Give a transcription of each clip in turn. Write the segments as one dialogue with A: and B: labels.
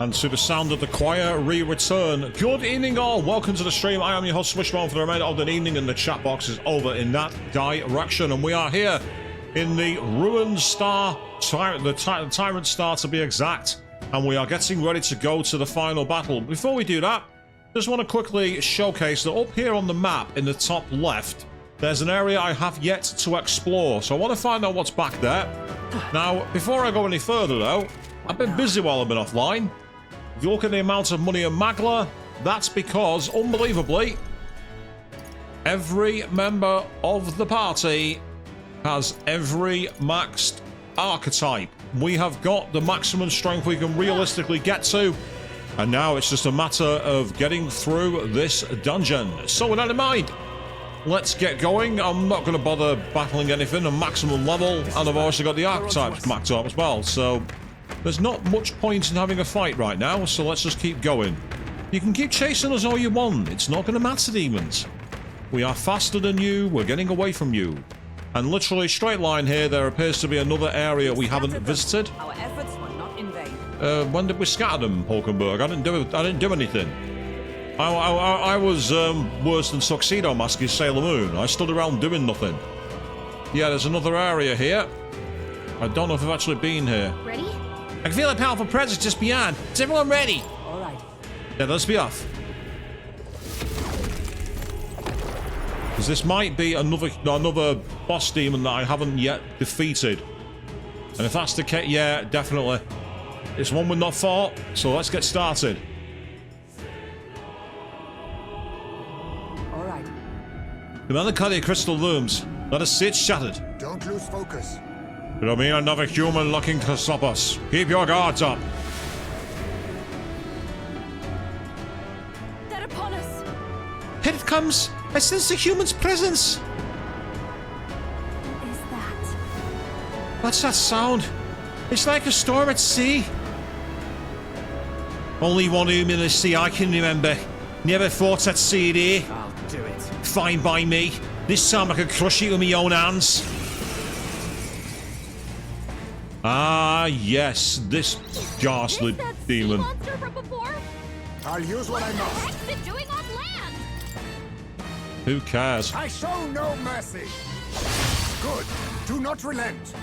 A: And to the sound of the choir, return. Good evening, all. Welcome to the stream. I am your host, Swishbone, for the remainder of the evening, and the chat box is over in that direction. And we are here in the Ruined Star, the Tyrant Star to be exact. And we are getting ready to go to the final battle. Before we do that, just want to quickly showcase that up here on the map in the top left, there's an area I have yet to explore. So I want to find out what's back there. Now, before I go any further, though, I've been busy while I've been offline. If you look at the amount of money in Magla, that's because, unbelievably, every member of the party has every maxed archetype. We have got the maximum strength we can realistically get to, and now it's just a matter of getting through this dungeon. So with that in mind, let's get going. I'm not going to bother battling anything on maximum level, and I've also got the archetypes maxed up as well, so there's not much point in having a fight right now, so let's just keep going. You can keep chasing us all you want. It's not going to matter, demons. We are faster than you. We're getting away from you. And literally straight line here, there appears to be another area we haven't visited.
B: Our efforts were not in vain.
A: When did we scatter them, Hulkenberg? I didn't do anything. I was worse than Tuxedo Mask is Sailor Moon. I stood around doing nothing. Yeah, there's another area here. I don't know if I've actually been here.
C: Ready?
A: I can feel a powerful presence just beyond. Is everyone ready?
B: All right.
A: Yeah, let's be off. Because this might be another boss demon that I haven't yet defeated. And if that's the case, yeah, definitely. It's one we've not fought, so let's get started.
B: All right.
A: The melancholy crystal looms. Let us see it shattered.
D: Don't lose focus.
A: It'll mean another human looking to stop us. Keep your guards up.
C: They're upon us.
A: Here it comes. I sense the human's presence.
C: What is that?
A: What's that sound? It's like a storm at sea. Only one human in the sea I can remember. Never fought at sea here.
B: I'll do it.
A: Fine by me. This time I can crush it with my own hands. Ah, yes, this ghastly
C: Is that
A: demon.
C: sea monster from before?
D: I'll use what I
C: What
D: must.
C: the heck's it doing on land?
A: Who cares?
D: I show no mercy. Good. Do not relent.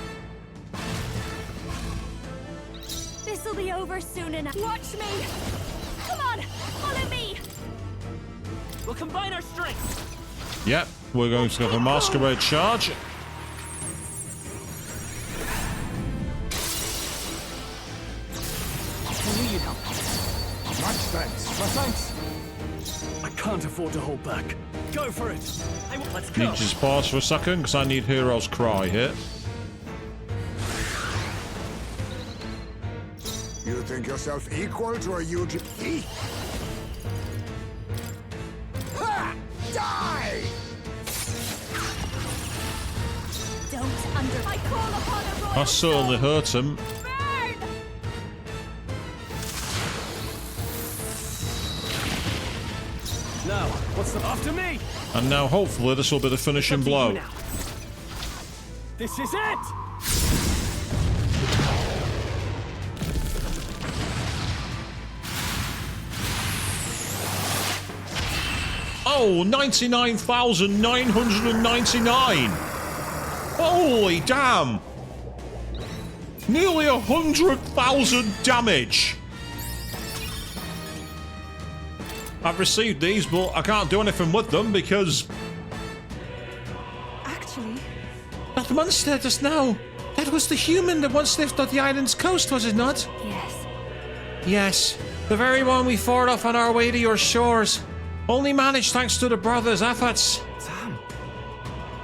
C: This'll be over soon enough. Watch me. Come on, follow me.
B: We'll combine our strength.
A: Yep, we're going to have a masquerade charge.
B: I knew you'd help.
D: Much thanks.
B: Well, thanks. I can't afford to hold back. Go for it. Let's go.
A: Need to just pause for a second because I need Hero's Cry here.
D: You think yourself equal to a huge thief? Ha! Die!
C: Don't I call upon a royal
A: That certainly
C: soul.
A: hurt him.
C: Burn!
B: Now, what's after me?
A: And now hopefully this will be the finishing blow.
B: Now. This is it.
A: Oh, 99,999! Holy damn! Nearly 100,000 damage! I've received these, but I can't do anything with them because...
C: Actually,
A: That monster just now! That was the human that once lived on the island's coast, was it not?
C: yes.
A: Yes, the very one we fought off on our way to your shores. Only managed thanks to the brothers' efforts.
B: Damn.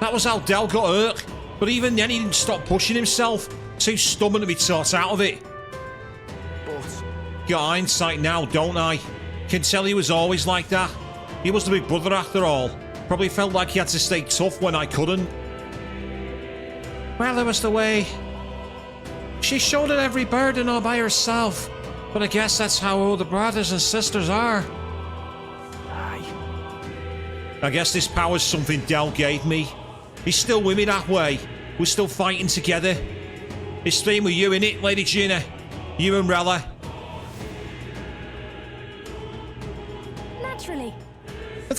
A: That was how Del got hurt, but even then he didn't stop pushing himself. Too stubborn to be taught out of it.
B: But
A: Got hindsight now, don't I? Can tell he was always like that. He was the big brother after all. Probably felt like he had to stay tough when I couldn't. Well, it was the way. She showed it every burden all by herself. But I guess that's how all the brothers and sisters are.
B: aye.
A: I guess this power's something Del gave me. He's still with me that way. We're still fighting together. It's staying with you, innit, Lady Gina? You and Rella.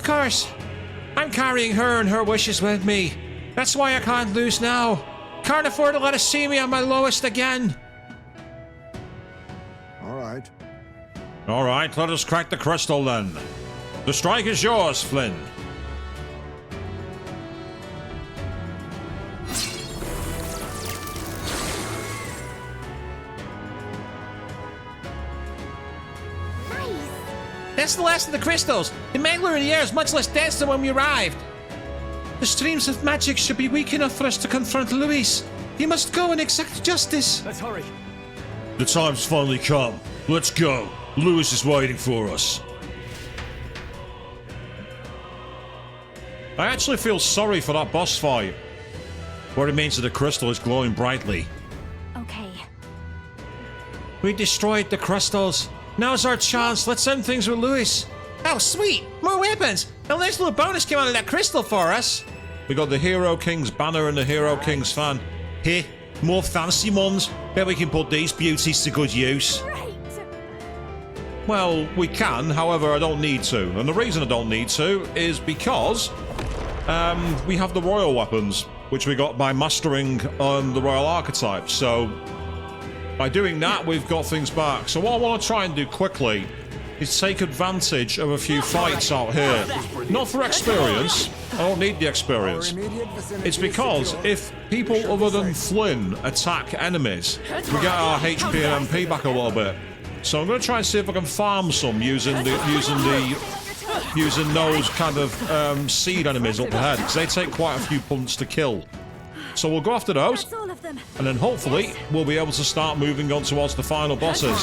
A: course. I'm carrying her and her wishes with me. That's why I can't lose now. Can't afford to let her see me on my lowest again.
D: All right.
A: All right, let us crack the crystal then. The strike is yours, Flynn. That's the last of the crystals. The magler in the air is much less dense than when we arrived. The streams of magic should be weak enough for us to confront Luis. He must go and exact justice.
B: Let's hurry.
A: The time's finally come. Let's go. Luis is waiting for us. I actually feel sorry for that boss fight. What it means that the crystal is glowing brightly.
C: Okay.
A: We destroyed the crystals. Now's our chance. Let's end things with Luis. Oh, sweet! More weapons! A nice little bonus came out of that crystal for us. We got the Hero King's banner and the Hero King's fan. Here, more fancy ones. Bet we can put these beauties to good use.
C: Great.
A: Well, we can, however, I don't need to. And the reason I don't need to is because we have the royal weapons, which we got by mastering the royal archetype. So by doing that, we've got things back. So what I want to try and do quickly is take advantage of a few fights out here. Not for experience. I don't need the experience. It's because if people other than Flynn attack enemies, we get our HP and MP back a little bit. So I'm going to try and see if I can farm some using those kind of seed enemies up ahead, because they take quite a few punts to kill. So we'll go after those,
C: That's all of them.
A: and then hopefully we'll be able to start moving on towards the final bosses.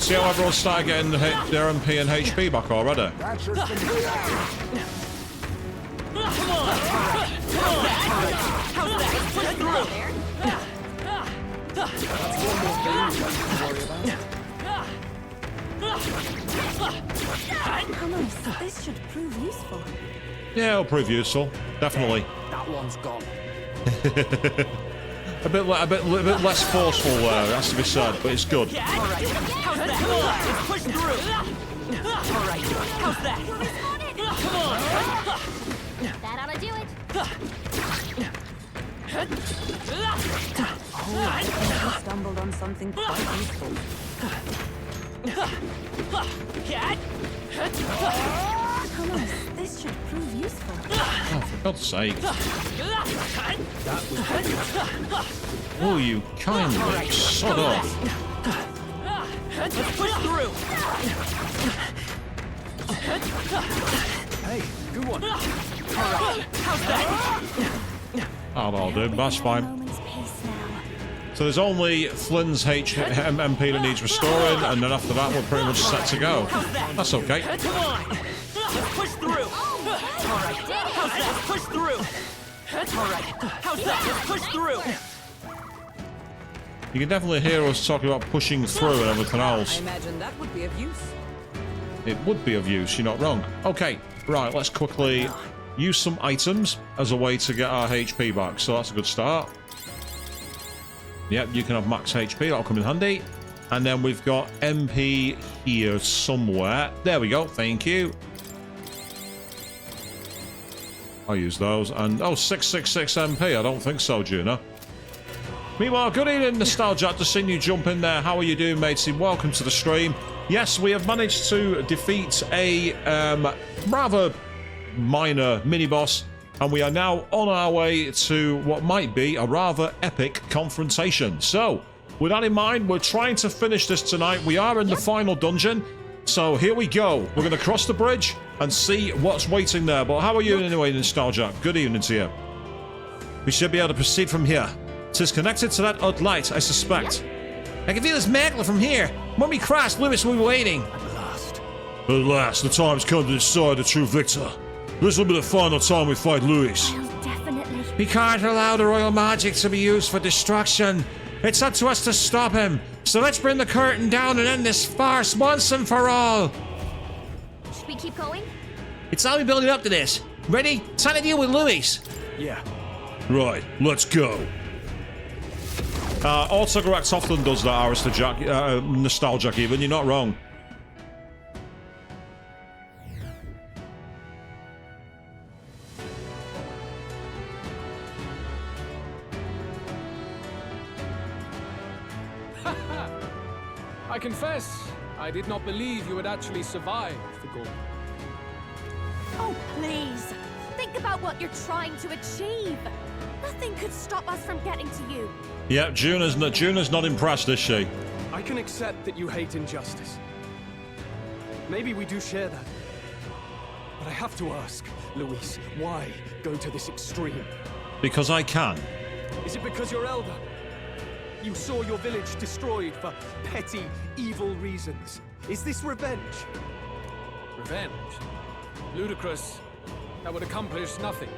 A: See how everyone's started getting their MP and HP back already?
D: That's just the
C: Almost. This should prove useful.
A: Yeah, it'll prove useful. Definitely.
B: That one's gone.
A: A bit less forceful there, it has to be said, but it's good.
B: All right. How's that? Let's push through. All right. How's that? Come on.
C: That ought to do it.
E: I stumbled on something quite useful.
C: Almost. This should prove useful.
A: Oh, for God's sake. Oh, you kindly sod off.
B: Let's push through. Hey, good one. All right. How's that?
A: That'll do, that's fine.
C: Moment's pace now.
A: So there's only Flynn's MP that needs restoring, and then after that we're pretty much set to go. That's okay.
B: Come on. Let's push through. All right. How's that? Let's push through. All right. How's that? Let's push through.
A: You can definitely hear us talking about pushing through and everything
E: I
A: else.
E: imagine that would be of use.
A: It would be of use, you're not wrong. Okay, right, let's quickly use some items as a way to get our HP back. So that's a good start. Yep, you can have max HP, that'll come in handy. And then we've got MP here somewhere. There we go, thank you. I'll use those. And, oh, 666 MP, I don't think so, Juno. Meanwhile, good evening, Nostalgia. Just seen you jump in there. How are you doing, matey? Welcome to the stream. Yes, we have managed to defeat a rather minor mini-boss, and we are now on our way to what might be a rather epic confrontation. So, with that in mind, we're trying to finish this tonight. We are in the final dungeon, so here we go. We're going to cross the bridge and see what's waiting there. But how are you anyway, Nostalgia? Good evening to you. We should be able to proceed from here. It is connected to that odd light, I suspect. I can feel his magnet from here. When we cross, Lewis will be waiting. At last, the time's come to decide the true victor. This will be the final time we fight Lewis.
C: I'll definitely.
A: We can't allow the royal magic to be used for destruction. It's up to us to stop him. So let's bring the curtain down and end this farce once and for all.
C: Should we keep going?
A: It's all building up to this. Ready? Time to deal with Lewis.
B: Yeah.
A: Right, let's go. Autocorrect often does that, Nostalgic even. You're not wrong.
F: I confess, I did not believe you would actually survive the gauntlet.
C: Oh, please. Think about what you're trying to achieve. Nothing could stop us from getting to you.
A: Yeah, Juna's not impressed, is she?
G: I can accept that you hate injustice. Maybe we do share that. But I have to ask, Luis, why go to this extreme?
A: Because I can.
G: Is it because you're elder? You saw your village destroyed for petty, evil reasons. Is this revenge?
F: Revenge? Ludicrous. That would accomplish nothing.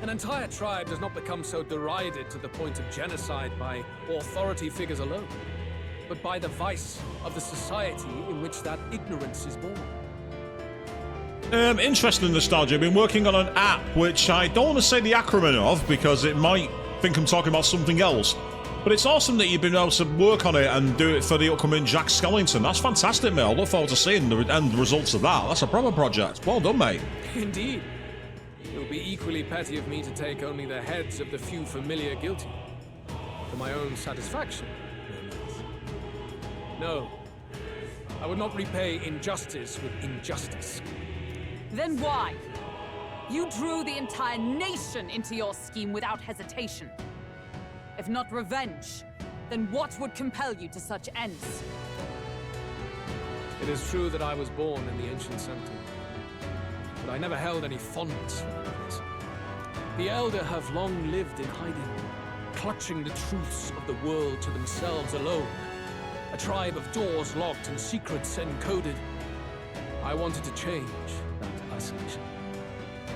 F: An entire tribe does not become so derided to the point of genocide by authority figures alone, but by the vice of the society in which that ignorance is born.
A: Interesting, Nostalgia. I've been working on an app which I don't want to say the acronym of because it might think I'm talking about something else. But it's awesome that you've been able to work on it and do it for the upcoming Jack Skellington. That's fantastic, mate. I look forward to seeing the end results of that. That's a proper project. Well done, mate.
F: Indeed. It would be equally petty of me to take only the heads of the few familiar guilty. For my own satisfaction, no less. No. I would not repay injustice with injustice.
E: Then why? You drew the entire nation into your scheme without hesitation. If not revenge, then what would compel you to such ends?
F: It is true that I was born in the ancient sanctum, but I never held any fondness for that place. The Elder have long lived in hiding, clutching the truths of the world to themselves alone. A tribe of doors locked and secrets encoded. I wanted to change that isolation.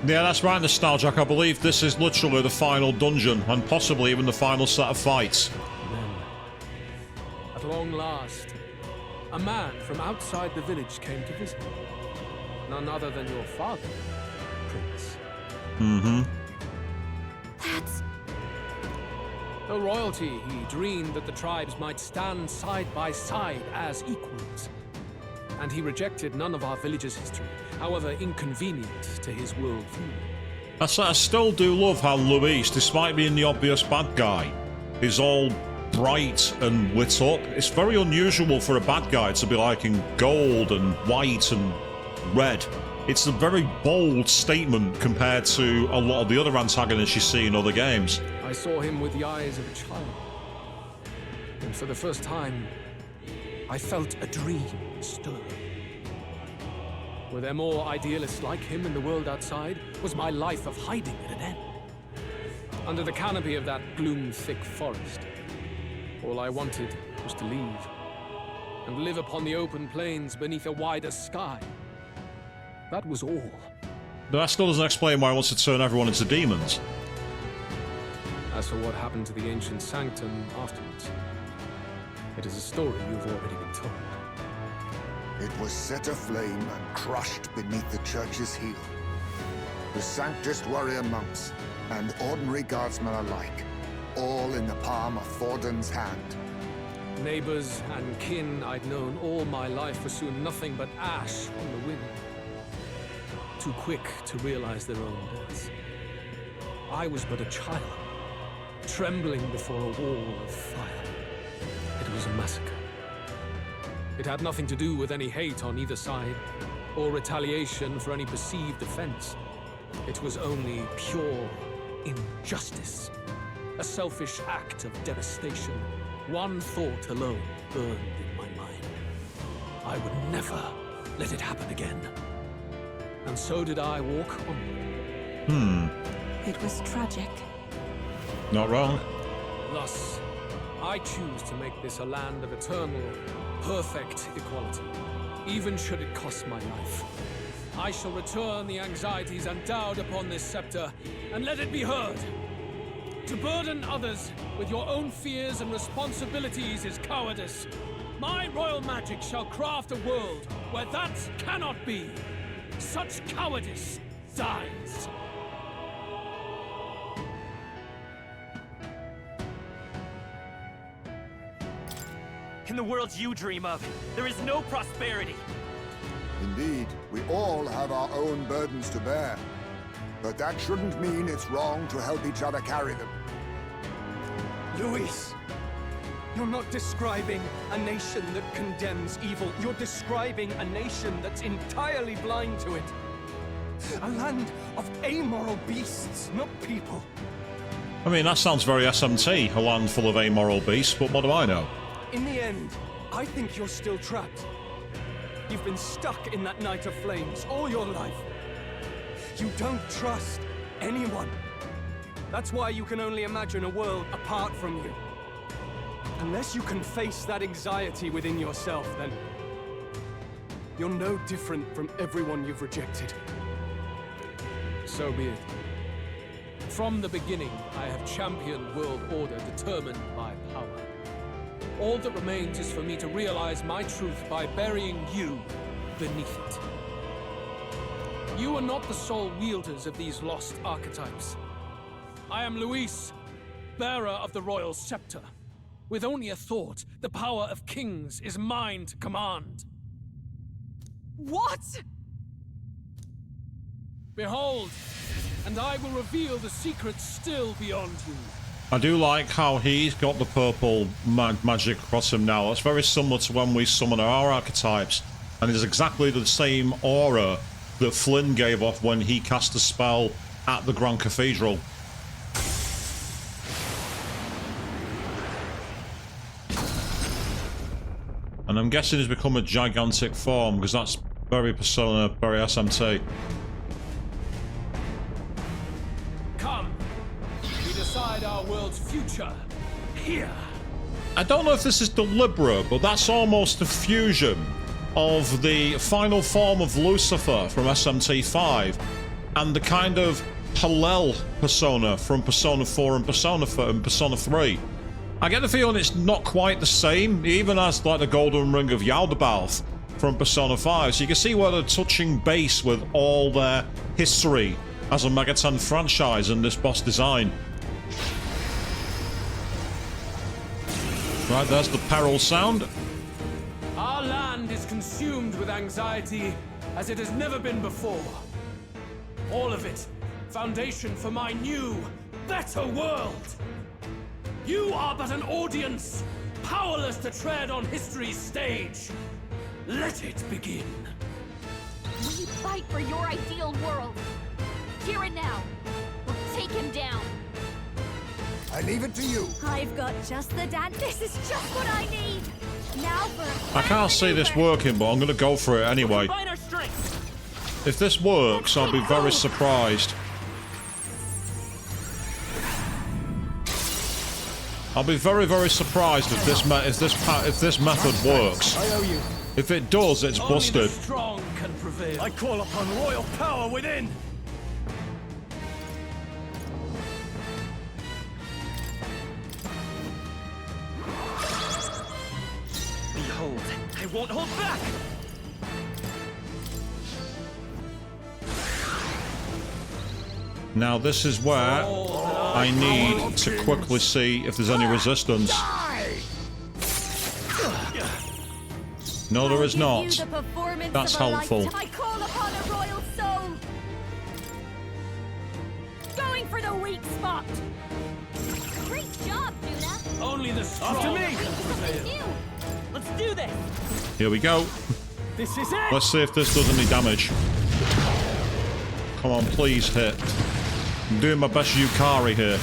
A: Yeah, that's right, Nostalgic. I believe this is literally the final dungeon, and possibly even the final set of fights.
F: And then, at long last, a man from outside the village came to visit. None other than your father, Prince.
A: Mm-hmm.
C: That's...
F: Though royalty, he dreamed that the tribes might stand side by side as equals. And he rejected none of our village's history, however inconvenient to his worldview.
A: I still do love how Luis, despite being the obvious bad guy, is all bright and lit up. It's very unusual for a bad guy to be liking gold and white and red. It's a very bold statement compared to a lot of the other antagonists you see in other games.
F: I saw him with the eyes of a child. And for the first time, I felt a dream stir. Were there more idealists like him in the world outside? Was my life of hiding at an end? Under the canopy of that gloom-thick forest, all I wanted was to leave and live upon the open plains beneath a wider sky. That was all.
A: But that still doesn't explain why he wants to turn everyone into demons.
F: As for what happened to the ancient sanctum afterwards, it is a story you've already been told.
D: It was set aflame and crushed beneath the church's heel. The Sanctist warrior monks and ordinary guardsmen alike, all in the palm of Forden's hand.
F: Neighbors and kin I'd known all my life were soon nothing but ash on the wind. Too quick to realize their own deaths. I was but a child, trembling before a wall of fire. It was a massacre. It had nothing to do with any hate on either side, or retaliation for any perceived offense. It was only pure injustice. A selfish act of devastation. One thought alone burned in my mind. I would never let it happen again. And so did I walk onward.
E: It was tragic.
A: Not wrong.
F: Thus, I choose to make this a land of eternal, perfect equality, even should it cost my life. I shall return the anxieties endowed upon this scepter, and let it be heard. To burden others with your own fears and responsibilities is cowardice. My royal magic shall craft a world where that cannot be. Such cowardice dies.
B: In the world you dream of, there is no prosperity.
D: Indeed, we all have our own burdens to bear. But that shouldn't mean it's wrong to help each other carry them.
G: Luis, you're not describing a nation that condemns evil. You're describing a nation that's entirely blind to it. A land of amoral beasts, not people.
A: I mean, that sounds very SMT, a land full of amoral beasts, but what do I know?
G: In the end, I think you're still trapped. You've been stuck in that night of flames all your life. You don't trust anyone. That's why you can only imagine a world apart from you. Unless you can face that anxiety within yourself, then you're no different from everyone you've rejected.
F: So be it. From the beginning, I have championed world order determined by power. All that remains is for me to realize my truth by burying you beneath it. You are not the sole wielders of these lost archetypes. I am Luis, bearer of the royal scepter. With only a thought, the power of kings is mine to command.
E: What?
F: Behold, and I will reveal the secrets still beyond you.
A: I do like how he's got the purple magic across him now. It's very similar to when we summon our archetypes, and it's exactly the same aura that Flynn gave off when he cast a spell at the Grand Cathedral. And I'm guessing he's become a gigantic form, because that's very Persona, very SMT.
F: Come, we decide our world's future here.
A: I don't know if this is deliberate, but that's almost a fusion of the final form of Lucifer from SMT 5 and the kind of Hallel Persona from Persona 4 and Persona 3. I get the feeling it's not quite the same, even as like the Golden Ring of Yaldabaoth from Persona 5. So you can see where they're touching base with all their history as a Megaten franchise in this boss design. Right, there's the peril sound.
F: Our land is consumed with anxiety as it has never been before. All of it, foundation for my new, better world. You are but an audience, powerless to tread on history's stage. Let it begin.
C: We fight for your ideal world. Here and now. We'll take him down.
D: I leave it to you.
C: I've got just the dance. This is just what I need. Now for
A: I can't see this working, but I'm going to go for it anyway.
B: Combine our strength.
A: If this works, I'll be very surprised. I'll be very, very surprised if this method works.
G: I owe you.
A: If it does, it's
F: Only
A: busted.
F: the strong can prevail.
B: I call upon royal power within. Behold, I won't hold back.
A: Now this is where I need to quickly see if there's any resistance. No, there is
C: I'll
A: not.
C: give you the performance
A: That's
C: of a
A: helpful.
C: lifetime. I call upon a royal soul. Going for the weak spot. Great job, Juna.
F: Only the strong
B: After me.
F: can
C: Something
F: prevail.
C: new.
B: Let's do this.
A: Here we go.
B: This is it.
A: Let's see if this does any damage. Come on, please hit. I'm doing my best Yukari here.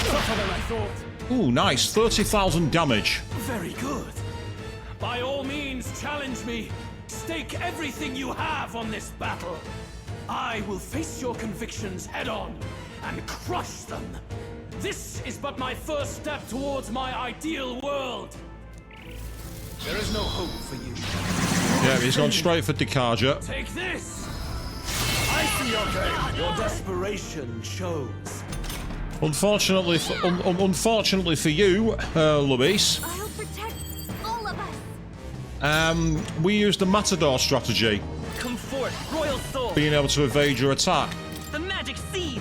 B: Tougher than I thought.
A: Ooh, nice. 30,000 damage.
B: Very good.
F: By all means, challenge me. Stake everything you have on this battle. I will face your convictions head on and crush them. This is but my first step towards my ideal world. There is no hope for you.
A: Yeah, he's gone straight for Dikaja.
F: Take this!
B: I see your game.
F: Your desperation shows.
A: Unfortunately, unfortunately for you, Luis,
C: I'll protect all of us.
A: we used the Matador strategy,
B: Come forth, royal soul.
A: being able to evade your attack.
B: The magic seeds.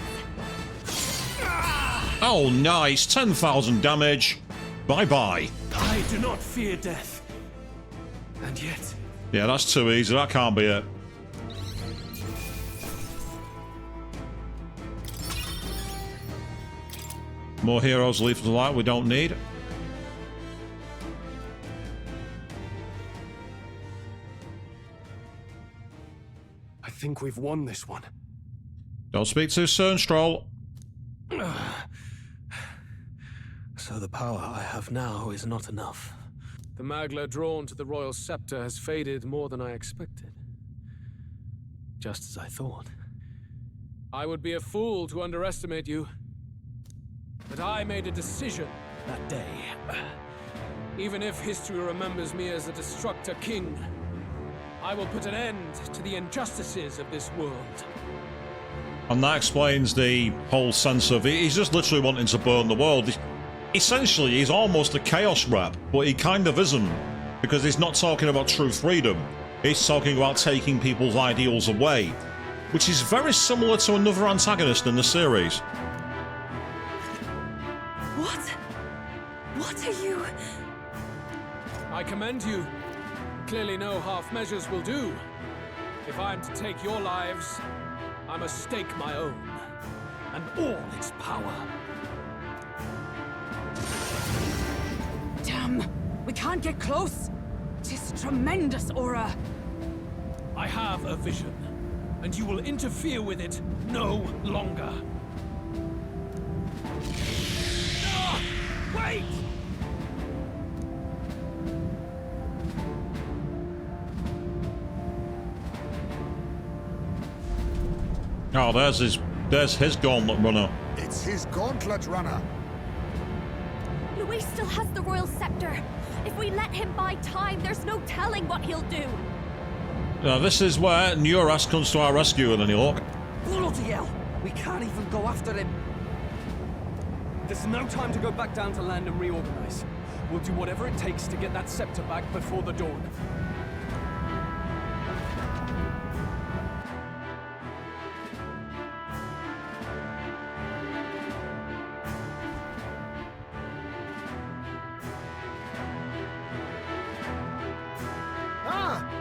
A: Oh, nice. 10,000 damage. Bye-bye.
F: I do not fear death. And yet...
A: Yeah, that's too easy. That can't be it. More heroes leave the light we don't need.
G: I think we've won this one.
A: Don't speak too soon, Stroll.
F: So the power I have now is not enough. The Magla drawn to the royal scepter has faded more than I expected. Just as I thought. I would be a fool to underestimate you. But I made a decision that day. Even if history remembers me as a destructor king, I will put an end to the injustices of this world.
A: And that explains the whole sense of he's just literally wanting to burn the world. Essentially, he's almost a chaos rep, but he kind of isn't, because he's not talking about true freedom. He's talking about taking people's ideals away, which is very similar to another antagonist in the series.
C: What? What are you...
F: I commend you. Clearly no half measures will do. If I'm to take your lives, I must stake my own, and all its power.
E: Damn! We can't get close! This tremendous aura!
F: I have a vision, and you will interfere with it no longer. Ah! Wait!
A: Oh, there's his gauntlet runner.
D: It's his gauntlet runner.
C: Luis still has the royal scepter. If we let him buy time, there's no telling what he'll do.
A: Now, this is where Nuras comes to our rescue with any luck.
B: Bloody hell! We can't even go after him.
G: There's no time to go back down to land and reorganize. We'll do whatever it takes to get that scepter back before the dawn.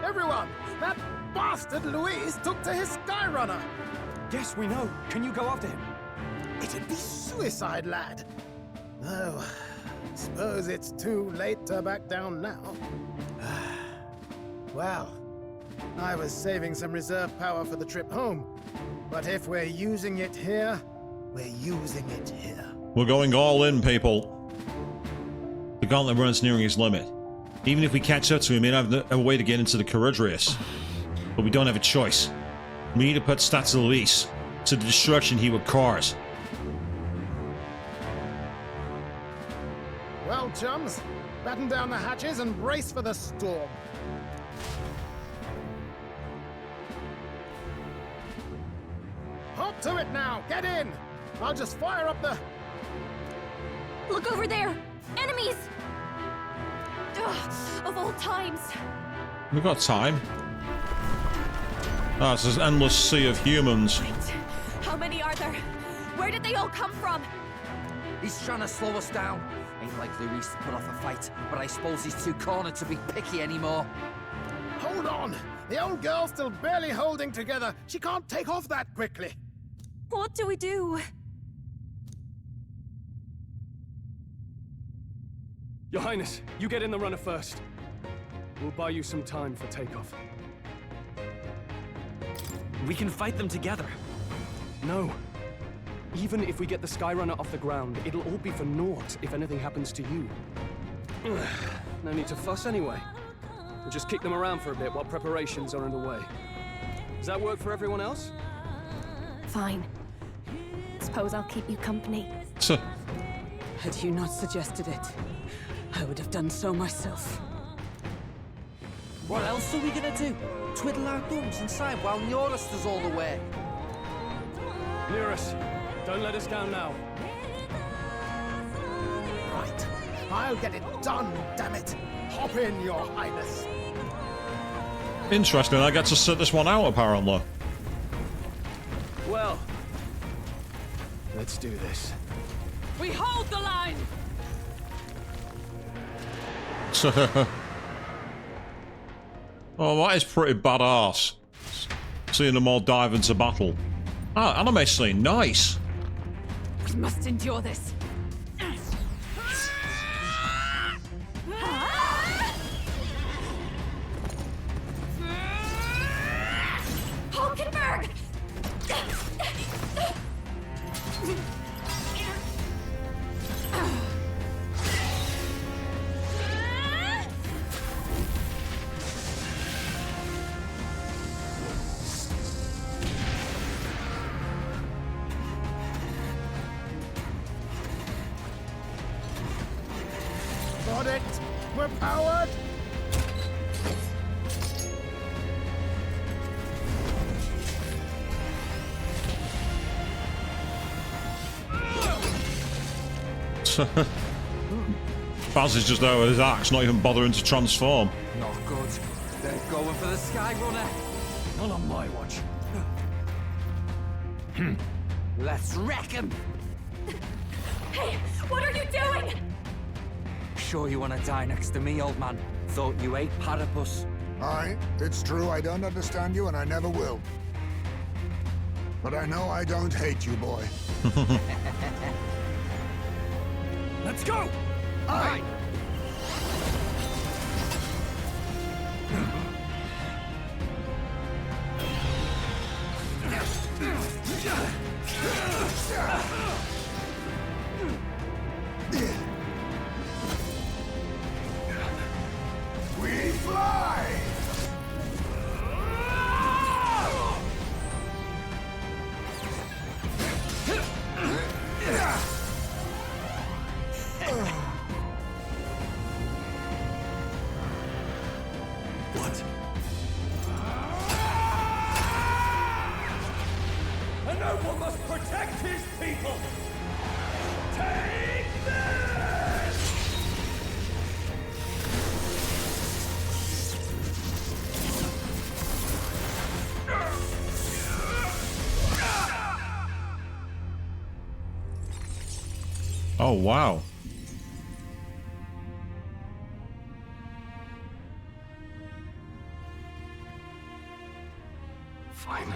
H: Everyone! That bastard Luis took to his Skyrunner!
G: Yes, we know. Can you go after him?
H: It'd be suicide, lad. Oh, suppose it's too late to back down now. Well, I was saving some reserve power for the trip home. But if we're using it here, we're using it here.
A: We're going all in, people. The gauntlet runner's nearing his limit. Even if we catch up to him, we don't have a way to get into the Corridorius. But we don't have a choice. We need to put stats to Luis to the destruction he would cause.
H: Well, chums, batten down the hatches and brace for the storm. Hop to it now! Get in! I'll just fire up the...
C: Look over there! Enemies! Ugh, of all times.
A: We've got time. Ah, it's this endless sea of humans.
C: Wait, how many are there? Where did they all come from?
B: He's trying to slow us down. Ain't like Luis to put off a fight, but I suppose he's too cornered to be picky anymore.
H: Hold on! The old girl's still barely holding together. She can't take off that quickly.
C: What do we do?
G: Your Highness, you get in the runner first. We'll buy you some time for takeoff.
B: We can fight them together.
G: No. Even if we get the Skyrunner off the ground, it'll all be for naught if anything happens to you. No need to fuss anyway. We'll just kick them around for a bit while preparations are underway. Does that work for everyone else?
C: Fine. Suppose I'll keep you company.
E: Had you not suggested it, I would have done so myself.
B: What else are we gonna do? Twiddle our thumbs inside while Norris does all the work?
G: Near us. Don't let us down now.
H: Right. I'll get it done, damn it. Hop in, Your Highness.
A: Interesting, I get to sit this one out, apparently.
G: Well, let's do this.
E: We hold the line!
A: Oh, that is pretty badass. Seeing them all dive into battle. Ah, anime scene, nice.
E: We must endure this.
C: Hulkenberg!
H: Got it! We're powered!
A: Baz is just there with his axe, not even bothering to transform.
B: Not good. They're going for the Sky Runner.
G: Not on my watch.
B: Let's wreck him.
C: Hey, what are you doing?
B: Sure you want to die next to me, old man? Thought you ate platypus.
D: Aye, it's true I don't understand you and I never will. But I know I don't hate you, boy.
G: Let's go!
D: Aye! We fly!
G: What? A noble must protect his people! Take this!
A: Oh, wow.
G: Finally,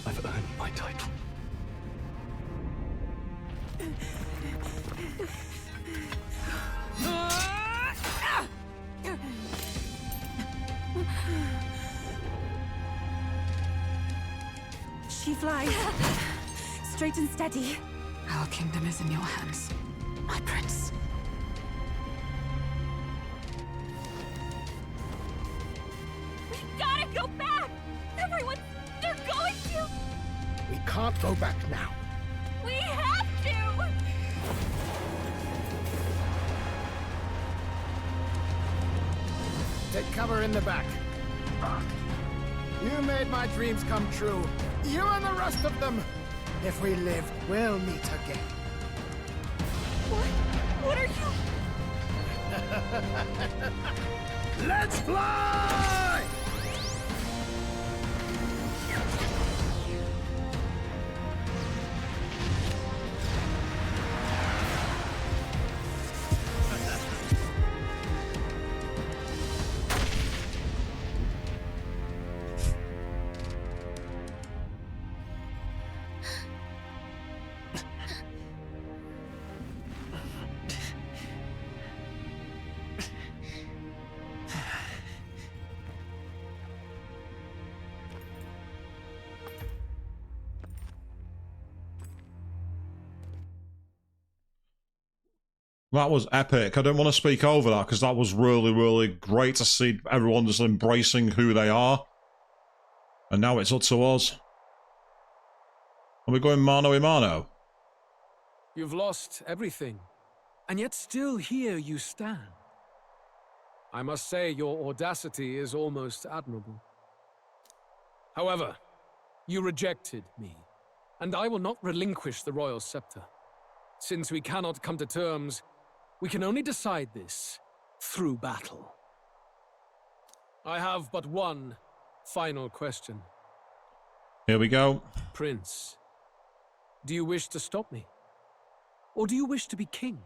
G: I've earned my title.
E: She flies. Straight and steady. Our kingdom is in your hands, my prince.
C: We gotta go back! Everyone, they're going to!
H: We can't go back now.
C: We have to!
H: Take cover in the back. You made my dreams come true. You and the rest of them. If we live, we'll meet again.
C: What are you...
H: Let's fly!
A: That was epic. I don't want to speak over that because that was really, really great to see everyone just embracing who they are. And now it's up to us. Are we going mano a mano?
F: You've lost everything, and yet still here you stand. I must say your audacity is almost admirable. However, you rejected me, and I will not relinquish the royal scepter. Since we cannot come to terms, we can only decide this through battle. I have but one final question.
A: Here we go.
F: Prince, do you wish to stop me? Or do you wish to be king?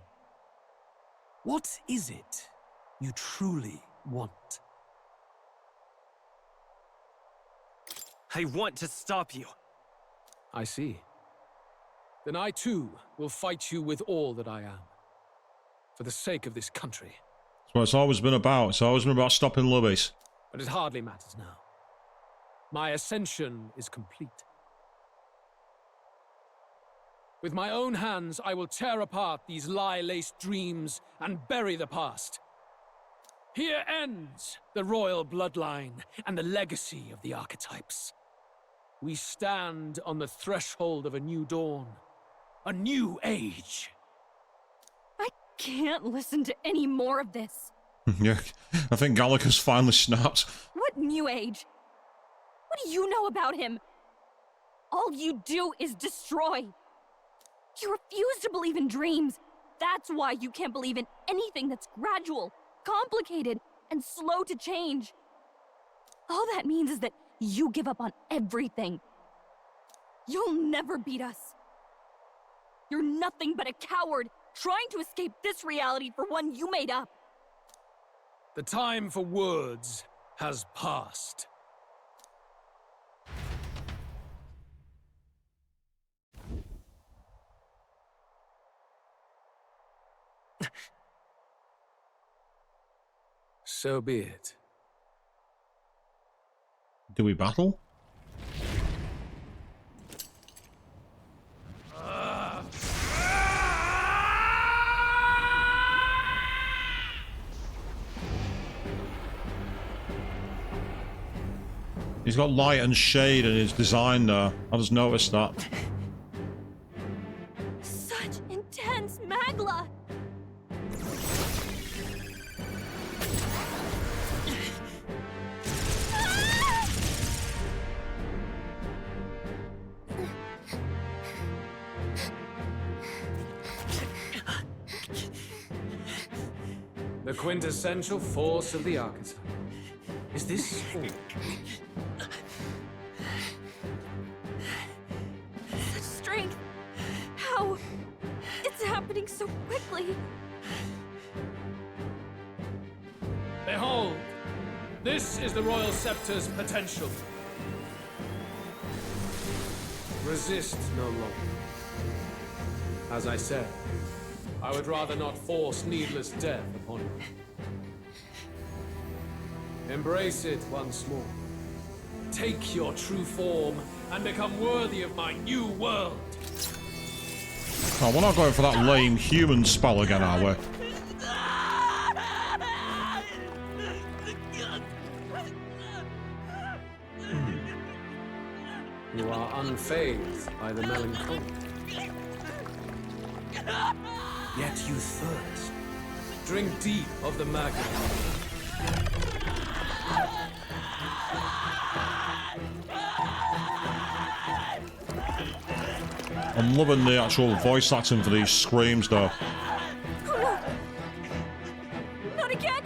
F: What is it you truly want?
G: I want to stop you.
F: I see. Then I too will fight you with all that I am. For the sake of this country.
A: That's what it's always been about. It's always been about stopping Libby's.
F: But it hardly matters now. My ascension is complete. With my own hands, I will tear apart these lie-laced dreams and bury the past. Here ends the royal bloodline and the legacy of the archetypes. We stand on the threshold of a new dawn, a new age.
C: I can't listen to any more of this.
A: Yeah, I think Gallica's finally snapped.
C: What new age? What do you know about him? All you do is destroy. You refuse to believe in dreams. That's why you can't believe in anything that's gradual, complicated, and slow to change. All that means is that you give up on everything. You'll never beat us. You're nothing but a coward trying to escape this reality for one you made up.
F: The time for words has passed. So be it.
A: Do we battle? He's got light and shade in his design there. I just noticed that.
C: Such intense magla.
F: The quintessential force of the archetype. Is this all?
C: Such strength. How? It's happening so quickly.
F: Behold! This is the Royal Scepter's potential. Resist no longer. As I said, I would rather not force needless death upon you. Embrace it once more. Take your true form and become worthy of my new world.
A: Oh, we're not going for that lame human spell again, are we?
F: You are unfazed by the melancholy. Yet you thirst. Drink deep of the magma.
A: I'm loving the actual voice acting for these screams, though.
C: Oh no! Not again!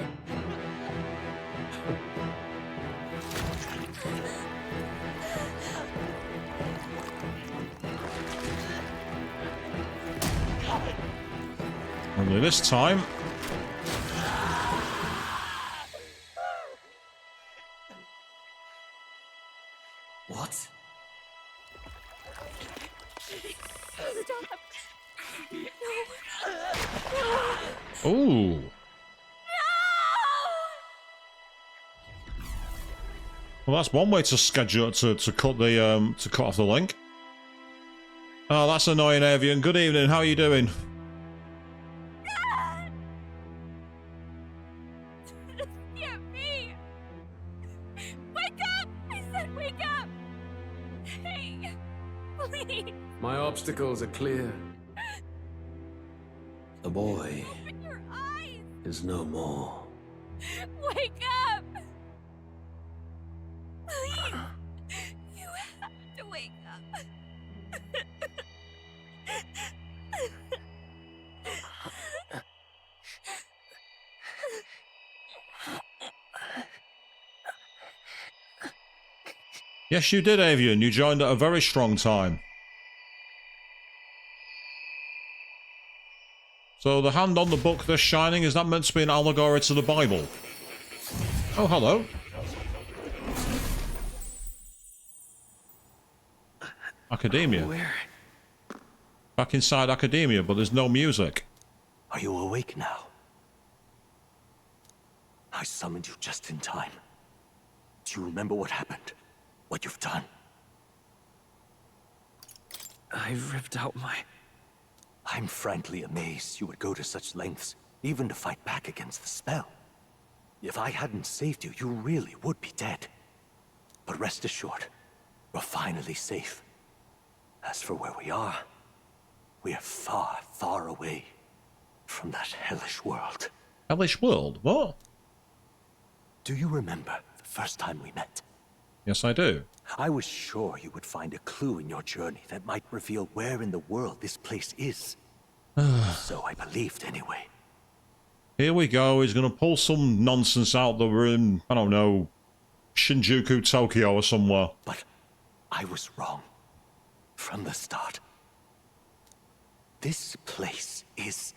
A: Only this time.
F: What?
C: Stop! No!
A: Ooh. Well, that's one way to schedule to cut the to cut off the link. Oh, that's annoying, Avian. Good evening. How are you doing?
C: This can't be! Wake up! I said wake up! Hey, please,
F: My obstacles are clear. The boy
C: open your eyes!
F: is no more.
C: Wake up! Please! You have to wake up.
A: Yes, you did, Avian. You joined at a very strong time. So the hand on the book that's shining, is that meant to be an allegory to the Bible? Oh, hello. Academia.
I: Where?
A: Back inside Academia, but there's no music.
I: Are you awake now? I summoned you just in time. Do you remember what happened? What you've done?
B: I ripped out my...
I: I'm frankly amazed you would go to such lengths, even to fight back against the spell. If I hadn't saved you, you really would be dead. But rest assured, we're finally safe. As for where we are far, far away from that hellish world.
A: Hellish world? What?
I: Do you remember the first time we met?
A: Yes, I do.
I: I was sure you would find a clue in your journey that might reveal where in the world this place is. So I believed anyway.
A: Here we go. He's going to pull some nonsense out that we're in, I don't know, Shinjuku, Tokyo or somewhere.
I: But I was wrong. From the start. This place is...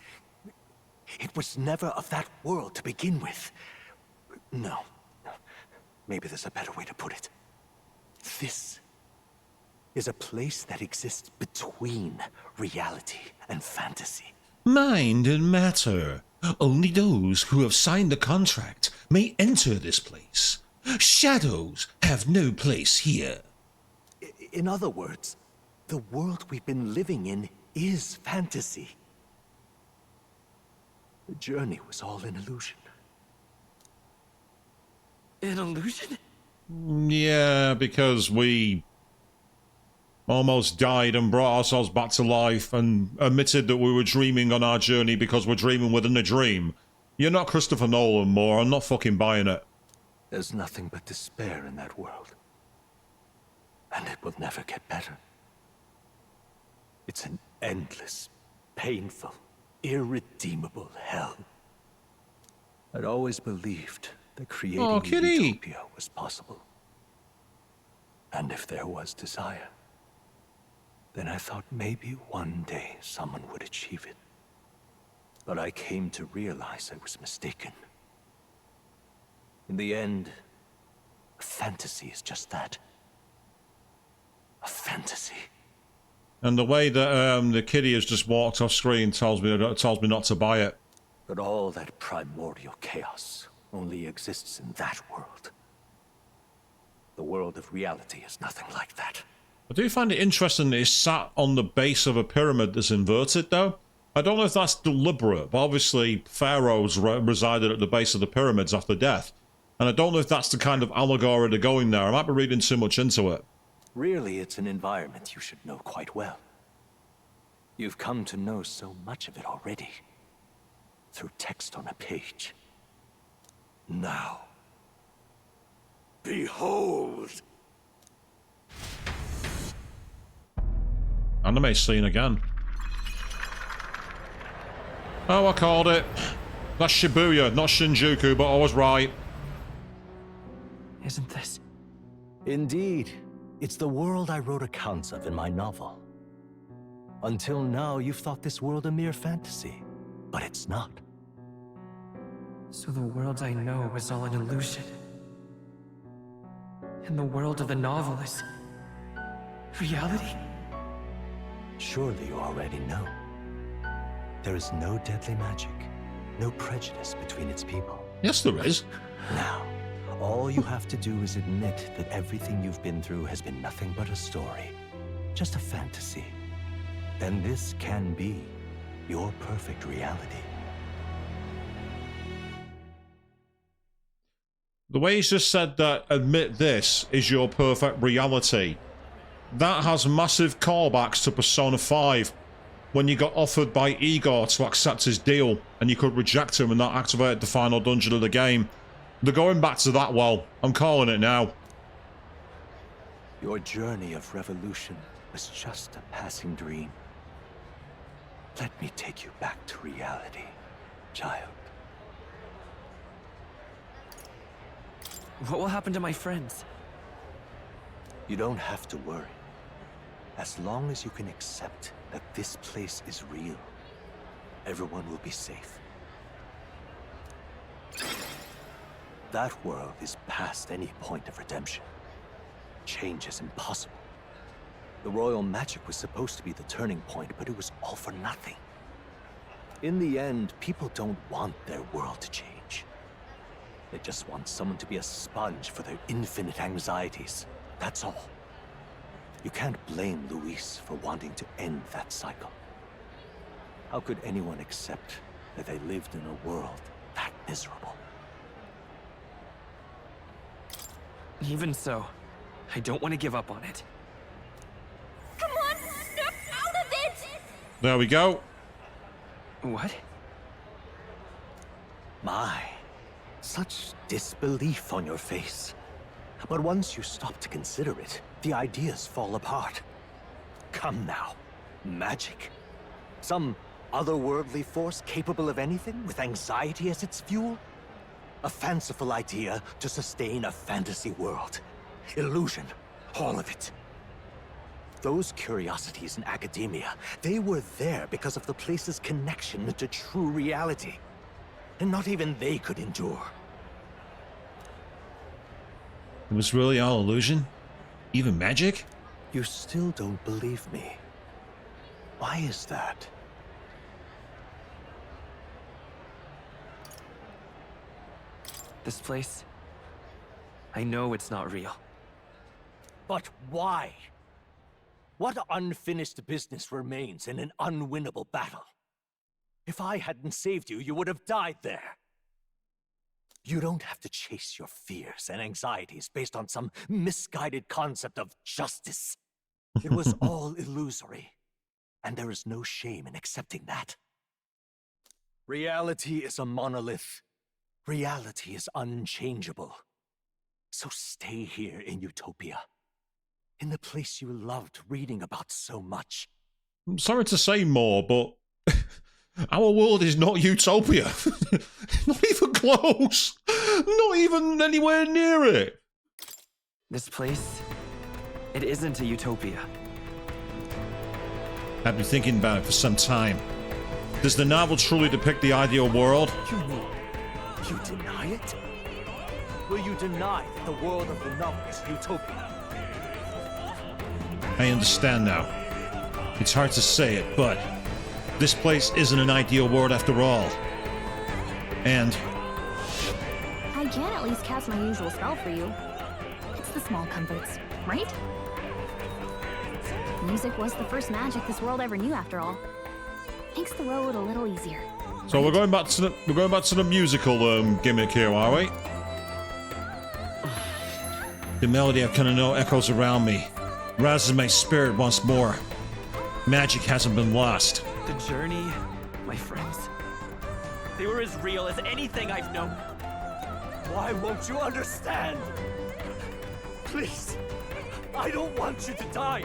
I: It was never of that world to begin with. No. Maybe there's a better way to put it. This is a place that exists between reality and fantasy.
A: Mind and matter. Only those who have signed the contract may enter this place. Shadows have no place here.
I: In other words, the world we've been living in is fantasy. The journey was all an illusion.
B: An illusion?
A: Yeah, because we almost died and brought ourselves back to life and admitted that we were dreaming on our journey because we're dreaming within a dream. You're not Christopher Nolan, more. I'm not fucking buying it.
I: There's nothing but despair in that world. And it will never get better. It's an endless, painful, irredeemable hell. I'd always believed that creating a utopia was possible. And if there was desire, then I thought maybe one day someone would achieve it. But I came to realize I was mistaken. In the end, a fantasy is just that. A fantasy.
A: And the way that the kiddie has just walked off screen tells me not to buy it.
I: But all that primordial chaos only exists in that world. The world of reality is nothing like that.
A: I do find it interesting that it's sat on the base of a pyramid that's inverted, though. I don't know if that's deliberate, but obviously pharaohs resided at the base of the pyramids after death. And I don't know if that's the kind of allegory they're going there. I might be reading too much into it.
I: Really, it's an environment you should know quite well. You've come to know so much of it already. Through text on a page. Now, behold!
A: Anime scene again. Oh, I called it. That's Shibuya, not Shinjuku, but I was right.
B: Isn't this?
I: Indeed. It's the world I wrote accounts of in my novel. Until now, you've thought this world a mere fantasy. But it's not.
B: So the world I know is all an illusion. And the world of the novel is... reality?
I: Surely you already know. There is no deadly magic, no prejudice between its people.
A: Yes, there is.
I: Now, all you have to do is admit that everything you've been through has been nothing but a story. Just a fantasy. Then this can be your perfect reality.
A: The way he's just said that, admit this is your perfect reality. That has massive callbacks to Persona 5. When you got offered by Igor to accept his deal, and you could reject him and that activated the final dungeon of the game. They're going back to that well. I'm calling it now.
I: Your journey of revolution was just a passing dream. Let me take you back to reality, child.
B: What will happen to my friends?
I: You don't have to worry. As long as you can accept that this place is real, everyone will be safe. That world is past any point of redemption. Change is impossible. The royal magic was supposed to be the turning point, but it was all for nothing. In the end, people don't want their world to change. They just want someone to be a sponge for their infinite anxieties. That's all. You can't blame Luis for wanting to end that cycle. How could anyone accept that they lived in a world that miserable?
B: Even so, I don't want to give up on it.
C: Come on, snap out of it!
A: There we go.
B: What?
I: My, such disbelief on your face. But once you stop to consider it, the ideas fall apart. Come now. Magic? Some otherworldly force capable of anything with anxiety as its fuel? A fanciful idea to sustain a fantasy world. Illusion. All of it. Those curiosities in academia, they were there because of the place's connection to true reality. And not even they could endure.
A: It was really all illusion? Even magic?
I: You still don't believe me. Why is that?
B: This place, I know it's not real.
I: But why? What unfinished business remains in an unwinnable battle? If I hadn't saved you, you would have died there. You don't have to chase your fears and anxieties based on some misguided concept of justice. It was all illusory, and there is no shame in accepting that. Reality is a monolith. Reality is unchangeable. So stay here in Utopia, in the place you loved reading about so much.
A: I'm sorry to say more, but our world is not Utopia. Not even close. Not even anywhere near it.
B: This place, it isn't a utopia.
A: I've been thinking about it for some time. Does the novel truly depict the ideal world?
I: You mean, you deny it? Will you deny that the world of the novel is Utopia?
A: I understand now. It's hard to say it, but this place isn't an ideal world after all. And
J: I can at least cast my usual spell for you. It's the small comforts, right? Music was the first magic this world ever knew, after all. Makes the road a little easier.
A: so we're going back to the musical gimmick here, are we? The melody I kind of know echoes around me, rouses my spirit once more. Magic hasn't been lost.
B: The journey, my friends, they were as real as anything I've known.
I: Why won't you understand? Please, I don't want you to die.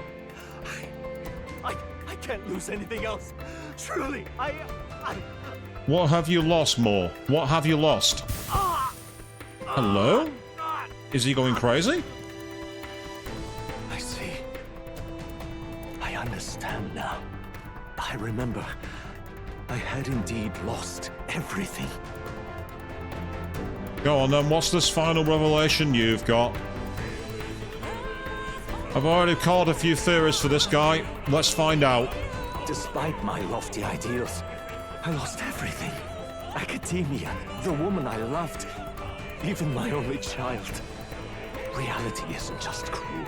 I: I can't lose anything else. Truly, I...
A: What have you lost, Moore? What have you lost? Hello? Is he going crazy?
I: I see. I understand now. I remember. I had indeed lost everything.
A: Go on then, what's this final revelation you've got? I've already called a few theories for this guy. Let's find out.
I: Despite my lofty ideals, I lost everything. Academia, the woman I loved, even my only child. Reality isn't just cruel.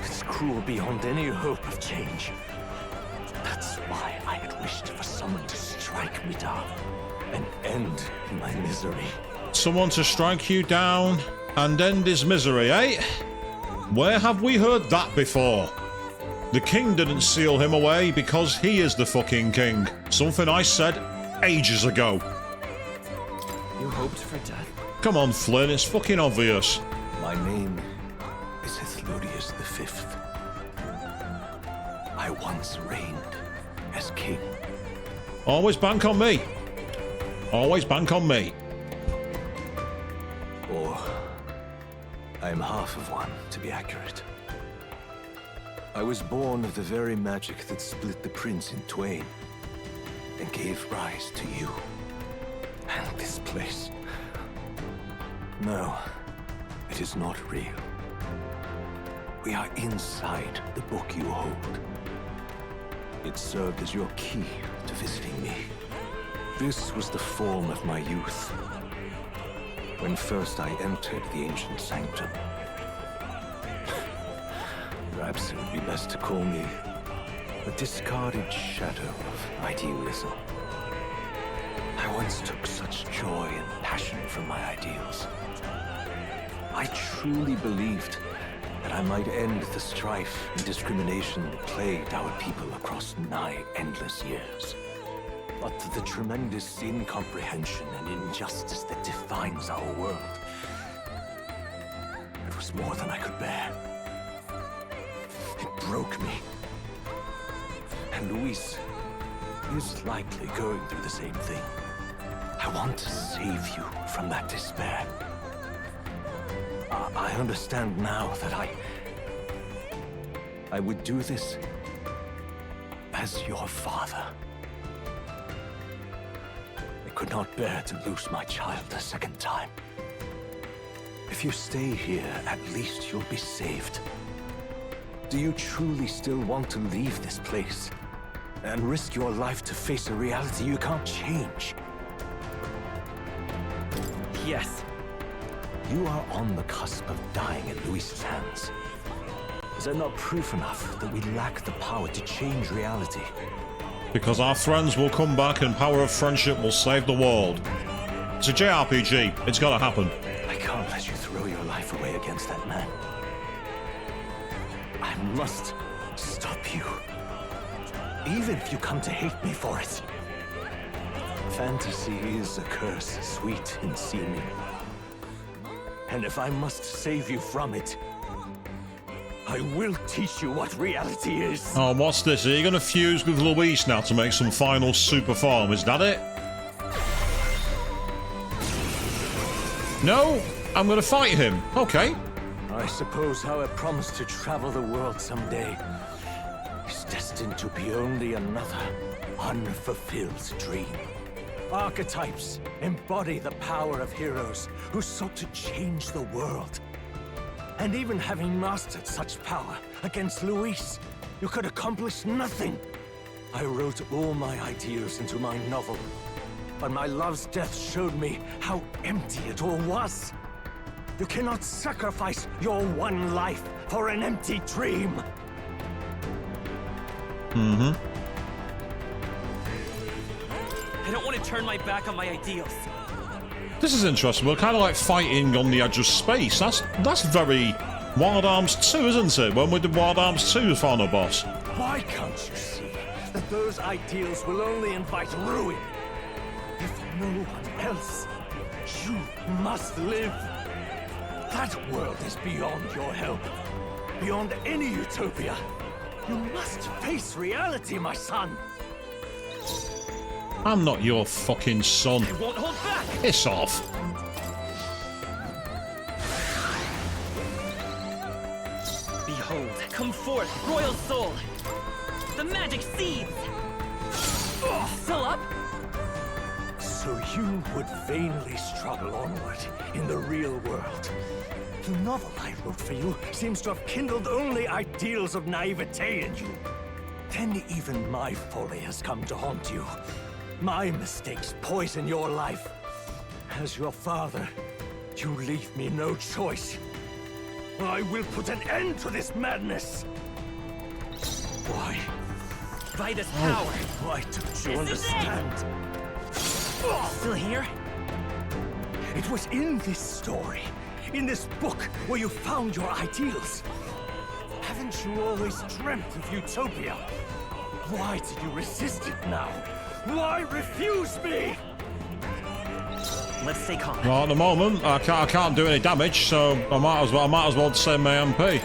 I: It's cruel beyond any hope of change. That's why I had wished for someone to strike me down and end my misery.
A: Someone to strike you down and end his misery, eh? Where have we heard that before? The king didn't seal him away because he is the fucking king. Something I said ages ago.
B: You hoped for death?
A: Come on, Flynn, it's fucking obvious.
I: My name is Ethludius V. I once reigned as king.
A: Always bank on me. Always bank on me.
I: Or I am half of one, to be accurate. I was born of the very magic that split the prince in twain. and gave rise to you. And this place. No, it is not real. We are inside the book you hold. It served as your key to visiting me. This was the form of my youth, when first I entered the ancient sanctum. Perhaps it would be best to call me a discarded shadow of idealism. I once took such joy and passion from my ideals. I truly believed that I might end the strife and discrimination that plagued our people across nigh endless years. But the tremendous incomprehension and injustice that defines our world, it was more than I could bear. It broke me. And Luis is likely going through the same thing. I want to save you from that despair. I understand now that I would do this as your father. I could not bear to lose my child a second time. If you stay here, at least you'll be saved. Do you truly still want to leave this place and risk your life to face a reality you can't change?
B: Yes.
I: You are on the cusp of dying at Luis's hands. Is that not proof enough that we lack the power to change reality?
A: Because our friends will come back and power of friendship will save the world. It's a JRPG. It's gotta happen.
I: I can't let you throw your life away against that man. I must stop you. Even if you come to hate me for it. Fantasy is a curse, sweet in seeming. And if I must save you from it, I will teach you what reality is.
A: Oh, what's this? Are you going to fuse with Luis now to make some final super form? Is that it? No? I'm going to fight him. Okay.
I: I suppose how I promised to travel the world someday is destined to be only another unfulfilled dream. Archetypes embody the power of heroes who sought to change the world. And even having mastered such power against Luis, you could accomplish nothing. I wrote all my ideals into my novel, but my love's death showed me how empty it all was. You cannot sacrifice your one life for an empty dream.
A: Mm-hmm.
B: I don't want to turn my back on my ideals.
A: This is interesting. We're kind of like fighting on the edge of space. That's very Wild Arms 2, isn't it? When we did Wild Arms 2 final boss.
I: Why can't you see that those ideals will only invite ruin? If no one else, you must live. That world is beyond your help. Beyond any utopia. You must face reality, my son.
A: I'm not your fucking son.
B: I won't hold back!
A: Piss off.
B: Behold, come forth, royal soul! The magic seeds! Still up?
I: So you would vainly struggle onward in the real world. The novel I wrote for you seems to have kindled only ideals of naivete in you. Then even my folly has come to haunt you. My mistakes poison your life. As your father, you leave me no choice. I will put an end to this madness. Why?
B: By this power!
I: Why don't you understand?
B: Still here?
I: It was in this story, in this book, where you found your ideals. Haven't you always dreamt of utopia? Why do you resist it now? Why refuse me?
B: Let's stay calm.
A: Well, at the moment, I can't do any damage, so I might as well send my MP.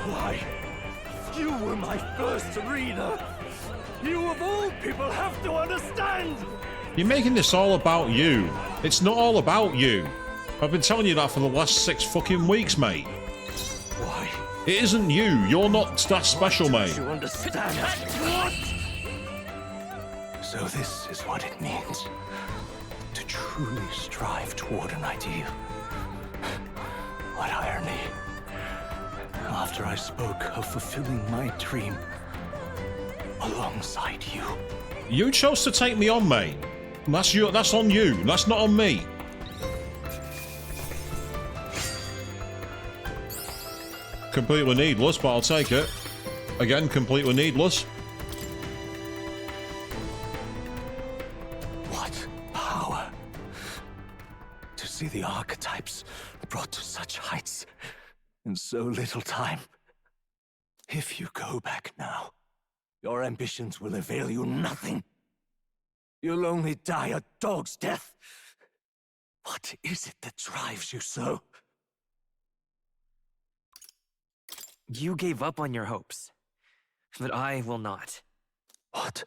I: Why? You were my first reader. You of all people have to understand.
A: You're making this all about you. It's not all about you. I've been telling you that for the last 6 fucking weeks, mate.
I: Why?
A: It isn't you. You're not that special, mate.
I: You understand? What? So this is what it means to truly strive toward an ideal. What irony. After I spoke of fulfilling my dream alongside you.
A: You chose to take me on, mate. That's on you. That's not on me. Completely needless, but I'll take it. Again, completely needless.
I: What power to see the archetypes brought to such heights in so little time. If you go back now, your ambitions will avail you nothing. You'll only die a dog's death. What is it that drives you so?
B: You gave up on your hopes, but I will not.
I: What?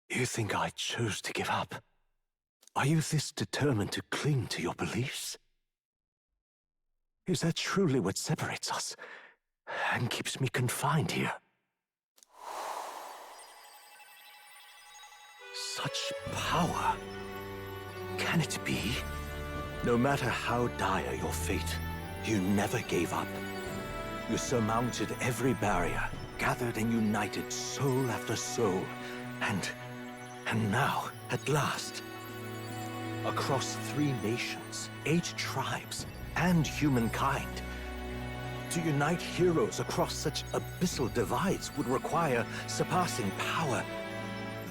I: You think I chose to give up? Are you this determined to cling to your beliefs? Is that truly what separates us and keeps me confined here? Such power. Can it be? No matter how dire your fate, you never gave up. You surmounted every barrier, gathered and united soul after soul, and now, at last, across 3 nations, 8 tribes, and humankind, to unite heroes across such abyssal divides would require surpassing power.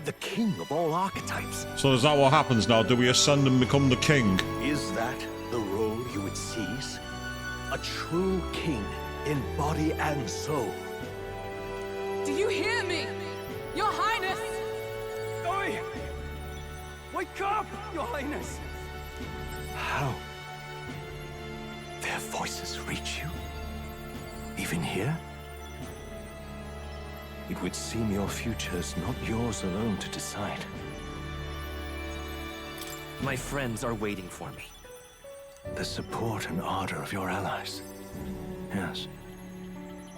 I: The king of all archetypes.
A: So is that what happens now? Do we ascend and become the king?
I: Is that the role you would seize? A true king in body and soul.
E: Do you hear me? Your Highness!
G: Oi! Wake up, Your Highness!
I: How? Their voices reach you? Even here? It would seem your future is not yours alone to decide.
B: My friends are waiting for me.
I: The support and ardor of your allies. Yes.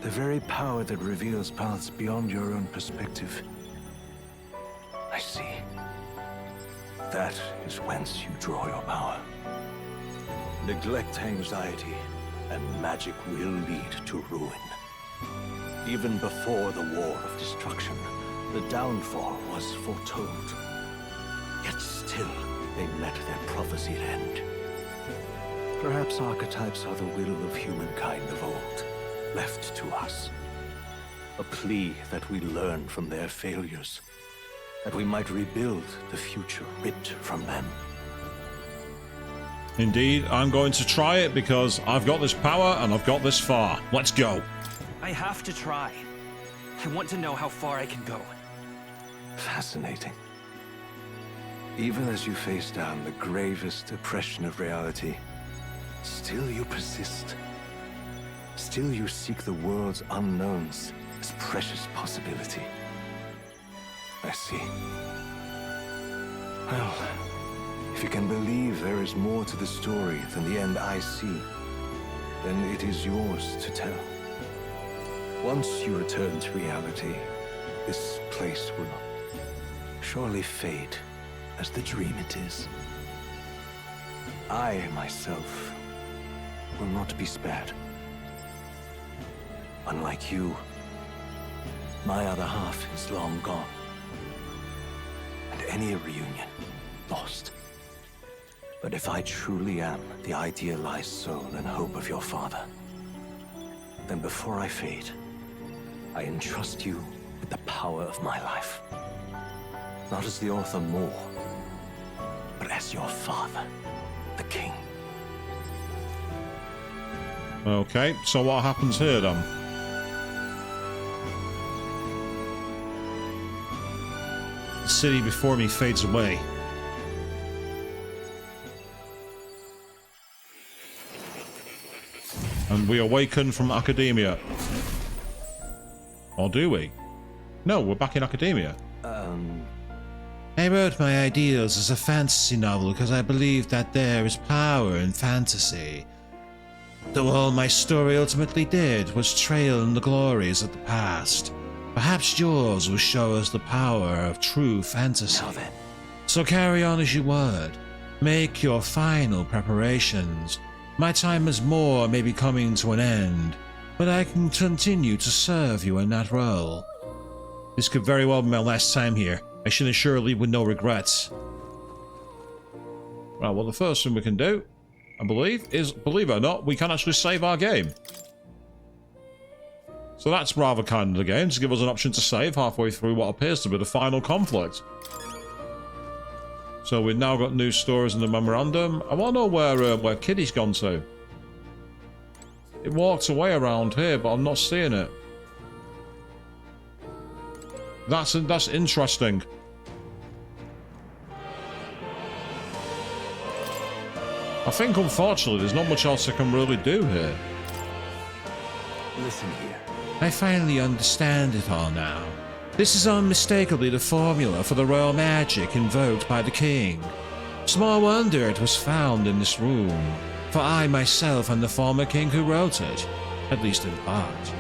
I: The very power that reveals paths beyond your own perspective. I see. That is whence you draw your power. Neglect anxiety, and magic will lead to ruin. Even before the War of Destruction, the downfall was foretold. Yet still, they met their prophesied end. Perhaps archetypes are the will of humankind of old, left to us. A plea that we learn from their failures, that we might rebuild the future ripped from them.
A: Indeed, I'm going to try it because I've got this power and I've got this far. Let's go.
B: I have to try. I want to know how far I can go.
I: Fascinating. Even as you face down the gravest oppression of reality, still you persist. Still you seek the world's unknowns as precious possibility. I see. Well, if you can believe there is more to the story than the end I see, then it is yours to tell. Once you return to reality, this place will surely fade as the dream it is. I, myself, will not be spared. Unlike you, my other half is long gone. And any reunion, lost. But if I truly am the idealized soul and hope of your father, then before I fade, I entrust you with the power of my life. Not as the author more, but as your father, the king.
A: Okay, so what happens here then? The city before me fades away. And we awaken from academia. Or do we? No, we're back in academia.
K: I wrote my ideals as a fantasy novel because I believed that there is power in fantasy. Though all my story ultimately did was trail in the glories of the past, Perhaps yours will show us the power of true fantasy.
I: Now then.
K: So carry on as you would. Make your final preparations. My time as Moor may be coming to an end, but I can continue to serve you in that role. This could very well be my last time here. I should ensure I leave with no regrets. Right, well, the first thing we can do, I believe, is, believe it or not, we can actually save our game. So that's rather kind of the game, to give us an option to save halfway through what appears to be the final conflict. So we've now got new stories in the memorandum. I want to know where Kitty's gone to. It walked away around here, but I'm not seeing it. That's interesting. I think, unfortunately, there's not much else I can really do here.
I: Listen here.
K: I finally understand it all now. This is unmistakably the formula for the royal magic invoked by the king. Small wonder it was found in this room, for I myself am the former king who wrote it, at least in part.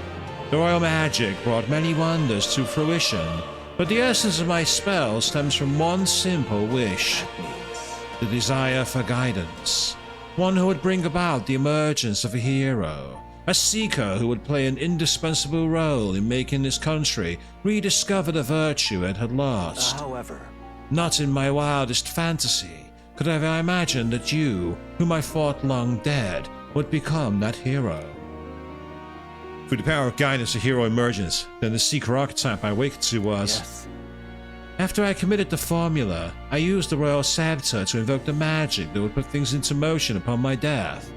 K: The royal magic brought many wonders to fruition, but the essence of my spell stems from one simple wish: the desire for guidance. One who would bring about the emergence of a hero. A seeker who would play an indispensable role in making this country rediscover the virtue it had lost.
I: However,
K: not in my wildest fantasy could I have imagined that you, whom I thought long dead, would become that hero. Through the power of guidance, a hero emerges. Then the seeker archetype I awakened to was...
I: yes.
K: After I committed the formula, I used the royal scepter to invoke the magic that would put things into motion upon my death.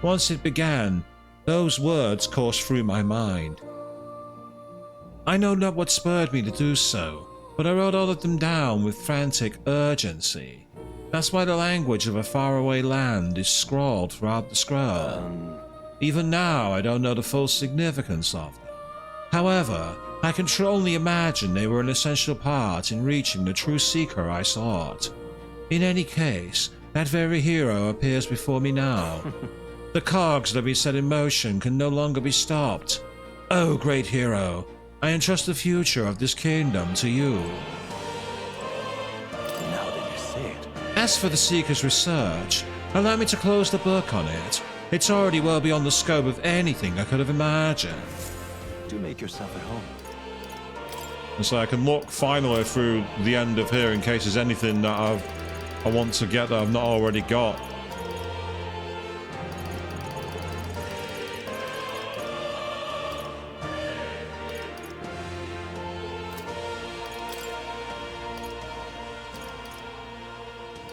K: Once it began, those words coursed through my mind. I know not what spurred me to do so, but I wrote all of them down with frantic urgency. That's why the language of a faraway land is scrawled throughout the scroll. Even now, I don't know the full significance of them. However, I can only imagine they were an essential part in reaching the true seeker I sought. In any case, that very hero appears before me now. The cogs that have been set in motion can no longer be stopped. Oh, great hero, I entrust the future of this kingdom to you.
I: Now that you say it.
K: As for the Seeker's research, allow me to close the book on it. It's already well beyond the scope of anything I could have imagined.
I: Do make yourself at home.
A: And so I can look finally through the end of here in case there's anything that I want to get that I've not already got.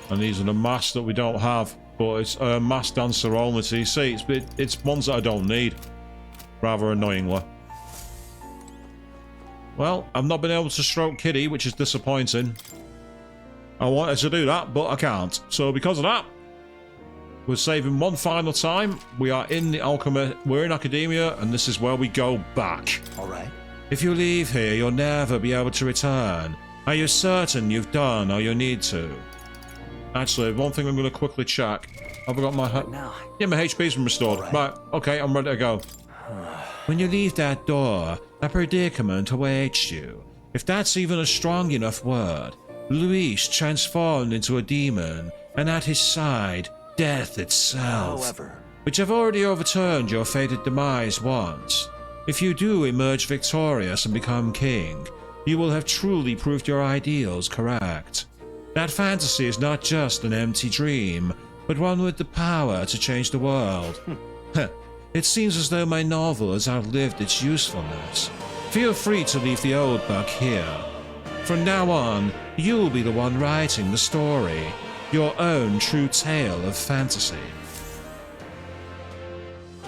A: And these are the masks that we don't have, but it's a mask dancer only, so you see, it's ones that I don't need, rather annoyingly. Well, I've not been able to stroke Kitty, which is disappointing. I wanted to do that, but I can't. So because of that, we're saving one final time. We are in the alchemy, we're in academia, and this is where we go back.
I: All right.
K: If you leave here, you'll never be able to return. Are you certain you've done all you need to? Actually, one thing I'm going to quickly check. Have I got my... Yeah, my HP's been restored. Right, okay, I'm ready to go. When you leave that door, a predicament awaits you. If that's even a strong enough word. Luis transformed into a demon, and at his side, death itself.
I: However,
K: which have already overturned your fated demise once. If you do emerge victorious and become king, you will have truly proved your ideals correct. That fantasy is not just an empty dream, but one with the power to change the world. It seems as though my novel has outlived its usefulness. Feel free to leave the old book here. From now on, you'll be the one writing the story, your own true tale of fantasy.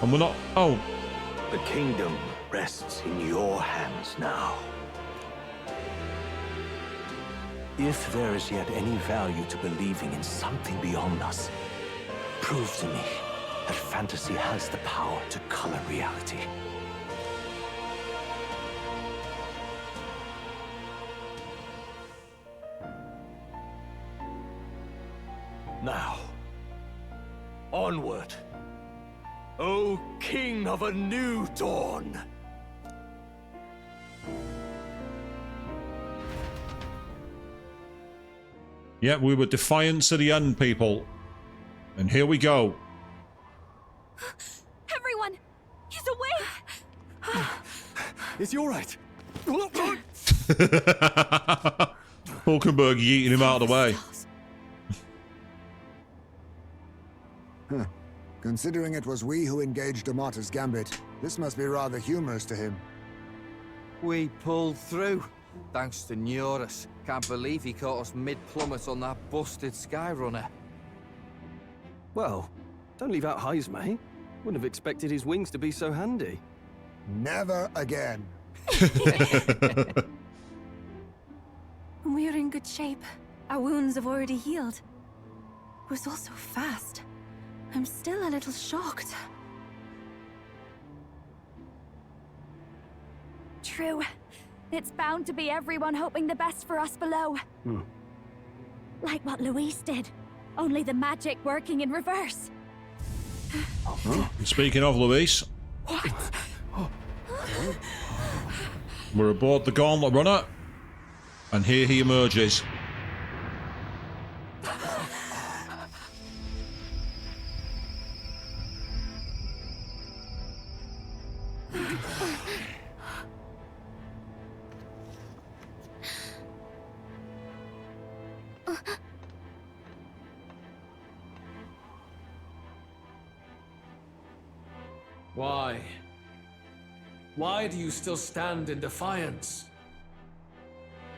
A: And we're not... Oh.
I: The kingdom rests in your hands now. If there is yet any value to believing in something beyond us, prove to me that fantasy has the power to color reality. Now, onward, O King of a new dawn!
A: Yeah, we were defiant to the end, people. And here we go.
C: Everyone, he's awake!
G: Is he all right?
A: Hulkenberg yeeting him out of the way.
D: Huh. Considering it was we who engaged Amata's gambit, this must be rather humorous to him.
L: We pulled through, thanks to Neurus. Can't believe he caught us mid-plummet on that busted Skyrunner.
G: Well, don't leave out Heisma, eh? Wouldn't have expected his wings to be so handy.
D: Never again.
J: We're in good shape. Our wounds have already healed. It was all so fast. I'm still a little shocked.
C: True. It's bound to be everyone hoping the best for us below. Like what Luis did. Only the magic working in reverse.
A: Speaking of Luis, we're aboard the Gauntlet Runner, and here he emerges.
F: Why? Why do you still stand in defiance?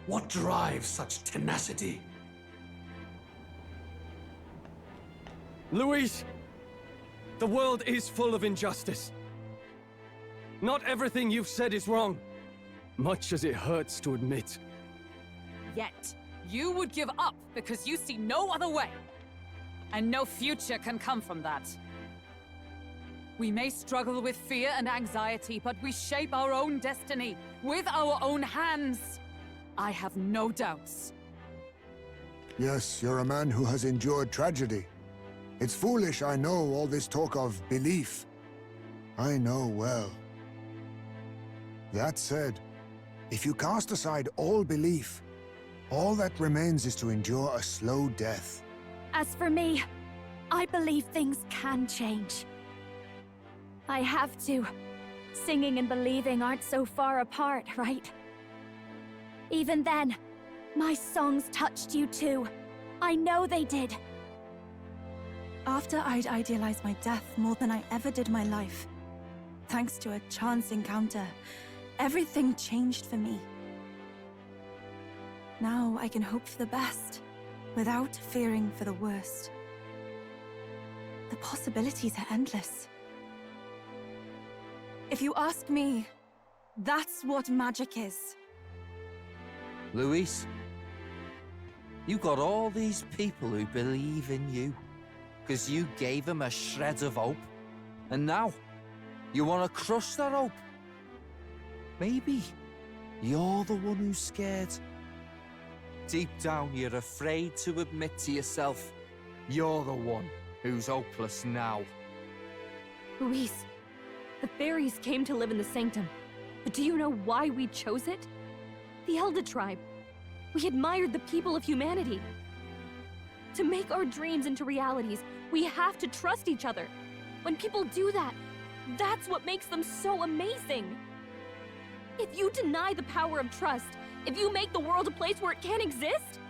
F: What drives such tenacity?
G: Luis! The world is full of injustice. Not everything you've said is wrong, much as it hurts to admit.
E: Yet, you would give up because you see no other way. And no future can come from that. We may struggle with fear and anxiety, but we shape our own destiny with our own hands. I have no doubts.
D: Yes, you're a man who has endured tragedy. It's foolish, I know, all this talk of belief. I know well. That said, if you cast aside all belief, all that remains is to endure a slow death.
C: As for me, I believe things can change. I have to. Singing and believing aren't so far apart, right? Even then, my songs touched you too. I know they did.
J: After I'd idealized my death more than I ever did my life, thanks to a chance encounter, everything changed for me. Now I can hope for the best, without fearing for the worst. The possibilities are endless. If you ask me, that's what magic is.
L: Luis, you got all these people who believe in you, because you gave them a shred of hope. And now, you want to crush that hope? Maybe you're the one who's scared. Deep down, you're afraid to admit to yourself, you're the one who's hopeless now.
C: Luis, the fairies came to live in the Sanctum. But do you know why we chose it? The Elder Tribe. We admired the people of humanity. To make our dreams into realities, we have to trust each other. When people do that, that's what makes them so amazing. If you deny the power of trust, if you make the world a place where it can't exist,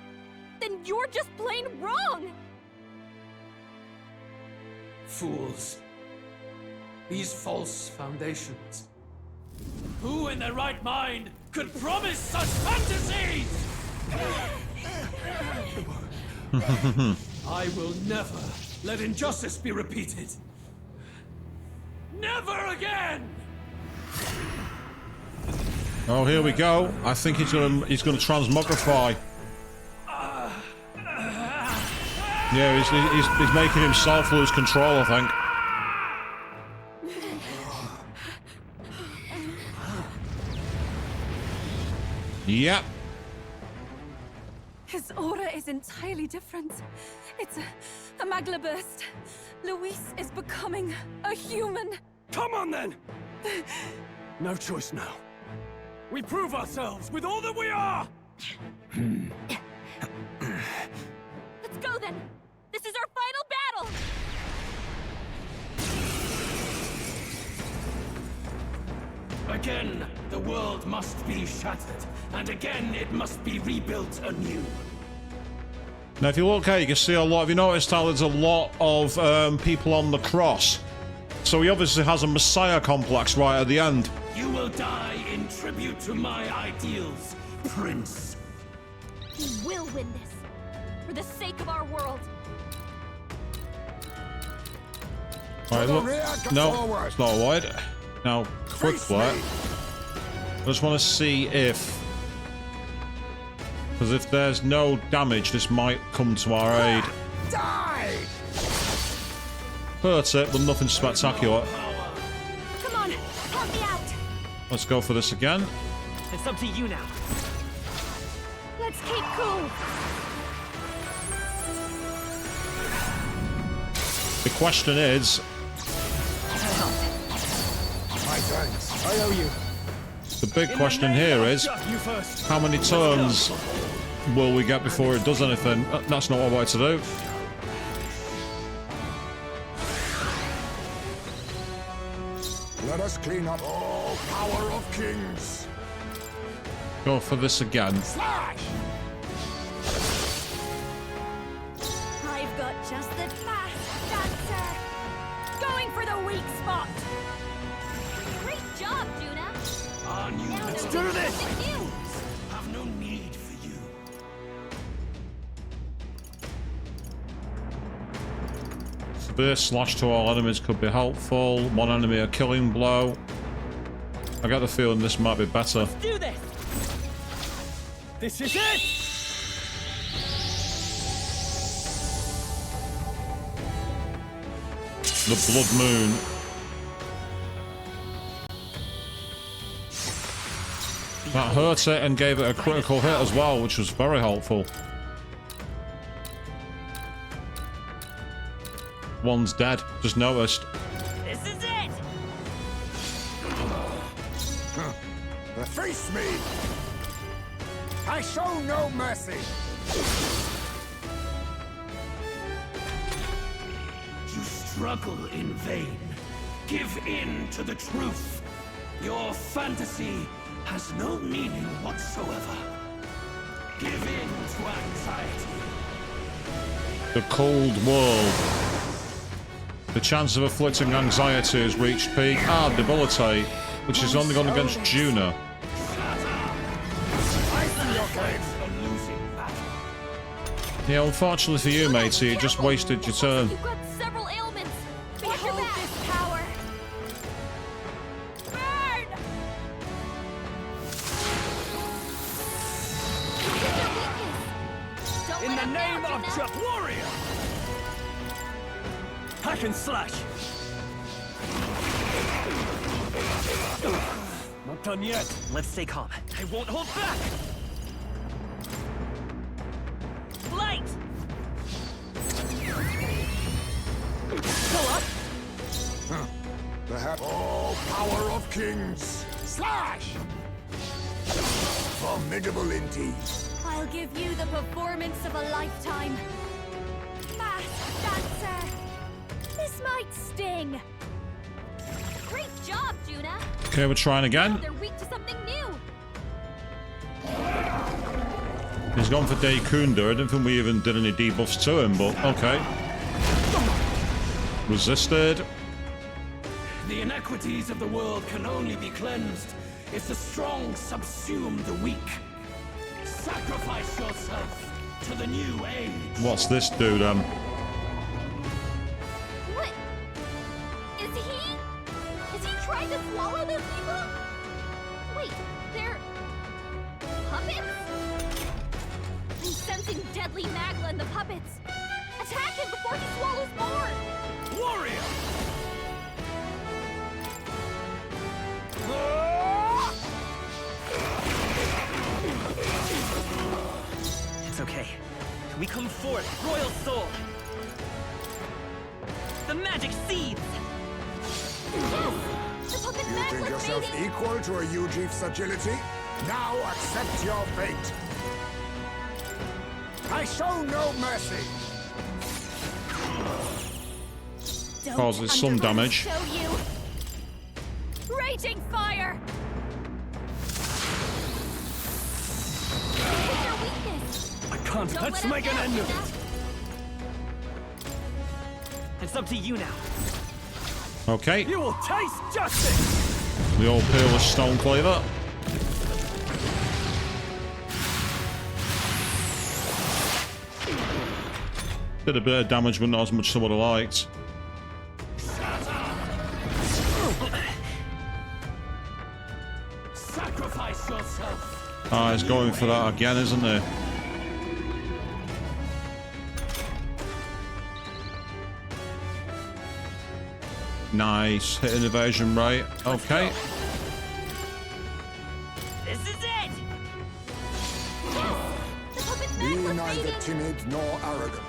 C: then you're just plain wrong!
F: Fools. These false foundations. Who in their right mind could promise such fantasies? I will never let injustice be repeated. Never again!
A: Oh, here we go. I think he's gonna transmogrify. Yeah, he's making himself lose control, I think. Yep.
J: His aura is entirely different. It's a magla burst. Luis is becoming a human.
G: Come on, then! No choice now. We prove ourselves with all that we are!
C: then. This is our final battle.
M: Again, the world must be shattered, and again it must be rebuilt anew.
A: Now, if you look here, you can see a lot. Have you noticed how there's a lot of people on the cross? So he obviously has a messiah complex right at the end.
M: You will die in tribute to my ideals, Prince.
C: We will win this. For the sake of our world.
A: Alright, look. No, it's not wide. Now, quickly. I just want to see if... Because if there's no damage, this might come to our aid.
H: Die!
A: Hurt it, but nothing spectacular.
C: Come on, help me out.
A: Let's go for this again.
B: It's up to you now.
C: Let's keep cool.
A: The question is...
H: My thanks. I owe you.
A: The big question here is, how many turns will we get before it does anything? That's not what I wanted to do.
D: Let us clean up all power of kings.
A: Go for this again.
D: Slash!
C: I've got just the fast dancer. Going for the weak spot. Great job, Juna.
M: On you.
C: Now
M: Let's
C: there's
M: do this.
C: something new.
M: Have no need for you.
A: Severe slash to all enemies could be helpful. One enemy a killing blow. I get the feeling this might be better.
B: Let's do this.
G: This is it!
A: The Blood Moon. That hurt it and gave it a critical hit as well, which was very helpful. One's dead. Just noticed.
B: This is it.
D: Face me! I show no mercy!
M: You struggle in vain. Give in to the truth. Your fantasy has no meaning whatsoever. Give in to anxiety.
A: The cold world. The chance of afflicting anxiety has reached peak. Debilitate, which is only gone against Juna. Yeah, unfortunately for you, matey, you just wasted your turn.
C: You've got several ailments. Behold this power. Burn! Don't
G: In
C: let
G: the
C: him
G: name
C: down,
G: of
C: Juna.
G: Warrior! Hack and slash! Not done yet.
B: Let's stay calm. I won't hold back. Light. Go up.
D: Perhaps all power of kings. Slash! Formidable indeed.
C: I'll give you the performance of a lifetime. Fast dancer. This might sting. Great job, Juna.
A: Okay, we're trying
C: Now
A: again.
C: they're weak to something new.
A: He's gone for Daikunda. I don't think we even did any debuffs to him, but okay. Resisted.
M: The inequities of the world can only be cleansed if the strong subsume the weak. Sacrifice yourself to the new age.
A: What's this do then?
C: What? Is he trying to swallow those people? Wait, they're puppets? I'm sensing deadly magma in the puppets. Attack him before he swallows more.
M: Warrior!
B: It's okay. We come forth, Royal Soul. The magic seeds.
C: Yes! The puppet
D: You think
C: magma's
D: yourself
C: bathing.
D: equal to a Ujief's agility? Now accept your fate. I show no mercy.
A: causes some damage.
C: Show you. Raging fire. What's your weakness?
G: I can't. Let's make an end of it.
B: It's up to you now.
A: Okay.
G: You will taste justice.
A: The old peerless stone cleaver. Did a bit of damage, but not as much as I would have liked.
M: Sacrifice yourself.
A: Ah, he's going for that again, isn't he? Nice. Hit an evasion rate. Okay.
B: This is it!
D: Be neither timid nor arrogant.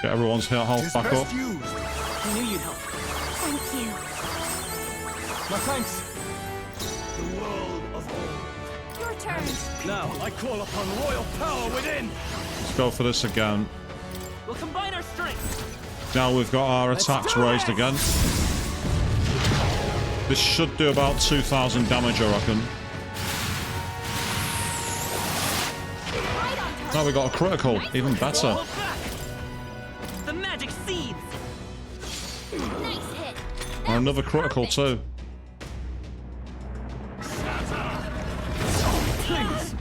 A: Get everyone's health back up.
B: I knew you'd help.
C: Thank you.
G: My thanks.
M: The world of old.
C: Your turn.
G: Now I call upon royal power within.
A: Let's go for this again.
B: We'll combine our strength.
A: Now we've got our attacks raised again. This should do about 2,000 damage, I reckon. Now we got a critical, even better.
B: The magic seeds.
C: Nice hit.
A: And another critical too.
G: Please.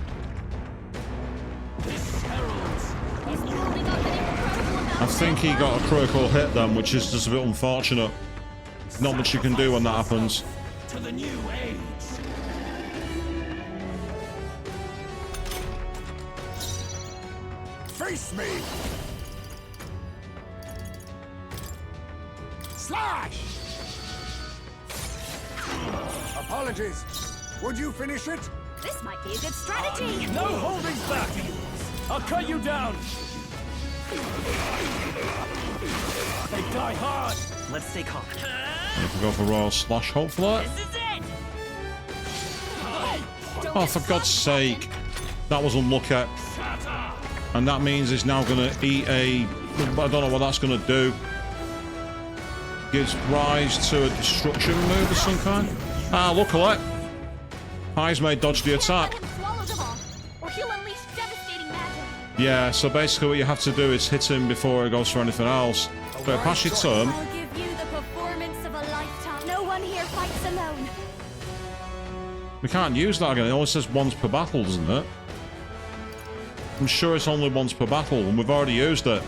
A: I think he got a critical hit then, which is just a bit unfortunate. Not much you can do when that happens.
M: To the new age.
D: Face me! Slash! Apologies. Would you finish it?
C: This might be a good strategy.
G: No holding back. I'll cut you down. They die hard.
B: Let's stay calm.
A: We can go for Royal Slash, hopefully.
B: This is it!
A: Oh, for God's sake. That was unlucky. And that means he's now going to eat a... I don't know what that's going to do. Gives rise to a destruction move of some kind. Ah, luckily. Heismay dodged the attack.
C: Swallow them all, or he'll unleash devastating magic.
A: Yeah, so basically what you have to do is hit him before he goes for anything else. But pass your turn.
C: I'll give you the performance of a lifetime. No one here fights alone.
A: We can't use that again. It only says once per battle, doesn't it? I'm sure it's only once per battle, and we've already used it.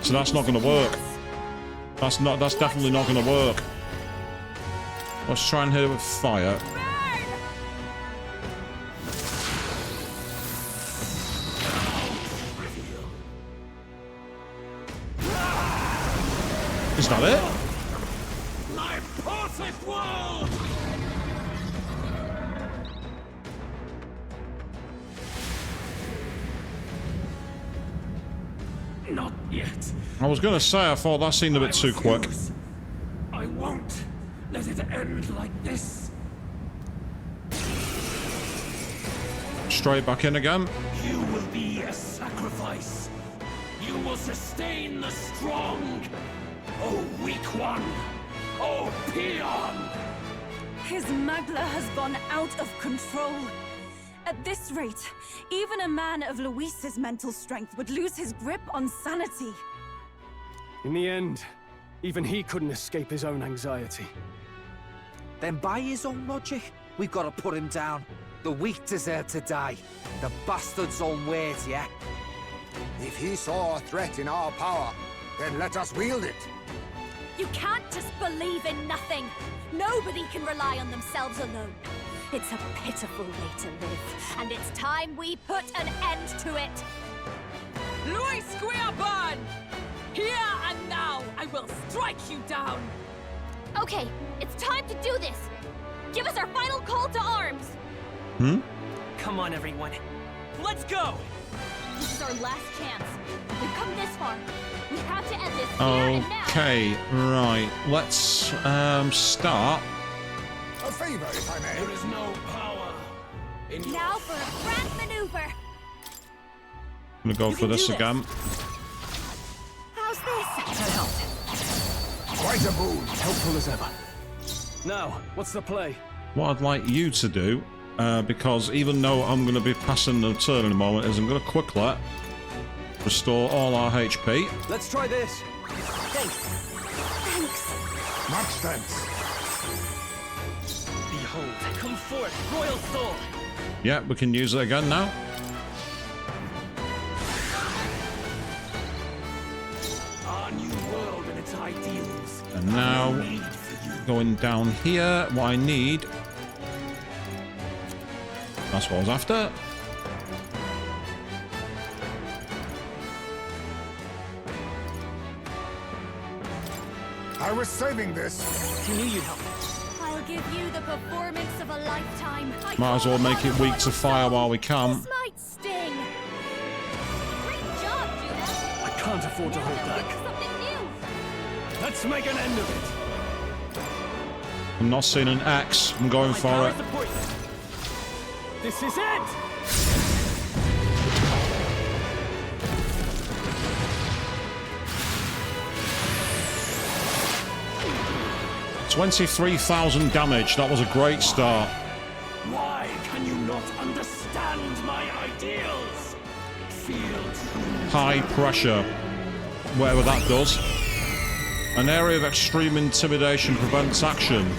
A: So that's not going to work. That's definitely not going to work. Let's try and hit it with fire. Is that it?
M: My perfect world! Not yet.
A: I was going to say, I thought that seemed a bit too quick.
M: I won't let it end like this.
A: Straight back in again.
M: You will be a sacrifice. You will sustain the strong. Oh, weak one. Oh, peon.
J: His Magla has gone out of control. At this rate, even a man of Luis's mental strength would lose his grip on sanity.
G: In the end, even he couldn't escape his own anxiety.
L: Then by his own logic, we've got to put him down. The weak deserve to die. The bastard's own words, yeah?
D: If he saw a threat in our power, then let us wield it.
C: You can't just believe in nothing. Nobody can rely on themselves alone. It's a pitiful way to live, and it's time we put an end to it.
E: Luis Guiaban! Here and now, I will strike you down!
C: Okay, it's time to do this. Give us our final call to arms.
B: Come on, everyone. Let's go!
C: This is our last chance. We've come this far. We have to end this here and now.
A: Okay, right. Let's start.
D: A favor, if I may.
M: There is no power
C: Now for a grand maneuver.
A: I'm gonna go for this again.
C: How's this?
G: That helped.
D: Quite a boon.
G: Helpful as ever. Now, what's the play?
A: What I'd like you to do, because even though I'm going to be passing the turn in a moment, is I'm going to quickly restore all our HP.
G: Let's try this.
C: Thanks.
D: Much thanks.
B: Behold, come forth, royal soul.
A: Yeah, we can use it again now.
M: Our new world and its ideals.
A: And now, going down here, what I need... That's what I was after.
D: I was saving this.
B: Who knew you'd help?
C: I'll give you the performance of a lifetime.
A: Might as well make it weak to fire while we can.
C: This might sting. Great job, Judah.
G: I can't afford to hold back.
C: Something new.
G: Let's make an end of it.
A: I'm not seeing an X. I'm going for it.
G: This is it!
A: 23,000 damage. That was a great start.
M: Why can you not understand my ideals? Feel true.
A: High pressure. Whatever that does. An area of extreme intimidation prevents action.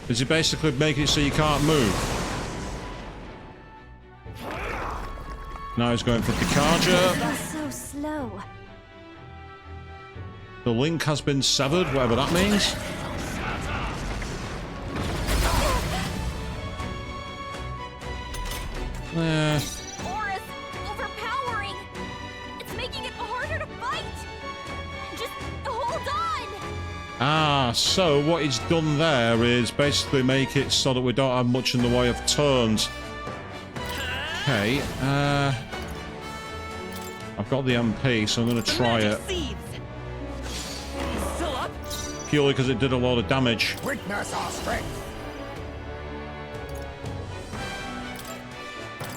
A: Is it basically making it so you can't move? Now he's going for Dikaja.
C: You're so slow.
A: The link has been severed, whatever that means.
C: Aura's overpowering. It's making it harder to fight. Just hold on.
A: Ah, so what he's done there is basically make it so that we don't have much in the way of turns. Okay, I've got the MP, so I'm going to try it.
B: Still up?
A: Purely because it did a lot of damage.
D: Witness our strength.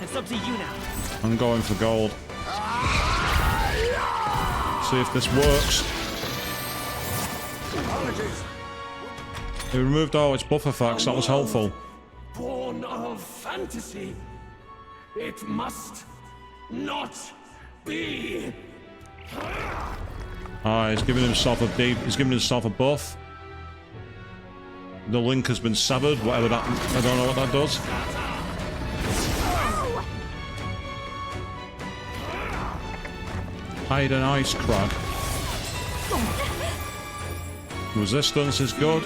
B: It's up to you now.
A: I'm going for gold. See if this works.
D: Apologies.
A: It removed all its buff effects, that was helpful.
M: Born of fantasy. It must not be.
A: Ah, he's giving himself a buff. The link has been severed, whatever that, I don't know what that does. Hide an ice crag. Resistance is good.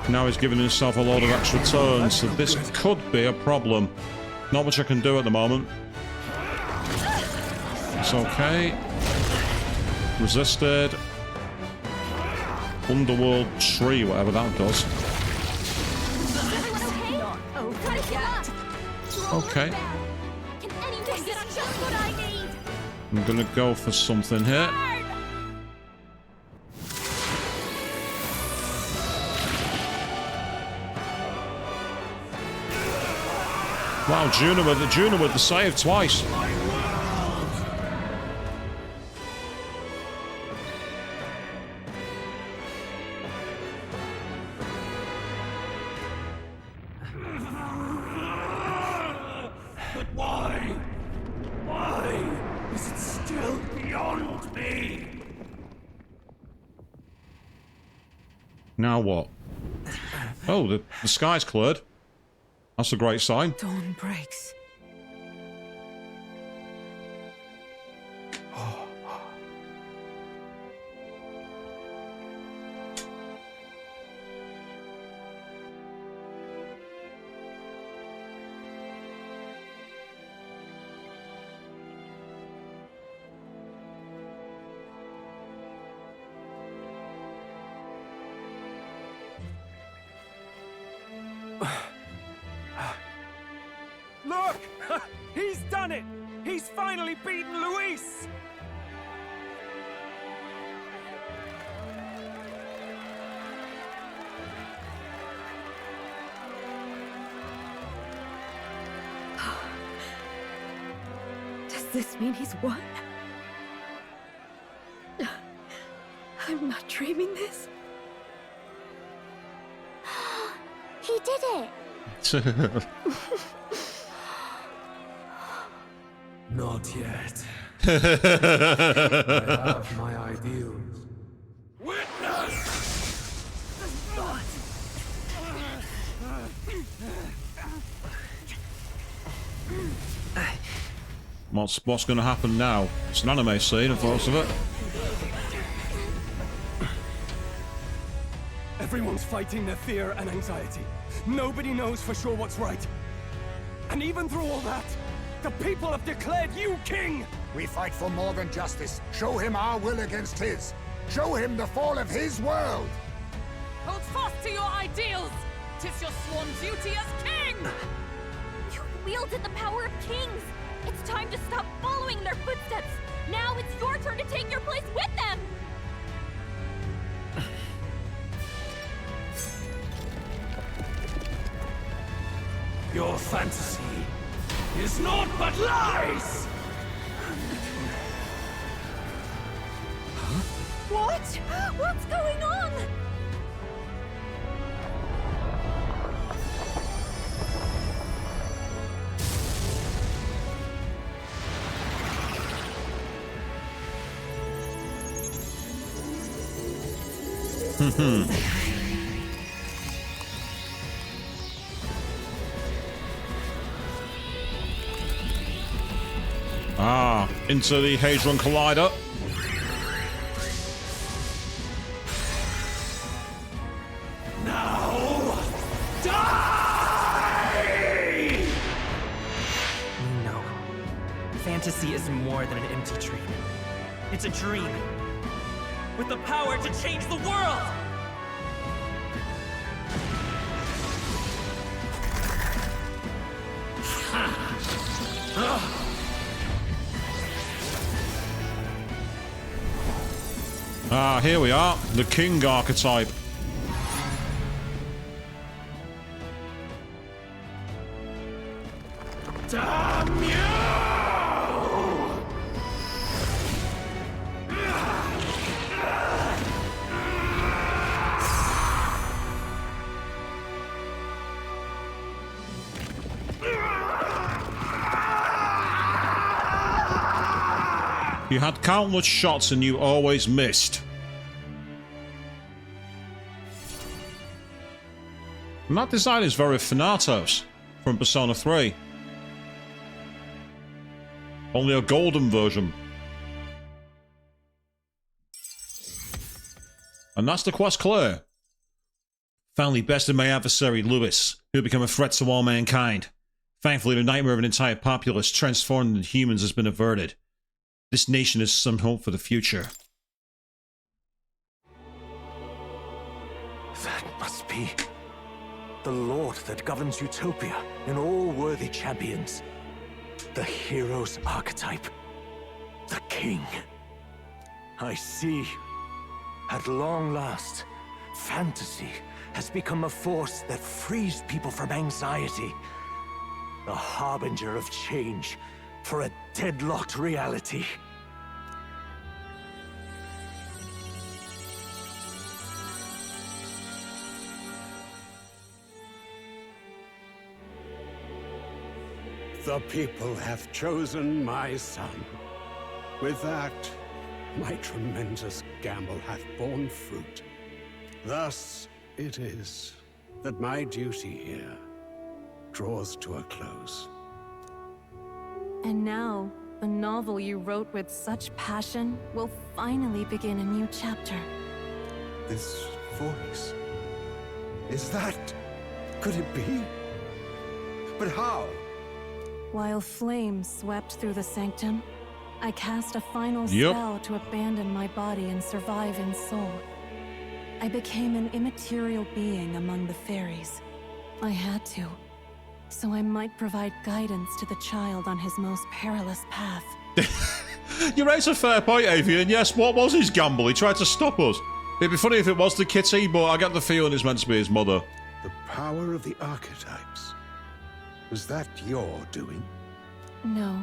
A: Now he's giving himself a load of extra turns, so this could be a problem. Not much I can do at the moment. It's okay. Resisted. Underworld tree, whatever that does. Okay.
C: Can anyone get just what I need?
A: I'm gonna go for something here. Wow, Juno with the save twice.
M: But why? Why is it still beyond me?
A: Now what? Oh, the sky's cleared. That's a great sign.
E: Dawn breaks.
G: Look! He's done it! He's finally beaten Luis!
J: this mean he's won? I'm not dreaming this.
C: He did it!
F: Not yet. I have my ideals.
A: What's going to happen now? It's an anime scene, of course, of it.
G: Everyone's fighting their fear and anxiety. Nobody knows for sure what's right. And even through all that, the people have declared you king!
D: We fight for more than justice. Show him our will against his. Show him the fall of his world!
E: Hold fast to your ideals! 'Tis your sworn duty as king!
C: You wielded the power of kings! It's time to stop following in their footsteps! Now it's your turn to take your place with them!
M: Your fantasy is naught but lies!
C: What? What's going on?
A: Into the Hadron Collider.
M: Now, die!
B: No. Fantasy is more than an empty dream. It's a dream with the power to change the world!
A: Here we are, the king archetype.
M: Damn you!
A: You had countless shots and you always missed. And that design is very Thanatos from Persona 3. Only a golden version. And that's the quest clear. Finally bested my adversary, Lewis, who had become a threat to all mankind. Thankfully, the nightmare of an entire populace transformed into humans has been averted. This nation has some hope for the future.
I: That must be the Lord that governs Utopia and all worthy champions. The hero's archetype. The king. I see. At long last, fantasy has become a force that frees people from anxiety. A harbinger of change for a deadlocked reality.
N: The people have chosen my son. With that, my tremendous gamble hath borne fruit. Thus it is that my duty here draws to a close.
J: And now, the novel you wrote with such passion will finally begin a new chapter.
N: This voice... is that... could it be? But how?
J: While flames swept through the sanctum, I cast a final spell to abandon my body and survive in soul. I became an immaterial being among the fairies. I had to, so I might provide guidance to the child on his most perilous path.
A: You raise a fair point, Avian. Yes, what was his gamble? He tried to stop us. It'd be funny if it was the kitty, but I get the feeling it's meant to be his mother.
N: The power of the archetypes. Was that your doing?
J: No.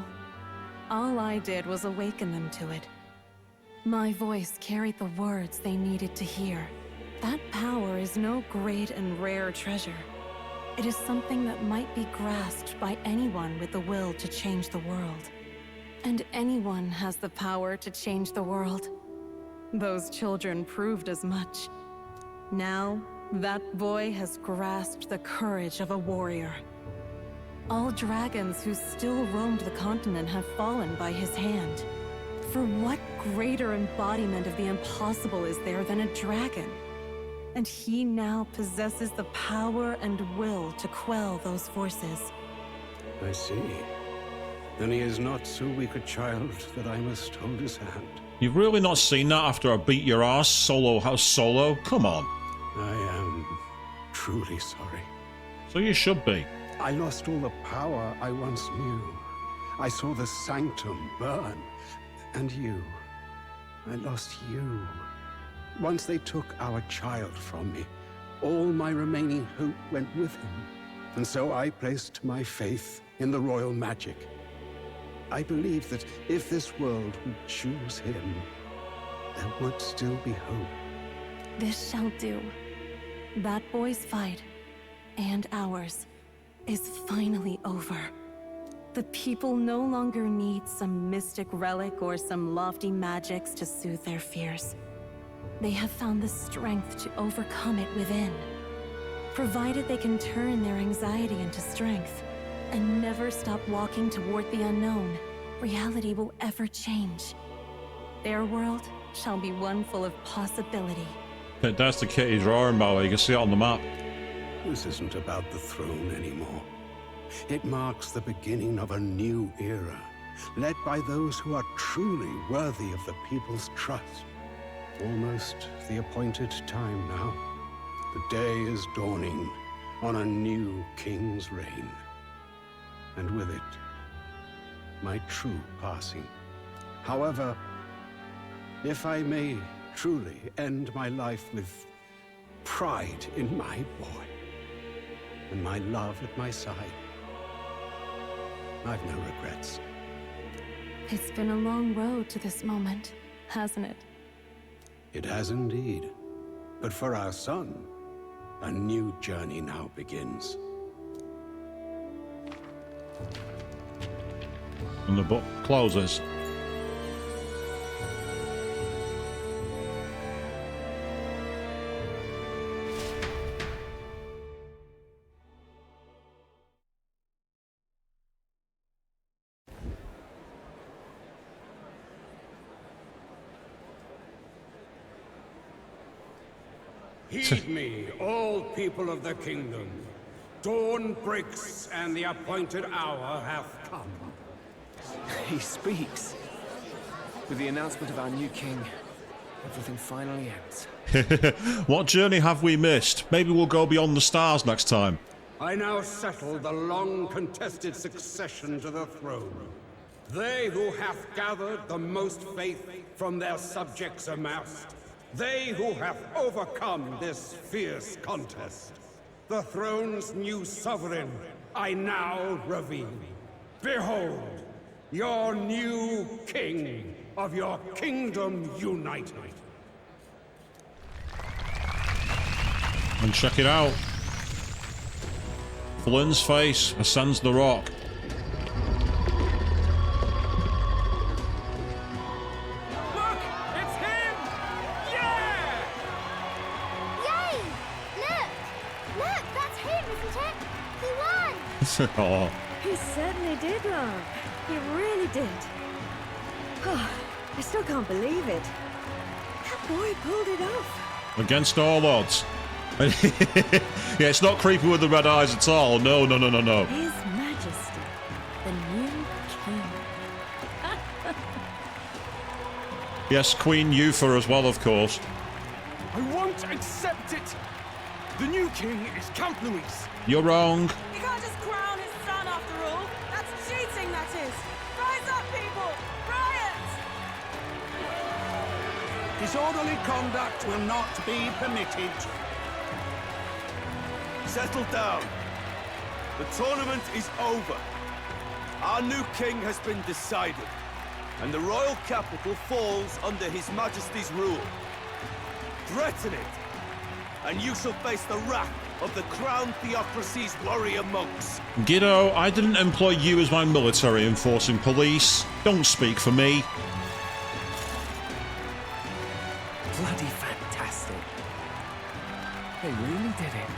J: All I did was awaken them to it. My voice carried the words they needed to hear. That power is no great and rare treasure. It is something that might be grasped by anyone with the will to change the world. And anyone has the power to change the world. Those children proved as much. Now, that boy has grasped the courage of a warrior. All dragons who still roamed the continent have fallen by his hand. For what greater embodiment of the impossible is there than a dragon? And he now possesses the power and will to quell those forces.
N: I see. Then he is not so weak a child that I must hold his hand.
A: You've really not seen that after I beat your ass, Solo? How Solo? Come on.
N: I am truly sorry.
A: So you should be.
N: I lost all the power I once knew. I saw the sanctum burn. And you. I lost you. Once they took our child from me, all my remaining hope went with him. And so I placed my faith in the royal magic. I believed that if this world would choose him, there would still be hope.
J: This shall do. That boy's fight, and ours, is finally over. The people no longer need some mystic relic or some lofty magics to soothe their fears. They have found the strength to overcome it within. Provided they can turn their anxiety into strength and never stop walking toward the unknown, reality will ever change. Their world shall be one full of possibility.
A: That's the kitty drawing, by the way. You can see it on the map.
N: This isn't about the throne anymore. It marks the beginning of a new era, led by those who are truly worthy of the people's trust. Almost the appointed time now. The day is dawning on a new king's reign. And with it, my true passing. However, if I may truly end my life with pride in my boy, and my love at my side, I've no regrets.
J: It's been a long road to this moment, hasn't it?
N: It has indeed. But for our son, a new journey now begins.
A: And the book closes.
N: Heed me, all people of the kingdom. Dawn breaks, and the appointed hour hath come.
B: He speaks. With the announcement of our new king, everything finally ends.
A: What journey have we missed? Maybe we'll go beyond the stars next time.
N: I now settle the long-contested succession to the throne. They who hath gathered the most faith from their subjects amassed. They who have overcome this fierce contest. The throne's new sovereign, I now reveal. Behold, your new king of your kingdom united.
A: And check it out. Flynn's face ascends the rock.
O: Oh. He certainly did, love. He really did. Oh, I still can't believe it. That boy pulled it off.
A: Against all odds. Yeah, it's not creepy with the red eyes at all. No, no, no, no, no.
O: His Majesty, the new king.
A: Yes, Queen Eupha as well, of course.
G: I won't accept it. The new king is Count Louis.
A: You're wrong.
E: You can't just crown his son after all. That's cheating, that is. Rise up, people! Riot!
P: Disorderly conduct will not be permitted.
Q: Settle down. The tournament is over. Our new king has been decided. and the royal capital falls under His Majesty's rule. Threaten it, and you shall face the wrath of the Crown Theocracy's warrior monks.
A: Giddo, I didn't employ you as my military enforcing police. Don't speak for me.
B: Bloody fantastic. They really did it.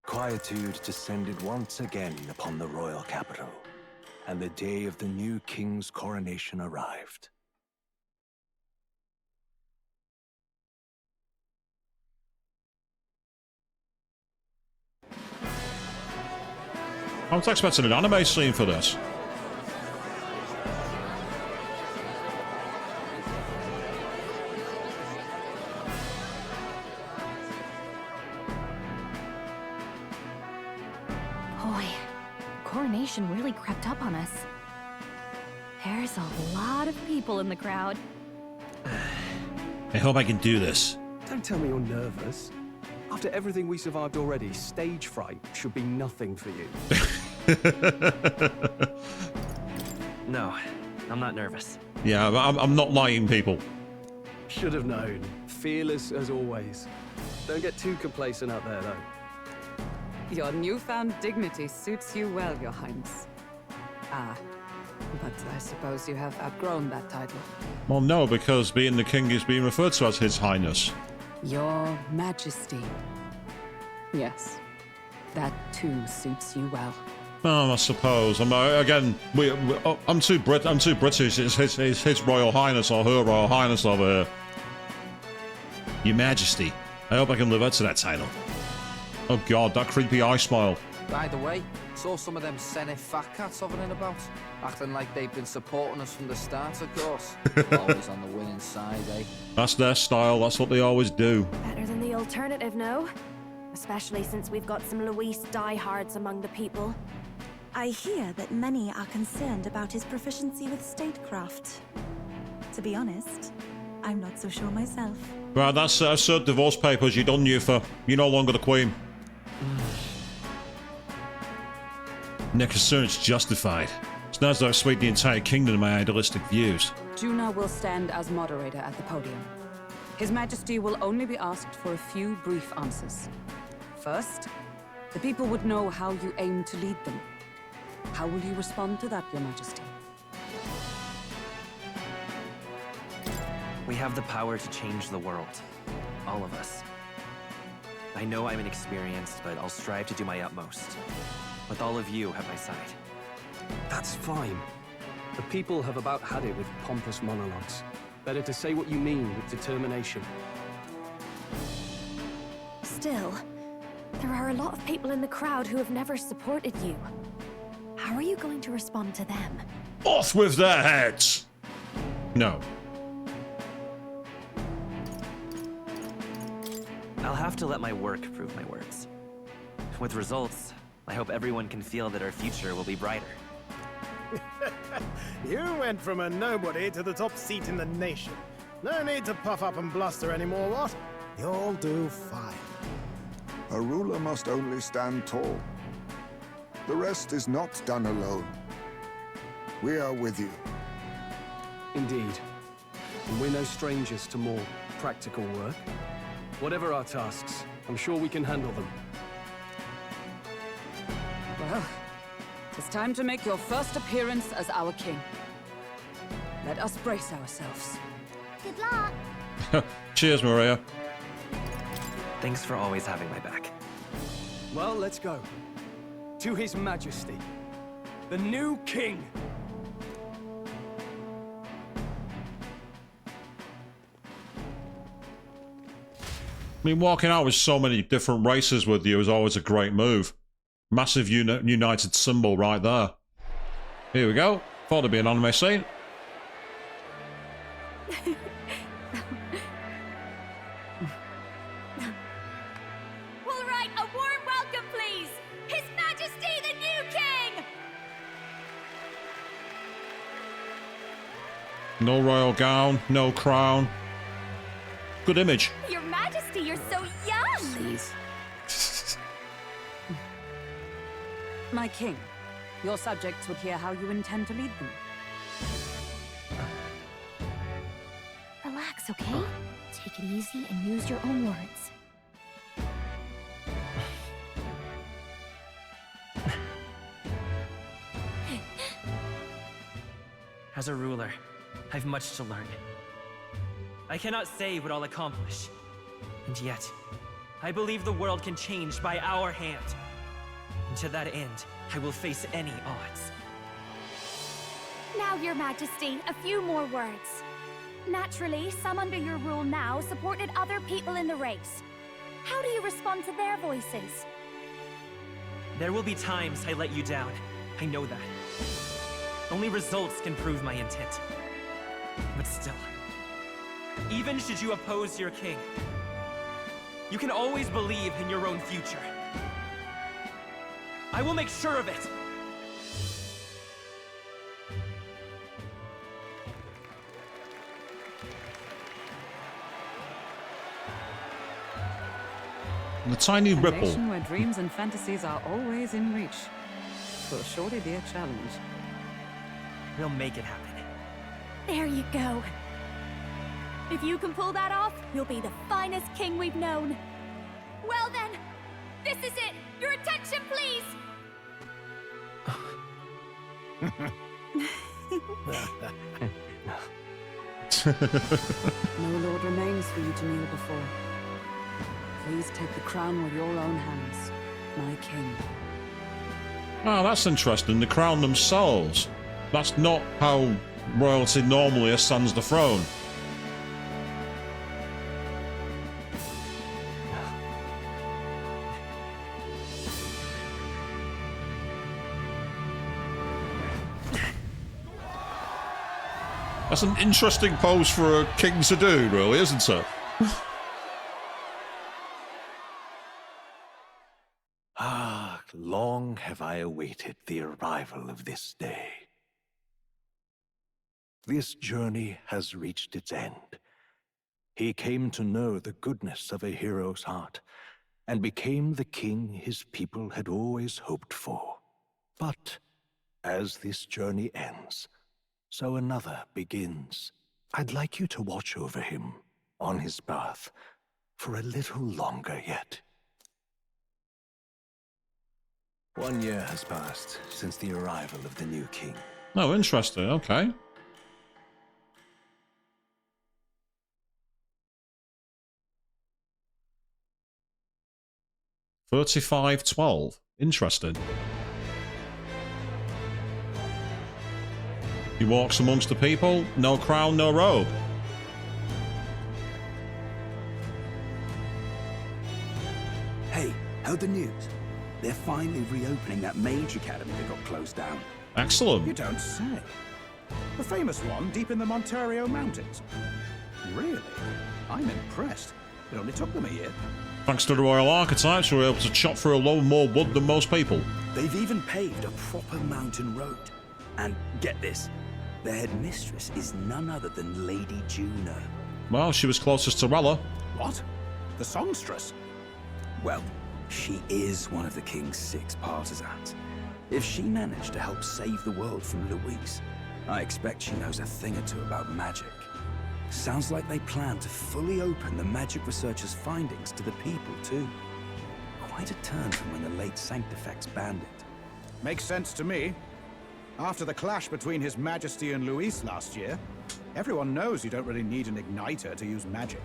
I: Quietude descended once again upon the royal capital, and the day of the new king's coronation arrived.
A: I was expecting an anime scene for this.
C: Boy, coronation really crept up on us. There's a lot of people in the crowd.
K: I hope I can do this.
G: Don't tell me you're nervous. After everything we survived already, stage fright should be nothing for you.
B: No, I'm not nervous.
A: Yeah, I'm not lying, people.
G: Should have known. Fearless as always. Don't get too complacent out there, though.
E: Your newfound dignity suits you well, Your Highness. Ah, but I suppose you have outgrown that title.
A: Well, no, because being the king is being referred to as His Highness.
E: Your Majesty. Yes, that too suits you well.
A: Oh, I suppose. I'm too British. It's his Royal Highness or Her Royal Highness over here.
K: Your Majesty, I hope I can live up to that title.
A: Oh God, that creepy eye smile.
L: By the way, saw some of them Senate fat cats hovering about, acting like they've been supporting us from the start, of course. Always on the winning side, eh?
A: That's their style. That's what they always do.
O: Better than the alternative, no? Especially since we've got some Luis diehards among the people.
R: I hear that many are concerned about his proficiency with statecraft. To be honest, I'm not so sure myself.
A: Right, that's served divorce papers. You're done, Yufa. You're no longer the queen.
K: Their concern's justified. It's not as though I've swayed the entire kingdom to my idealistic views.
E: Juna will stand as moderator at the podium. His Majesty will only be asked for a few brief answers. First, the people would know how you aim to lead them. How will you respond to that, Your Majesty?
B: We have the power to change the world. All of us. I know I'm inexperienced, but I'll strive to do my utmost. With all of you at my side.
G: That's fine. The people have about had it with pompous monologues. Better to say what you mean with determination.
O: Still, there are a lot of people in the crowd who have never supported you. How are you going to respond to them?
A: Off with their heads! No.
B: I'll have to let my work prove my words. With results, I hope everyone can feel that our future will be brighter.
H: You went from a nobody to the top seat in the nation. No need to puff up and bluster anymore, what? You'll do fine.
D: A ruler must only stand tall. The rest is not done alone. We are with you.
G: Indeed. And we're no strangers to more practical work. Whatever our tasks, I'm sure we can handle them.
E: Well, it's time to make your first appearance as our king. Let us brace ourselves.
C: Good luck.
A: Cheers, Maria.
B: Thanks for always having my back.
G: Well, let's go. To His Majesty, the new king.
A: I mean, walking out with so many different races with you is always a great move. Massive united symbol right there. Here we go. Thought it'd be an anime scene.
C: All right, a warm welcome, please. His Majesty the new king!
A: No royal gown, no crown. Good image.
C: Your Majesty, you're so young!
E: Please. My king, your subjects would hear how you intend to lead them.
C: Relax, okay? Take it easy and use your own words.
B: As a ruler, I've much to learn. I cannot say what I'll accomplish. And yet, I believe the world can change by our hand. And to that end, I will face any odds.
C: Now, Your Majesty, a few more words. Naturally, some under your rule now supported other people in the race. How do you respond to their voices?
B: There will be times I let you down. I know that. Only results can prove my intent. But still, even should you oppose your king, you can always believe in your own future. I will make sure of it!
A: The tiny
E: A
A: ripple.
E: nation where dreams and fantasies are always in reach. Will surely be a challenge.
B: We'll make it happen.
C: There you go. If you can pull that off, you'll be the finest king we've known. Well then, this is it! Your attention, please!
E: No lord remains for you to kneel before. Please take the crown with your own hands, my king.
A: Oh, that's interesting. The crown themselves. That's not how royalty normally ascends the throne. That's an interesting pose for a king to do, really, isn't it?
I: Ah, long have I awaited the arrival of this day. This journey has reached its end. He came to know the goodness of a hero's heart, and became the king his people had always hoped for. But as this journey ends, so another begins. I'd like you to watch over him on his path for a little longer yet. 1 year has passed since the arrival of the new king.
A: Oh, interesting. Okay. $35.12. Interesting. He walks amongst the people. No crown, no robe.
S: Hey, heard the news? They're finally reopening that mage academy that got closed down.
A: Excellent.
P: You don't say. The famous one deep in the Montario Mountains. Really? I'm impressed. It only took them a year.
A: Thanks to the Royal Archetypes, we're able to chop through a load more wood than most people.
S: They've even paved a proper mountain road. And get this, their headmistress is none other than Lady Juno.
A: Well, she was closest to Rella.
P: What? The songstress?
S: Well, she is one of the king's 6 partisans. If she managed to help save the world from Louise, I expect she knows a thing or two about magic. Sounds like they plan to fully open the magic researcher's findings to the people, too. Quite a turn from when the late Sanctifex banned it.
P: Makes sense to me. After the clash between His Majesty and Luis last year, everyone knows you don't really need an igniter to use magic.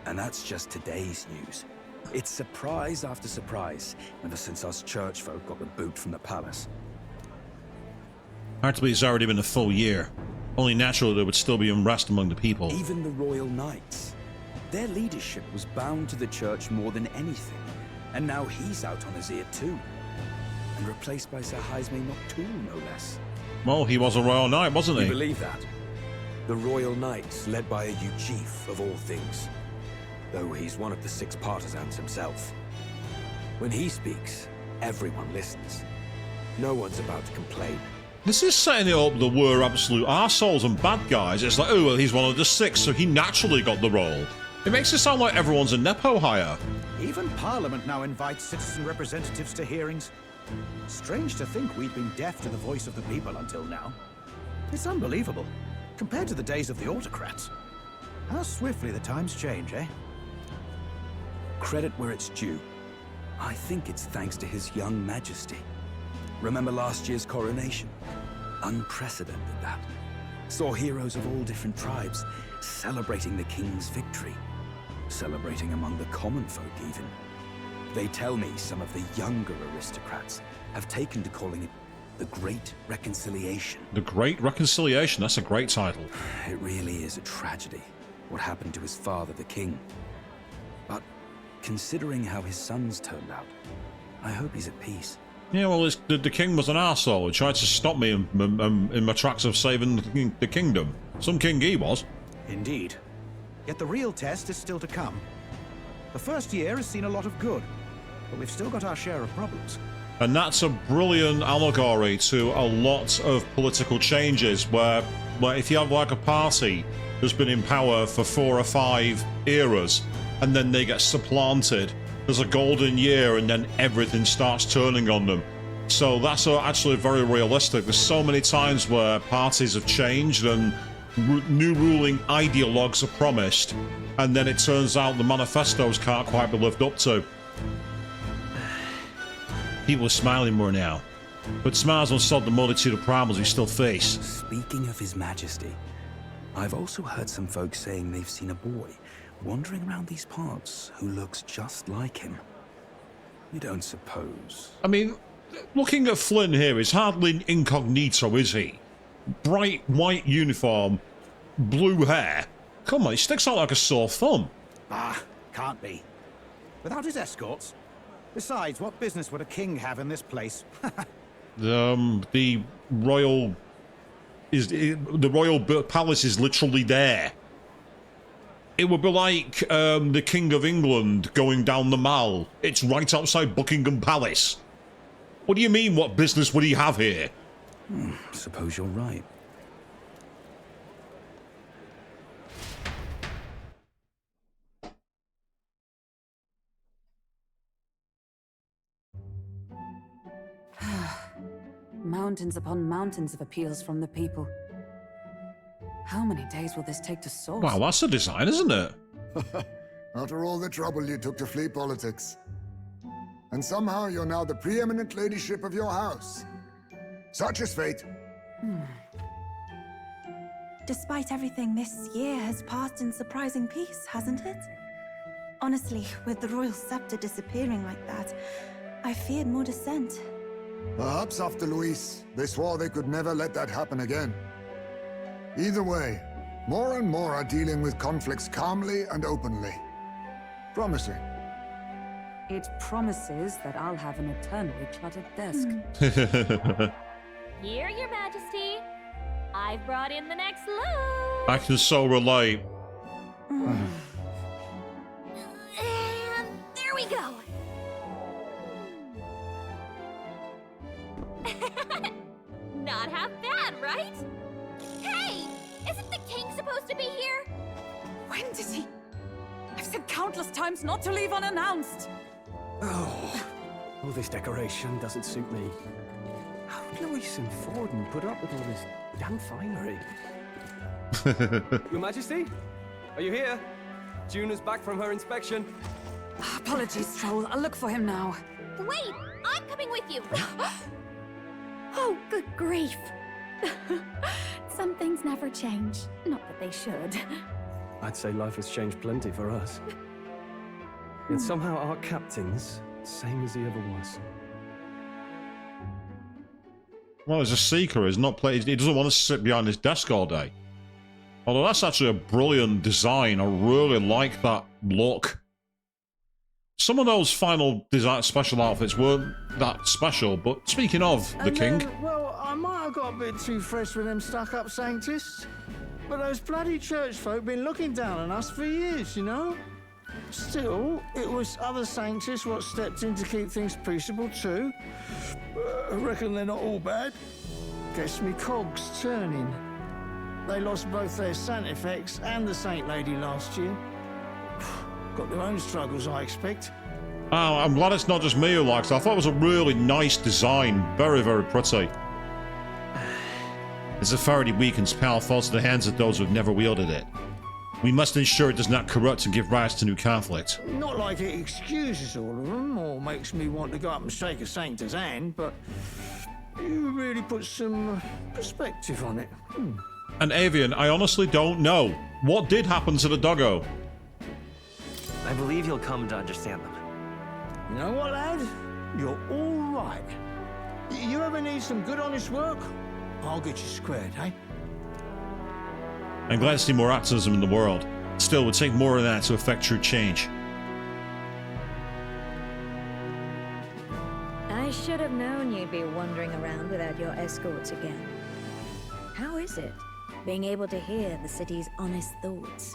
S: And that's just today's news. It's surprise after surprise, ever since us church folk got the boot from the palace.
A: Hard to believe it's already been a full year. Only natural there would still be unrest among the people.
S: Even the Royal Knights. Their leadership was bound to the church more than anything, and now he's out on his ear too. And replaced by Sir Jaime Noctul, no less.
A: Well, he was a Royal Knight, wasn't he?
S: You believe that? The Royal Knights, led by a Uchief of all things. Though he's one of the 6 partisans himself. When he speaks, everyone listens. No one's about to complain.
A: This is setting it up that we're absolute arseholes and bad guys. It's like, oh, well, he's one of the 6, so he naturally got the role. It makes it sound like everyone's a Nepo hire.
P: Even Parliament now invites citizen representatives to hearings. Strange to think we'd been deaf to the voice of the people until now. It's unbelievable, compared to the days of the autocrats. How swiftly the times change, eh?
S: Credit where it's due. I think it's thanks to his young majesty. Remember last year's coronation? Unprecedented, that. Saw heroes of all different tribes celebrating the king's victory. Celebrating among the common folk, even. They tell me some of the younger aristocrats have taken to calling it the Great Reconciliation.
A: The Great Reconciliation? That's a great title.
S: It really is a tragedy, what happened to his father, the king. But considering how his sons turned out, I hope he's at peace.
A: Yeah, well, the king was an arsehole. He tried to stop me in my tracks of saving the kingdom. Some king he was.
P: Indeed. Yet the real test is still to come. The first year has seen a lot of good, but we've still got our share of problems.
A: And that's a brilliant allegory to a lot of political changes where if you have like a party that's been in power for 4 or 5 eras and then they get supplanted, there's a golden year and then everything starts turning on them. So that's actually very realistic. There's so many times where parties have changed and new ruling ideologues are promised, and then it turns out the manifestos can't quite be lived up to. People are smiling more now, but smiles don't solve the multitude of problems we still face.
S: Speaking of His Majesty, I've also heard some folks saying they've seen a boy wandering around these parts who looks just like him. You don't suppose?
A: I mean, looking at Flynn here, he's hardly incognito, is he? Bright white uniform, blue hair. Come on, he sticks out like a sore thumb.
P: Ah, can't be. Without his escorts? Besides, what business would a king have in this place?
A: The royal palace is literally there. It would be like the King of England going down the Mall. It's right outside Buckingham Palace. What do you mean, what business would he have here?
S: Suppose you're right.
E: Mountains upon mountains of appeals from the people. How many days will this take to solve?
A: Wow, that's a design, isn't it?
D: After all the trouble you took to flee politics. And somehow you're now the preeminent ladyship of your house. Such is fate.
R: Despite everything, this year has passed in surprising peace, hasn't it? Honestly, with the royal scepter disappearing like that, I feared more dissent.
D: Perhaps after Luis, they swore they could never let that happen again. Either way, more and more are dealing with conflicts calmly and openly. Promising.
E: It promises that I'll have an eternally cluttered desk.
C: Here, Your Majesty. I've brought in the next load.
A: I can so relate.
C: And there we go. Not half bad, right? Hey! Isn't the king supposed to be here?
E: When did he? I've said countless times not to leave unannounced.
G: Oh, all this decoration doesn't suit me. How would Luis and Forden put up with all this damn finery? Your Majesty? Are you here? Juna's back from her inspection.
E: Apologies, Troll. I'll look for him now.
C: Wait! I'm coming with you!
T: Oh, good grief. Some things never change. Not that they should.
G: I'd say life has changed plenty for us. Yet somehow our captain's same as he ever was.
A: Well, he's a seeker. He's not play. He doesn't want to sit behind his desk all day. Although that's actually a brilliant design. I really like that look. Some of those final design special outfits weren't that special, but speaking of the king...
U: Well, I might have got a bit too fresh with them stuck-up sanctists, but those bloody church folk been looking down on us for years, you know? Still, it was other sanctists what stepped in to keep things peaceable too. I reckon they're not all bad. gets me cogs turning. They lost both their Saint effects and the Saint Lady last year. Got their own struggles, I expect.
A: Oh, I'm glad it's not just me who likes it. I thought it was a really nice design. Very, very pretty. This authority weakens power falls to the hands of those who have never wielded it. We must ensure it does not corrupt and give rise to new conflict.
U: Not like it excuses all of them or makes me want to go up and shake a saint's hand, but you really put some perspective on it.
A: And Avian, I honestly don't know. What did happen to the doggo?
B: I believe you'll come to understand them.
U: You know what, lad? You're all right. You ever need some good, honest work? I'll get you squared, eh?
A: I'm glad to see more activism in the world. Still, it would take more of that to affect true change.
O: I should have known you'd be wandering around without your escorts again. How is it, being able to hear the city's honest thoughts?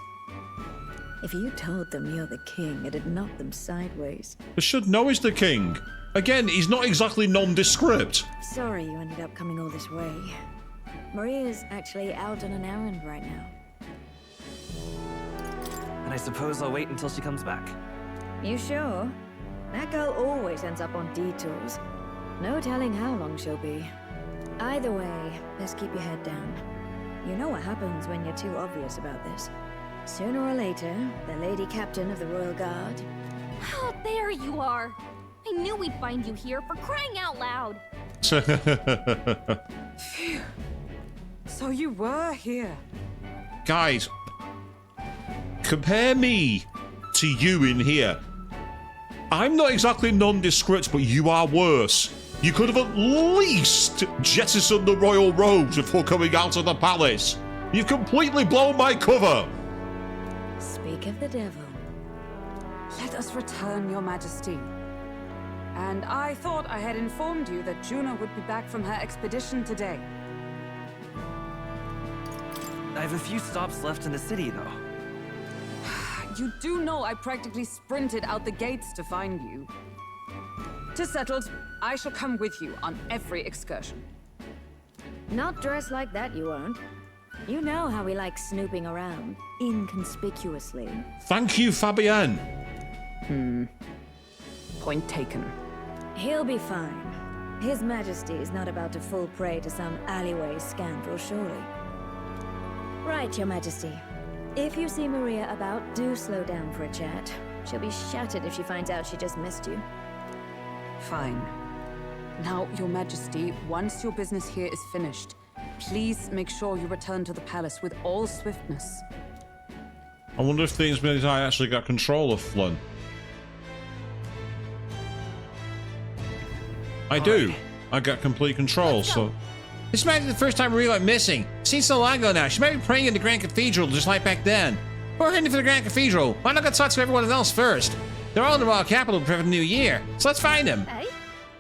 O: If you told them you're the king, it'd knock them sideways.
A: They should know he's the king. Again, he's not exactly nondescript.
O: Sorry you ended up coming all this way. Maria's actually out on an errand right now.
B: And I suppose I'll wait until she comes back.
O: You sure? That girl always ends up on detours. No telling how long she'll be. Either way, let's keep your head down. You know what happens when you're too obvious about this. Sooner or later, the Lady Captain of the Royal Guard...
C: Oh, there you are! I knew we'd find you here, for crying out loud!
E: Phew. So you were here.
A: Guys, compare me to you in here. I'm not exactly nondescript, but you are worse. You could have at least jettisoned the royal robes before coming out of the palace. You've completely blown my cover.
O: Speak of the devil.
E: Let us return, Your Majesty. And I thought I had informed you that Juno would be back from her expedition today.
B: I have a few stops left in the city, though.
E: You do know I practically sprinted out the gates to find you. 'Tis settled. I shall come with you on every excursion.
O: Not dressed like that, you won't. You know how we like snooping around, inconspicuously.
A: Thank you, Fabienne.
E: Point taken.
O: He'll be fine. His Majesty is not about to fall prey to some alleyway scandal, surely. Right, Your Majesty. If you see Maria about, do slow down for a chat. She'll be shattered if she finds out she just missed you.
E: Fine. Now, Your Majesty, once your business here is finished, please make sure you return to the palace with all swiftness.
A: I wonder if things means I actually got control of Flynn. I do. I got complete control, so...
K: This might be the first time Maria went missing. Seen so long ago now. She might be praying in the Grand Cathedral just like back then. We're heading for the Grand Cathedral. Why not go talk to everyone else first? They're all in the Royal Capital for the New Year, so let's find them.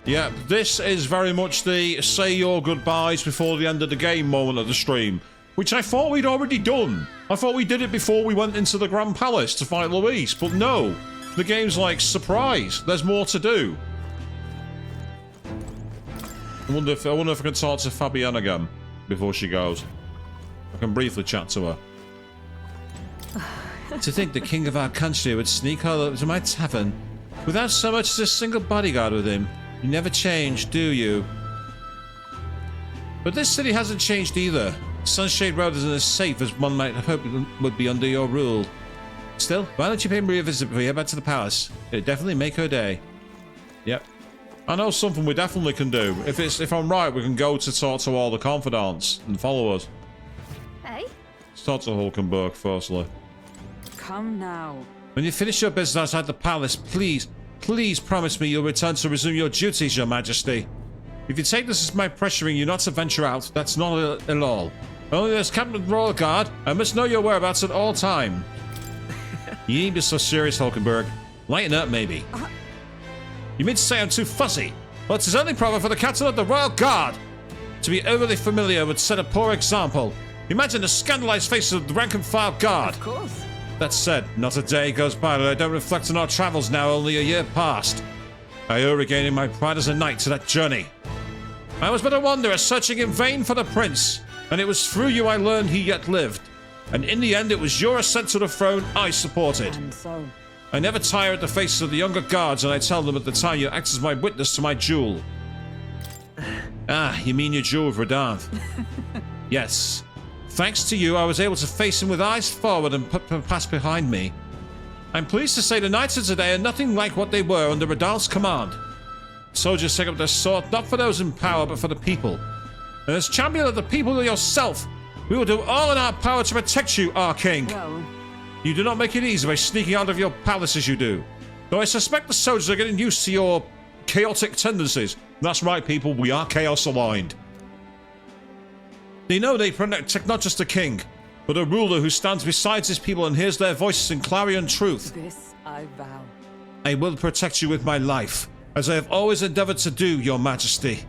A: Yeah, this is very much the say your goodbyes before the end of the game moment of the stream, which I thought we'd already done. I thought we did it before we went into the Grand Palace to fight Luis, but no. The game's like, surprise, there's more to do. I wonder if I can talk to Fabienne again before she goes. I can briefly chat to her.
K: To think the king of our country would sneak all up to my tavern without so much as a single bodyguard with him. You never change, do you? But this city hasn't changed either. Sunshade Road isn't as safe as one might have hoped it would be under your rule. Still, why don't you pay Maria a visit before you head back to the palace? It'd definitely make her day.
A: Yep. I know something we definitely can do. If I'm right, we can go to talk to all the confidants and followers.
C: Hey?
A: Let's talk to Hulkenberg firstly.
E: Come now.
K: When you finish your business outside the palace, please promise me you'll return to resume your duties, Your Majesty. If you take this as my pressuring you not to venture out, that's not at all. Only as Captain of the Royal Guard, I must know your whereabouts at all time. You needn't be so serious, Hulkenberg. Lighten up, maybe. You mean to say I'm too fussy? Well, it's only proper for the Captain of the Royal Guard. To be overly familiar would set a poor example. Imagine the scandalized faces of the rank-and-file guard.
E: Of course.
A: That said, not a day goes by that I don't reflect on our travels now only a year past. I owe regaining my pride as a knight to that journey. I was but a wanderer searching in vain for the prince, and it was through you I learned he yet lived. And in the end, it was your ascent to the throne I supported.
E: And so?
A: I never tire at the faces of the younger guards, and I tell them at the time you act as my witness to my duel. Ah, you mean your duel with Radant? Yes. Thanks to you, I was able to face him with eyes forward and put the past behind me. I'm pleased to say the knights of today are nothing like what they were under Radant's command. Soldiers take up their sword not for those in power, but for the people. And as champion of the people yourself, we will do all in our power to protect you, our king.
E: Well,
A: you do not make it easy by sneaking out of your palace as you do. Though I suspect the soldiers are getting used to your chaotic tendencies. That's right, people, we are chaos aligned. They know they protect not just a king, but a ruler who stands beside his people and hears their voices in clarion truth.
E: this I vow.
A: I will protect you with my life, as I have always endeavored to do, your majesty.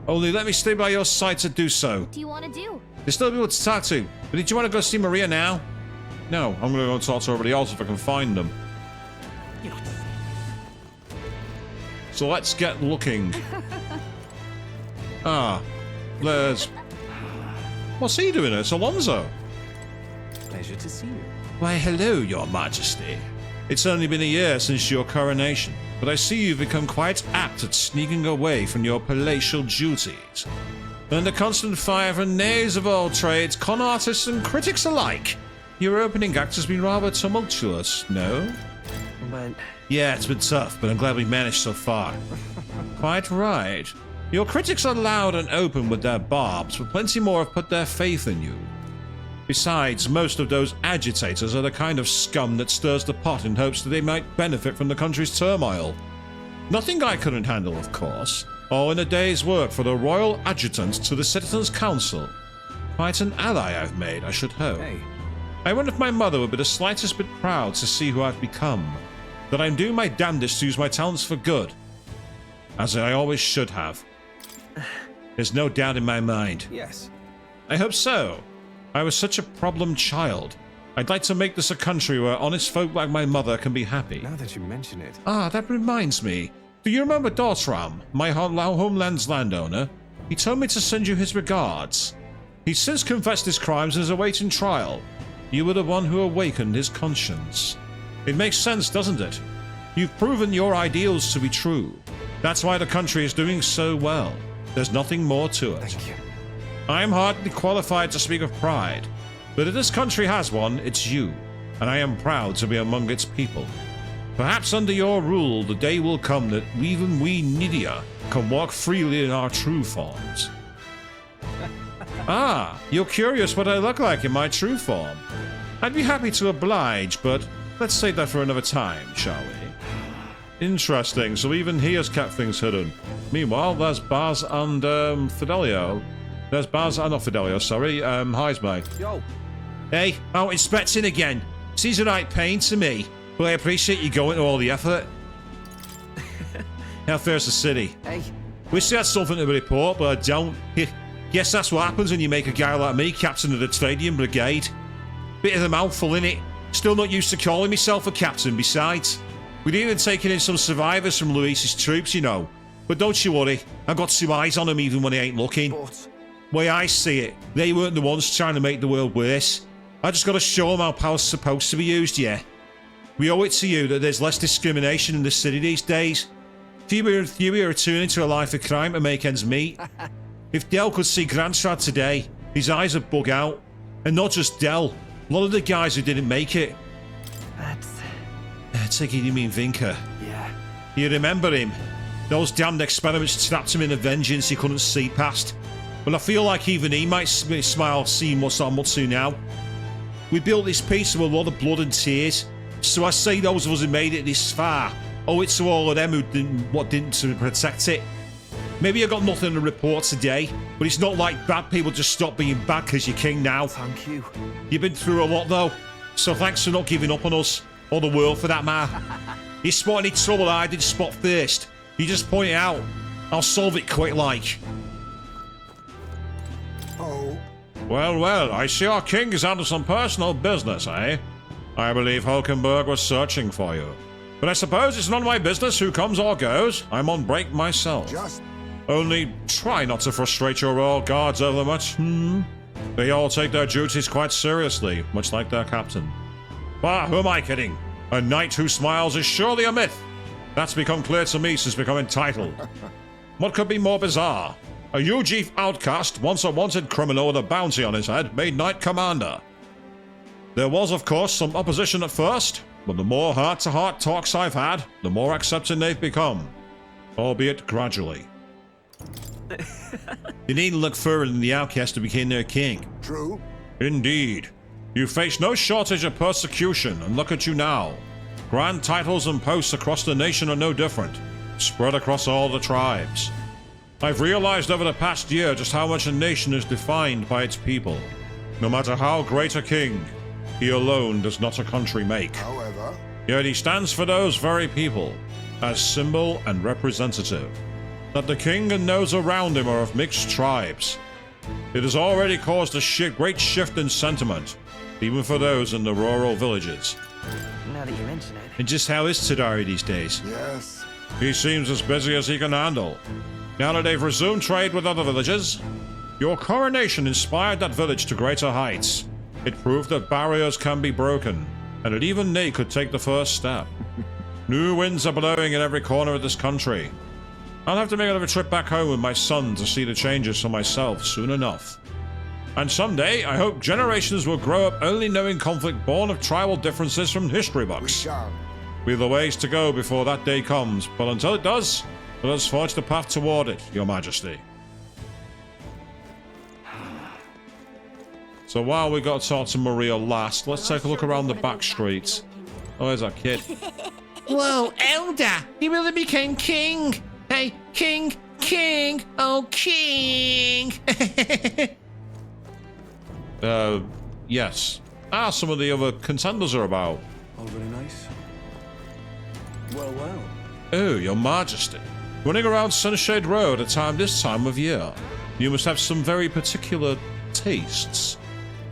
A: Only let me stay by your side to do so.
C: What do you want to do?
A: There's still people to talk to, but did you want to go see Maria now? No, I'm going to go and talk to everybody else if I can find them. So let's get looking. Ah, there's... What's he doing? It's Alonso.
I: Pleasure to see you.
A: Why, hello, your majesty. It's only been a year since your coronation, but I see you've become quite apt at sneaking away from your palatial duties. Under constant fire from knaves of all trades, con artists and critics alike. Your opening act has been rather tumultuous, no?
B: But...
A: Yeah, it's been tough, but I'm glad we managed so far. Quite right. Your critics are loud and open with their barbs, but plenty more have put their faith in you. Besides, most of those agitators are the kind of scum that stirs the pot in hopes that they might benefit from the country's turmoil. Nothing I couldn't handle, of course. All in a day's work for the royal adjutant to the Citizens' Council. Quite an ally I've made, I should hope.
I: Hey.
A: I wonder if my mother would be the slightest bit proud to see who I've become. That I'm doing my damnedest to use my talents for good. As I always should have. There's no doubt in my mind.
I: Yes.
A: I hope so. I was such a problem child. I'd like to make this a country where honest folk like my mother can be happy.
I: Now that you mention it.
A: Ah, that reminds me. Do you remember Dortram, my homeland's landowner? He told me to send you his regards. He's since confessed his crimes and is awaiting trial. You were the one who awakened his conscience. It makes sense, doesn't it? You've proven your ideals to be true. That's why the country is doing so well. There's nothing more to it.
I: Thank you.
A: I'm hardly qualified to speak of pride, but if this country has one, it's you, and I am proud to be among its people. Perhaps under your rule, the day will come that even we Nidia can walk freely in our true forms. Ah, you're curious what I look like in my true form. I'd be happy to oblige, but let's save that for another time, shall we? Interesting, so even he has kept things hidden. Meanwhile, there's Baz and Fidelio. There's Baz and not Fidelio, sorry, Heismay.
L: Yo.
A: Hey, out inspecting again. Seems a right pain to me, but I appreciate you going to all the effort. How fair's the city?
L: Hey.
A: Wish I had something to report, but I don't. Guess that's what happens when you make a guy like me captain of the Trading Brigade. Bit of the mouthful, innit? Still not used to calling myself a captain, besides. We'd even taken in some survivors from Luis's troops, you know. But don't you worry, I've got two eyes on them even when he ain't looking.
L: But...
A: Way I see it, they weren't the ones trying to make the world worse. I just gotta show them how power's supposed to be used, yeah. We owe it to you that there's less discrimination in the city these days. Fewer are returning to a life of crime to make ends meet. If Del could see Grandstrad today, his eyes would bug out. And not just Del, a lot of the guys who didn't make it.
B: That's...
A: I take it you mean Vinker.
B: Yeah.
A: You remember him? Those damned experiments trapped him in a vengeance he couldn't see past. But I feel like even he might smile seeing what's on what's to now. We built this piece with a lot of blood and tears. So I say those of us who made it this far owe it to all of them who didn't to protect it. Maybe I got nothing to report today, but it's not like bad people just stop being bad because you're king now.
B: Thank you.
A: You've been through a lot though, so thanks for not giving up on us, or the world for that matter. You spot any trouble I did spot first, you just point it out. I'll solve it quick like.
D: Oh.
A: Well, I see our king is out of some personal business, eh? I believe Hulkenberg was searching for you. But I suppose it's none of my business who comes or goes. I'm on break myself.
D: Just
A: Only try not to frustrate your royal guards over much. They all take their duties quite seriously, much like their captain. Bah, who am I kidding? A knight who smiles is surely a myth. That's become clear to me since becoming titled. What could be more bizarre? A UG outcast, once a wanted criminal with a bounty on his head, made knight commander. There was, of course, some opposition at first, but the more heart-to-heart talks I've had, the more accepting they've become. Albeit gradually. You needn't look further than the outcast to become their king.
D: True.
A: Indeed. You face no shortage of persecution, and look at you now. Grand titles and posts across the nation are no different, spread across all the tribes. I've realized over the past year just how much a nation is defined by its people. No matter how great a king, he alone does not a country make.
D: However,
A: yet he stands for those very people, as symbol and representative. That the king and those around him are of mixed tribes. It has already caused a great shift in sentiment, even for those in the rural villages.
B: Now that you mention it.
K: And just how is Tadari these days?
D: Yes.
A: He seems as busy as he can handle. Now that they've resumed trade with other villages, your coronation inspired that village to greater heights. It proved that barriers can be broken, and that even they could take the first step. New winds are blowing in every corner of this country. I'll have to make another trip back home with my son to see the changes for myself soon enough. And someday, I hope generations will grow up only knowing conflict born of tribal differences from history books. We've a ways to go before that day comes, but until it does, let us forge the path toward it, Your Majesty. So while we got to talk to Maria last, let's take a look around the back streets. Oh, there's that kid.
K: Whoa, Elder! You really became king! Hey, king! King! Oh, king!
A: Yes. Some of the other contenders are about.
I: All very nice. Well, well.
A: Oh, Your Majesty. Running around Sunshade Road at this time of year, you must have some very particular tastes.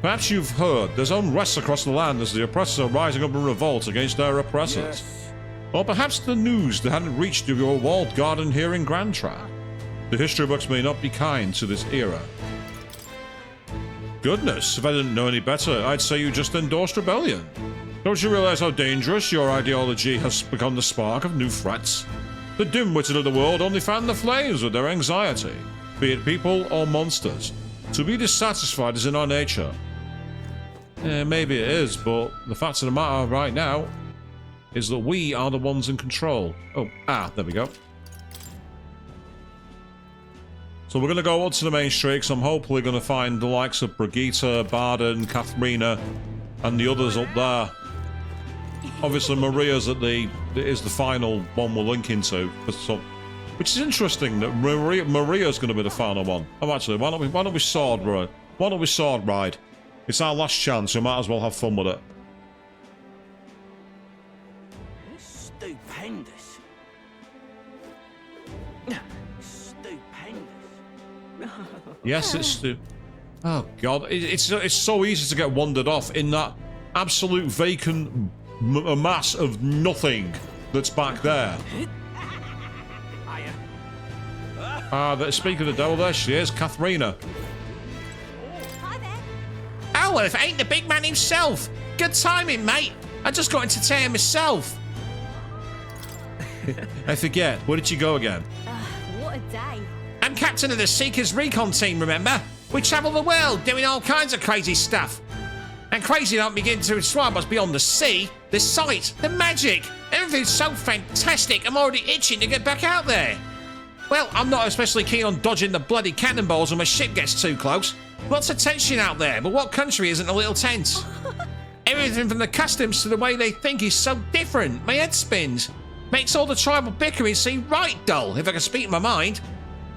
A: Perhaps you've heard there's unrest across the land as the oppressors are rising up in revolt against their oppressors.
I: Yes.
A: Or perhaps the news that hadn't reached your walled garden here in Grand Trap. The history books may not be kind to this era. Goodness, if I didn't know any better, I'd say you just endorsed rebellion. Don't you realize how dangerous your ideology has become the spark of new threats? The dim-witted of the world only fan the flames with their anxiety, be it people or monsters. To be dissatisfied is in our nature. Maybe it is, but the fact of the matter right now is that we are the ones in control. There we go. So we're going to go up to the main street, because I'm hopefully going to find the likes of Brigitte, Barden, Katharina, and the others up there. Obviously, Maria's is the final one we're linking to, which is interesting that Maria's going to be the final one. Actually, why don't we sword ride? Why don't we sword ride? It's our last chance. We might as well have fun with it.
M: Stupendous. Stupendous.
A: Yes, it's oh god, it's so easy to get wandered off in that absolute vacant mass of nothing that's back there. Speaking of the devil, there she is, Katharina.
K: Oh, well, if it ain't the big man himself. Good timing, mate. I just got entertained myself.
A: I forget. Where did you go again?
C: What a day.
K: I'm captain of the Seekers Recon team, remember? We travel the world doing all kinds of crazy stuff. And crazy don't begin to describe what's beyond the sea, the sight, the magic. Everything's so fantastic, I'm already itching to get back out there. Well, I'm not especially keen on dodging the bloody cannonballs when my ship gets too close. Lots of tension out there, but what country isn't a little tense? Everything from the customs to the way they think is so different. My head spins. Makes all the tribal bickering seem right dull, if I can speak my mind.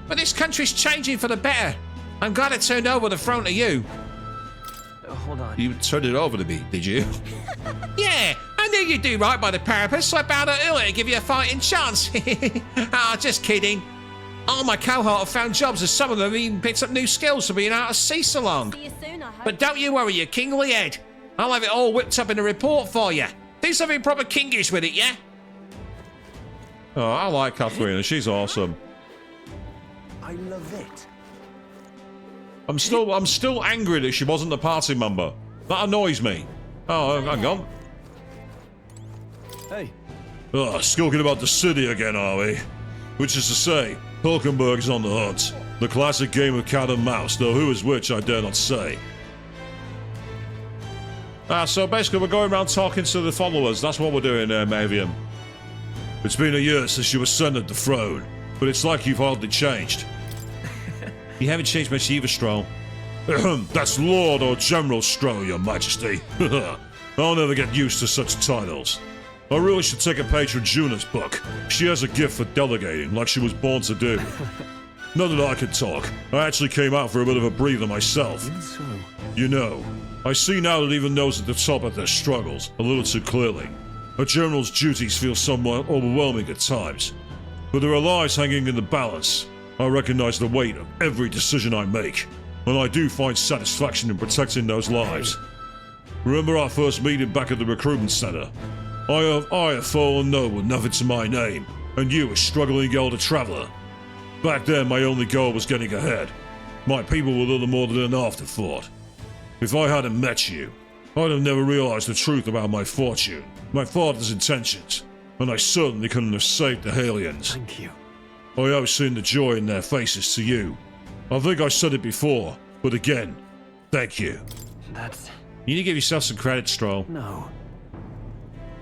K: But this country's changing for the better. I'm glad I turned over the throne to you.
B: Hold on.
A: You turned it over to me, did you?
K: Yeah, I knew you'd do right by the parapet, so I bowed out earlier to give you a fighting chance. Just kidding. All my cohort have found jobs, and some of them even picked up new skills for being out of sea so long.
C: See you soon, I hope.
K: But don't you worry, you kingly head. I'll have it all whipped up in a report for you. Do something proper kingish with it, yeah?
A: Oh, I like Katharina. She's awesome.
I: I love it.
A: I'm still angry that she wasn't a party member. That annoys me. Oh, hang on.
I: Hey.
A: Oh, skulking about the city again, are we? Which is to say, Hulkenberg's on the hunt. The classic game of cat and mouse, though who is which I dare not say. So basically we're going around talking to the followers. That's what we're doing, Mavian. It's been a year since you were ascended the throne, but it's like you've hardly changed. You haven't changed much either, Stroll. That's Lord or General Stroll, Your Majesty. I'll never get used to such titles. I really should take a page from Juna's book. She has a gift for delegating, like she was born to do. Not that I can talk. I actually came out for a bit of a breather myself.
I: So.
A: You know, I see now that even those at the top of their struggles a little too clearly. A general's duties feel somewhat overwhelming at times. But there are lives hanging in the balance. I recognize the weight of every decision I make, and I do find satisfaction in protecting those lives. Remember our first meeting back at the recruitment center? I have fallen low with nothing to my name, and you a struggling elder traveler. Back then my only goal was getting ahead. My people were little more than an afterthought. If I hadn't met you, I'd have never realized the truth about my fortune, my father's intentions, and I certainly couldn't have saved the aliens.
I: Thank you.
A: I have seen the joy in their faces to you. I think I said it before, but again, thank you.
B: That's...
A: You need to give yourself some credit, Stroll.
I: No.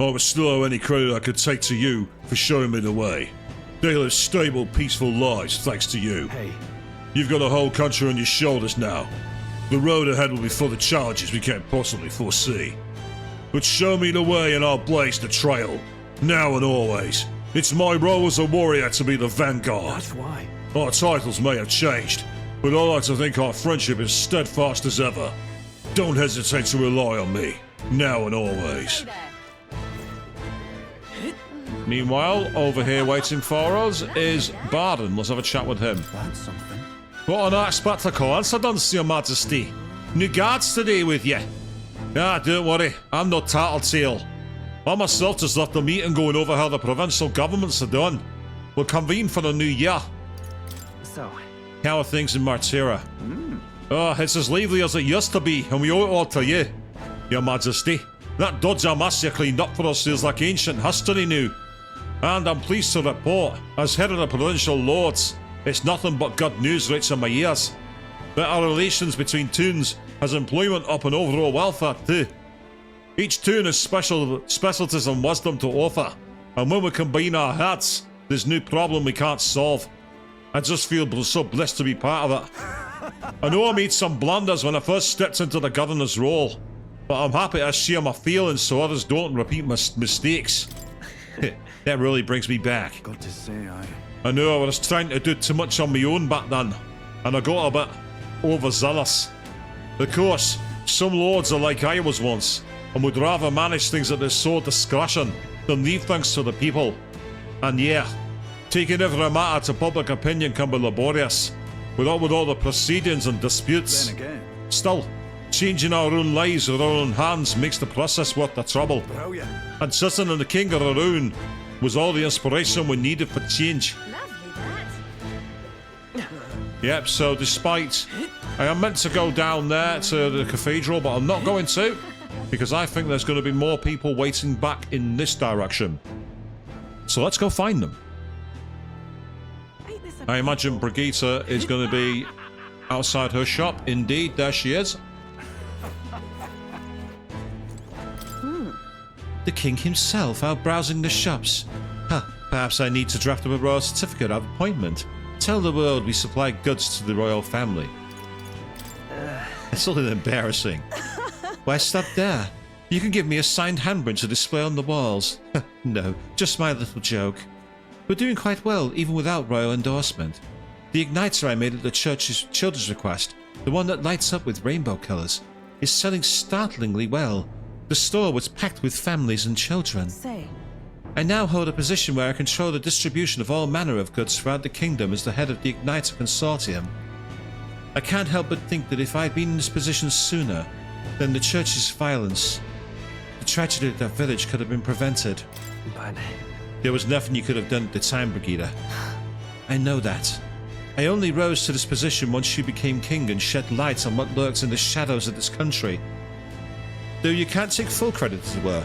A: I would still owe any credit I could take to you for showing me the way. They live stable, peaceful lives thanks to you.
I: Hey.
A: You've got a whole country on your shoulders now. The road ahead will be full of challenges we can't possibly foresee. But show me the way and I'll blaze the trail. Now and always. It's my role as a warrior to be the vanguard.
I: That's why.
A: Our titles may have changed, but I like to think our friendship is steadfast as ever. Don't hesitate to rely on me, now and always. Meanwhile, over here waiting for us is Barden. Let's have a chat with him.
I: That's something.
A: What an unexpected coincidence, Your Majesty. New guards today with you. Ah, don't worry, I'm no tattletale. I myself just left the meeting going over how the provincial governments are doing. We'll convene for the new year.
B: So,
A: how are things in Martira? Oh, it's as lively as it used to be, and we owe it all to you, Your Majesty. That dodgy mess you cleaned up for us feels like ancient history now. And I'm pleased to report, as head of the provincial lords, it's nothing but good news right in my ears. Better relations between toons has employment up and overall welfare too. Each toon has specialties and wisdom to offer, and when we combine our heads, there's no problem we can't solve. I just feel so blessed to be part of it. I know I made some blunders when I first stepped into the governor's role, but I'm happy to share my feelings so others don't repeat my mistakes. That really brings me back.
I: Got to say,
A: I know I was trying to do too much on my own back then, and I got a bit overzealous. Of course, some lords are like I was once, and would rather manage things at their sole discretion than leave things to the people. And yeah, taking every matter to public opinion can be laborious, with all the proceedings and disputes.
I: Then again.
A: Still, changing our own lives with our own hands makes the process worth the trouble.
I: Brilliant.
A: And sitting in the king of our own was all the inspiration we needed for change. Yep, so despite... I am meant to go down there to the cathedral, but I'm not going to, because I think there's going to be more people waiting back in this direction. So let's go find them. I imagine Brigitte is going to be outside her shop. Indeed, there she is. The king himself out browsing the shops. Huh, perhaps I need to draft up a royal certificate of appointment. Tell the world we supply goods to the royal family. It's a little embarrassing. Why, stop there. You can give me a signed handprint to display on the walls. No, just my little joke. We're doing quite well, even without royal endorsement. The igniter I made at the church's children's request, the one that lights up with rainbow colours, is selling startlingly well. The store was packed with families and children.
R: Say.
A: I now hold a position where I control the distribution of all manner of goods throughout the kingdom as the head of the Igniter Consortium. I can't help but think that if I'd been in this position sooner, then the church's violence, the tragedy of that village could have been prevented.
B: But...
A: there was nothing you could have done at the time, Brigitte. I know that.
K: I only rose to this position once you became king and shed light on what lurks in the shadows of this country. Though you can't take full credit, as it were.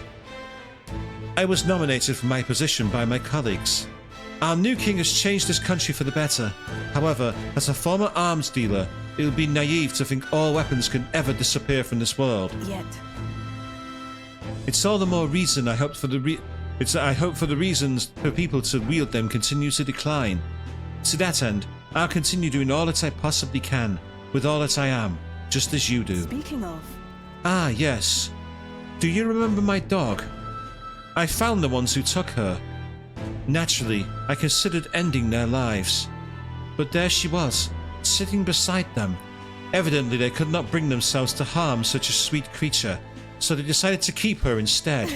K: I was nominated for my position by my colleagues. Our new king has changed this country for the better. However, as a former arms dealer, it would be naive to think all weapons can ever disappear from this world.
J: Yet.
K: It's all the more reason I hope for the reasons for people to wield them continue to decline. To that end, I'll continue doing all that I possibly can, with all that I am, just as you do.
J: Speaking of...
K: Ah, yes. Do you remember my dog? I found the ones who took her. Naturally, I considered ending their lives. But there she was, sitting beside them. Evidently, they could not bring themselves to harm such a sweet creature, so they decided to keep her instead.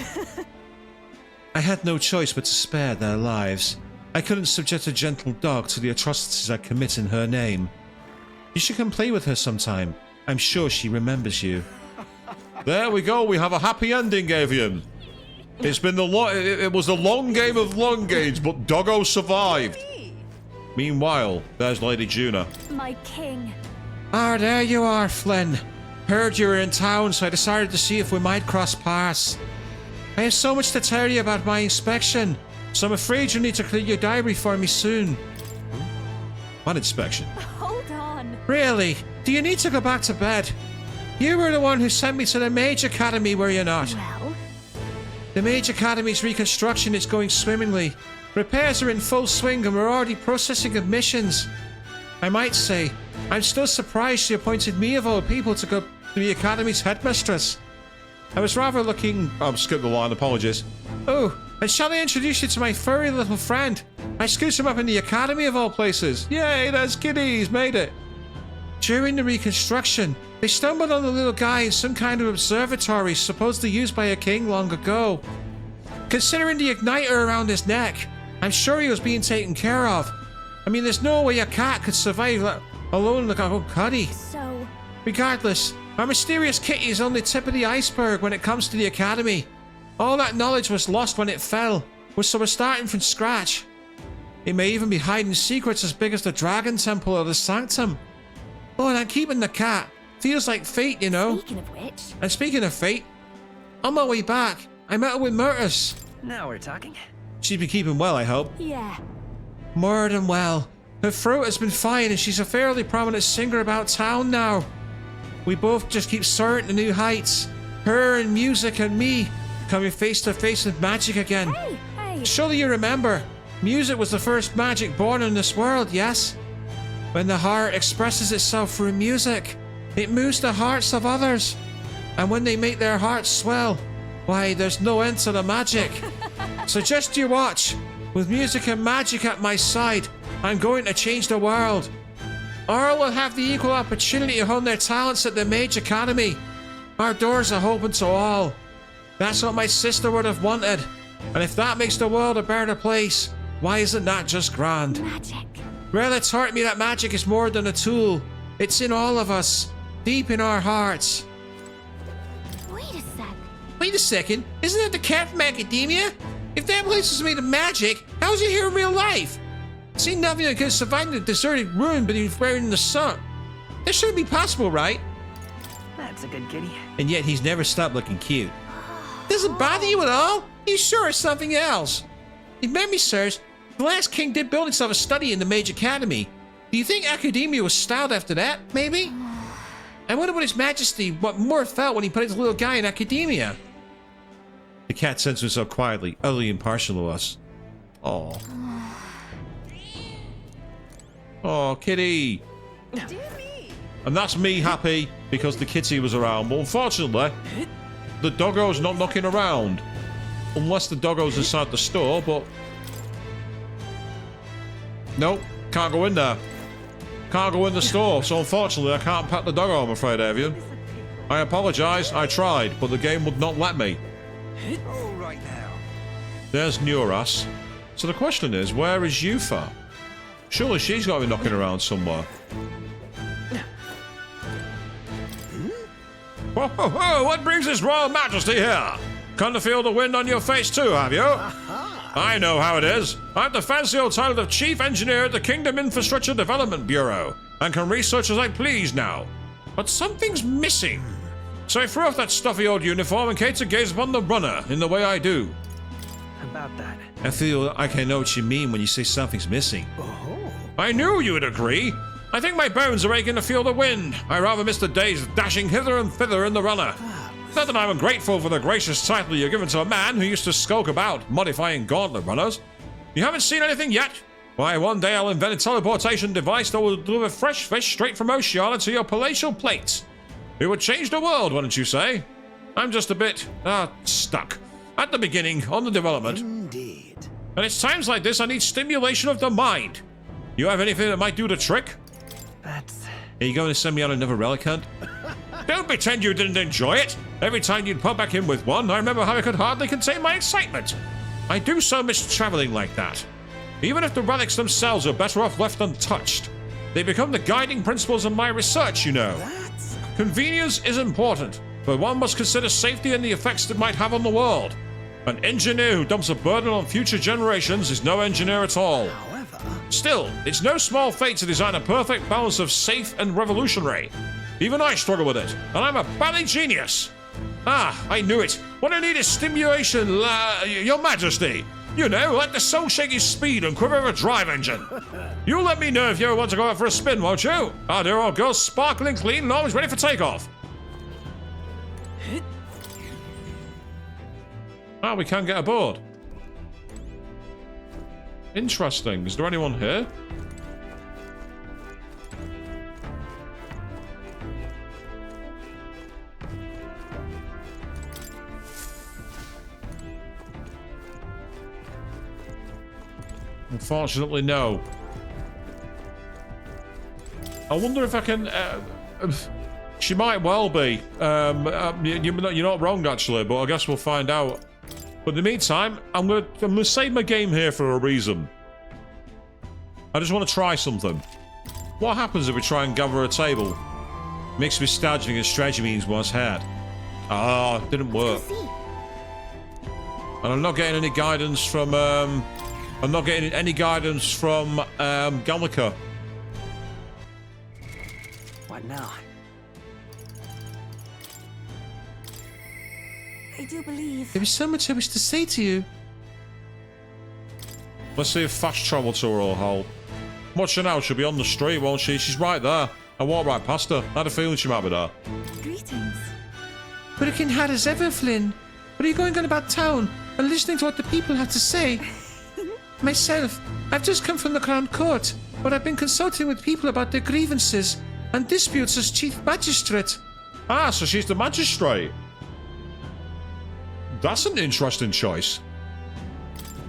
K: I had no choice but to spare their lives. I couldn't subject a gentle dog to the atrocities I commit in her name. You should come play with her sometime. I'm sure she remembers you.
A: There we go. We have a happy ending, Avian. It's been it was the long game of long games, but Doggo survived. Meanwhile, there's Lady Juna.
C: My king.
K: Ah, there you are, Flynn. Heard you were in town, so I decided to see if we might cross paths. I have so much to tell you about my inspection, so I'm afraid you'll need to clear your diary for me soon.
A: What inspection?
C: Hold on.
K: Really? Do you need to go back to bed? You were the one who sent me to the Mage Academy, were you not?
C: Well?
K: The Mage Academy's reconstruction is going swimmingly. Repairs are in full swing and we're already processing admissions. I might say, I'm still surprised she appointed me of all people to go to the Academy's headmistress. I was rather looking...
A: I've skipped the line, apologies.
K: Oh, and shall I introduce you to my furry little friend? I scooped him up in the Academy of all places.
A: Yay, there's Kitty, he's made it.
K: During the reconstruction, they stumbled on the little guy in some kind of observatory supposedly used by a king long ago. Considering the igniter around his neck, I'm sure he was being taken care of. I mean, there's no way a cat could survive alone like a whole cuddy.
C: So...
K: Regardless, our mysterious kitty is on the tip of the iceberg when it comes to the Academy. All that knowledge was lost when it fell, so we're starting from scratch. It may even be hiding secrets as big as the Dragon Temple or the Sanctum. Oh, and I'm keeping the cat. Feels like fate, you know.
C: Speaking of which...
K: And speaking of fate, on my way back, I met her with Myrtus.
B: Now we're talking.
K: She's been keeping well, I hope.
C: Yeah.
K: More than well. Her throat has been fine and she's a fairly prominent singer about town now. We both just keep soaring to new heights. Her and music and me coming face to face with magic again.
C: Hey.
K: Surely you remember, music was the first magic born in this world, yes? When the heart expresses itself through music, it moves the hearts of others. And when they make their hearts swell, why, there's no end to the magic. So just you watch. With music and magic at my side, I'm going to change the world. All will have the equal opportunity to hone their talents at the Mage Academy. Our doors are open to all. That's what my sister would have wanted. And if that makes the world a better place, why isn't that just grand?
C: Magic.
K: Rella taught me that magic is more than a tool. It's in all of us, deep in our hearts. Wait a second, isn't that the cat from Academia? If that place was made of magic, how is it here in real life? See, nothing that could survive in a deserted ruin beneath wearing the sun. That shouldn't be possible, right?
B: That's a good kitty.
K: And yet he's never stopped looking cute. Doesn't bother you at all? You sure it's something else? If memory serves, the last king did build himself a study in the Mage Academy. Do you think Academia was styled after that, maybe? I wonder what His Majesty, what more felt when he put his little guy in Academia. The cat sends himself quietly, utterly impartial to us. Oh. Oh, kitty. And that's me happy because the kitty was around. But unfortunately, the doggo's not knocking around. Unless the doggo's inside the store, but... Nope, can't go in there. Can't go in the store, so unfortunately I can't pet the doggo, I'm afraid, Avian. I apologise, I tried, but the game would not let me.
S: All right now.
A: There's Neuras. So the question is, where is Yufa? Surely she's got to be knocking around somewhere. Whoa, whoa, whoa! What brings His Royal Majesty here? Come to feel the wind on your face too, have you?
U: Aha!
A: I know how it is. I have the fancy old title of Chief Engineer at the Kingdom Infrastructure Development Bureau, and can research as I please now. But something's missing. So I threw off that stuffy old uniform and came to gaze upon the runner in the way I do.
B: About that.
K: I feel like I know what you mean when you say something's missing.
B: Oh.
A: I knew you would agree. I think my bones are aching to feel the wind. I rather miss the days dashing hither and thither in the runner. Not that I'm ungrateful for the gracious title you're given to a man who used to skulk about, modifying gauntlet runners. You haven't seen anything yet? Why, one day I'll invent a teleportation device that will deliver fresh fish straight from Oceania to your palatial plates. It would change the world, wouldn't you say? I'm just a bit, stuck. At the beginning, on the development.
H: Indeed.
A: And it's times like this I need stimulation of the mind. You have anything that might do the trick?
B: That's...
K: Are you going to send me on another relic hunt?
A: Don't pretend you didn't enjoy it. Every time you'd pop back in with one, I remember how I could hardly contain my excitement. I do so miss traveling like that. Even if the relics themselves are better off left untouched, they become the guiding principles of my research, you know. Convenience is important, but one must consider safety and the effects it might have on the world. An engineer who dumps a burden on future generations is no engineer at all. Still, it's no small feat to design a perfect balance of safe and revolutionary. Even I struggle with it, and I'm a bally genius. Ah, I knew it. What I need is stimulation, your majesty. You know, like the soul-shaking speed and quiver of a drive engine. You let me know if you ever want to go out for a spin, won't you? Our dear old girl's sparkling clean and always ready for takeoff. Ah, we can get aboard. Interesting. Is there anyone here? Unfortunately, no. I wonder if I can... she might well be. You're not wrong, actually, but I guess we'll find out. But in the meantime, I'm gonna save my game here for a reason. I just want to try something. What happens if we try and gather a table? Mixed with staging and strategy means once had. Ah, didn't work. And I'm not getting any guidance from Gallica.
B: What now?
R: I do believe...
K: There is so much I wish to say to you.
A: Let's see if fast travel to her will hold. Watch her now, she'll be on the street, won't she? She's right there. I walked right past her. I had a feeling she might be there.
R: Greetings.
K: Working hard as ever, Flynn. What are you going on about town and listening to what the people have to say? Myself, I've just come from the Crown Court, where I've been consulting with people about their grievances and disputes as Chief Magistrate.
A: Ah, so she's the magistrate. That's an interesting choice.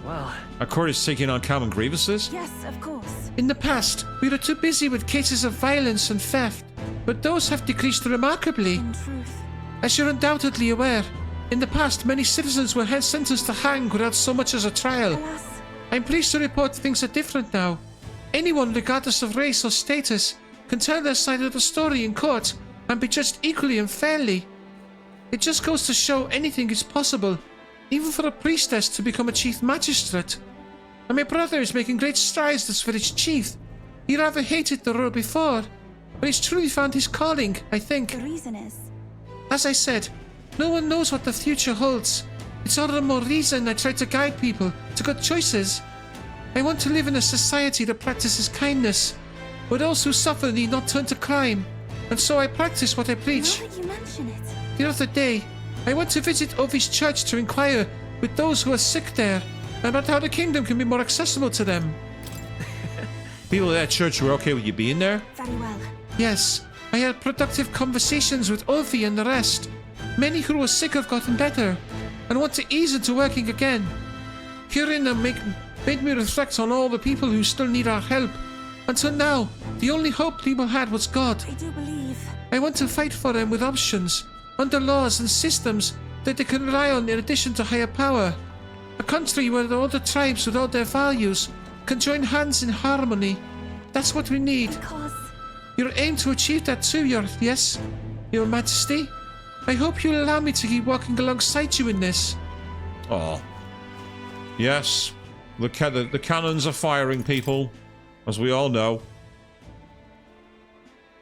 B: Well...
K: Our court is taking on common grievances?
R: Yes, of course.
K: In the past, we were too busy with cases of violence and theft, but those have decreased remarkably.
R: In truth.
K: As you're undoubtedly aware, in the past many citizens were held sentenced to hang without so much as a trial.
R: Alas.
K: I'm pleased to report things are different now. Anyone, regardless of race or status, can tell their side of the story in court and be judged equally and fairly. It just goes to show anything is possible, even for a priestess to become a chief magistrate. And my brother is making great strides as for his chief. He rather hated the role before, but he's truly found his calling, I think.
R: The reason is...
K: As I said, no one knows what the future holds. It's all the more reason I try to guide people to good choices. I want to live in a society that practices kindness, where those who suffer need not turn to crime, and so I practice what I preach.
R: Now that you mention it...
K: The other day, I went to visit Ovi's church to inquire with those who are sick there about how the kingdom can be more accessible to them. People at that church were okay with you being there?
R: Very well.
K: Yes, I had productive conversations with Ovi and the rest. Many who were sick have gotten better and want to ease into working again. Hearing them made me reflect on all the people who still need our help. Until now, the only hope people had was God.
R: I do believe...
K: I want to fight for them with options, under laws and systems that they can rely on in addition to higher power. A country where all the tribes with all their values can join hands in harmony. That's what we need.
R: Because...
K: You're aimed to achieve that too, yes, Your Majesty? I hope you'll allow me to keep walking alongside you in this.
A: Oh. Yes, The cannons are firing, people, as we all know.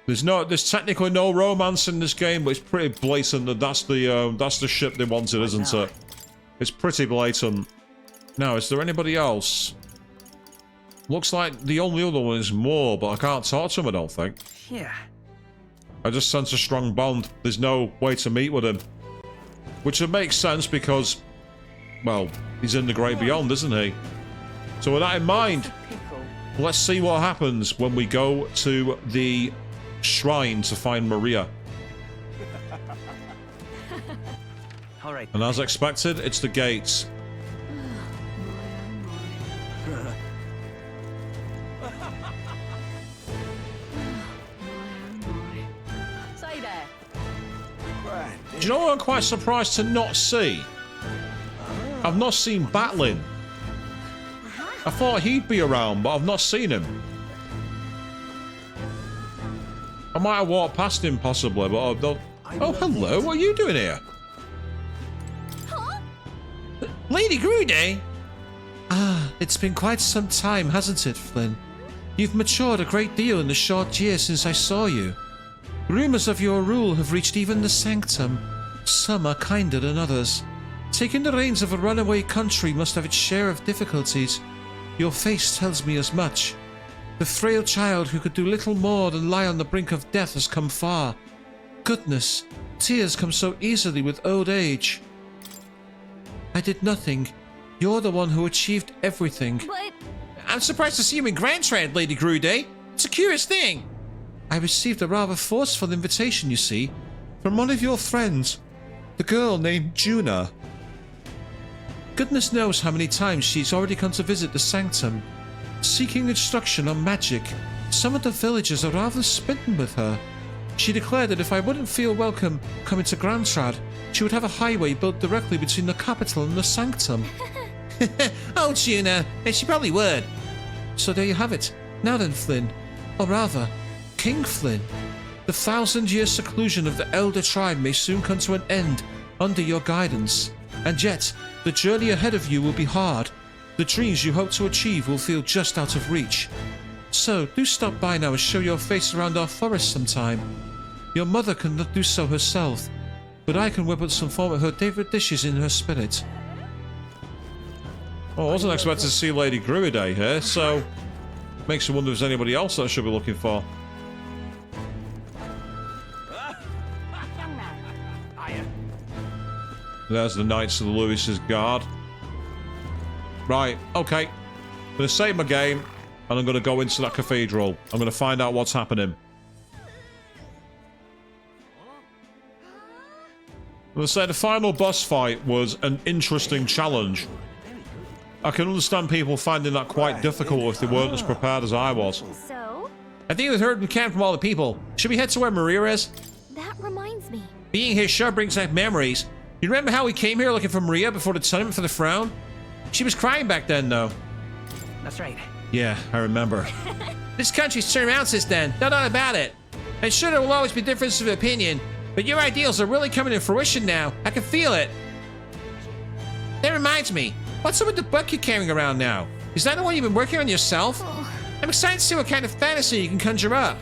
A: There's technically no romance in this game, but it's pretty blatant that that's the ship they wanted, isn't it? It's pretty blatant. Now, is there anybody else? Looks like the only other one is Moore, but I can't talk to him, I don't think.
B: Yeah.
A: I just sense a strong bond. There's no way to meet with him. Which would make sense because, well, he's in the Great Beyond, isn't he? So with that in mind, let's see what happens when we go to the shrine to find Maria.
B: All right.
A: And as expected, it's the gates.
E: Say there.
A: Do you know what I'm quite surprised to not see? I've not seen Batlin. I thought he'd be around, but I've not seen him. I might have walked past him possibly, but I've not... Oh, hello, what are you doing here?
C: Huh?
K: Lady Grude? Ah, it's been quite some time, hasn't it, Flynn? You've matured a great deal in the short year since I saw you. Rumors of your rule have reached even the Sanctum. Some are kinder than others. Taking the reins of a runaway country must have its share of difficulties. Your face tells me as much. The frail child who could do little more than lie on the brink of death has come far. Goodness, tears come so easily with old age. I did nothing. You're the one who achieved everything.
C: But...
K: I'm surprised to see you in Grand Trade, Lady Grude. It's a curious thing. I received a rather forceful invitation, you see, from one of your friends, the girl named Juna. Goodness knows how many times she's already come to visit the Sanctum. Seeking instruction on magic, some of the villagers are rather smitten with her. She declared that if I wouldn't feel welcome coming to Grandtrad, she would have a highway built directly between the capital and the Sanctum. Oh, Juna, and she probably would. So there you have it. Now then, Flynn, or rather, King Flynn. The 1,000-year seclusion of the Elder Tribe may soon come to an end under your guidance. And yet, the journey ahead of you will be hard. The dreams you hope to achieve will feel just out of reach. So, do stop by now and show your face around our forest sometime. Your mother cannot do so herself, but I can whip up some form of her favourite dishes in her spirit.
A: Well, I wasn't expecting to see Lady Gruide here, so... Makes you wonder if there's anybody else that I should be looking for. There's the Knights of the Lewis's Guard. Right, okay. I'm going to save my game, and I'm going to go into that cathedral. I'm going to find out what's happening. I'm going to say the final boss fight was an interesting challenge. I can understand people finding that quite difficult if they weren't as prepared as I was.
C: So?
K: I think we've heard and camped from all the people. Should we head to where Maria is?
C: That reminds me.
K: Being here sure brings back memories. You remember how we came here looking for Maria before the tournament for the Frown? She was crying back then, though.
B: That's right.
K: Yeah, I remember. This country's turned around since then, no doubt about it. And sure, there will always be differences of opinion, but your ideals are really coming to fruition now. I can feel it. That reminds me, what's up with the book you're carrying around now? Is that the one you've been working on yourself? I'm excited to see what kind of fantasy you can conjure up.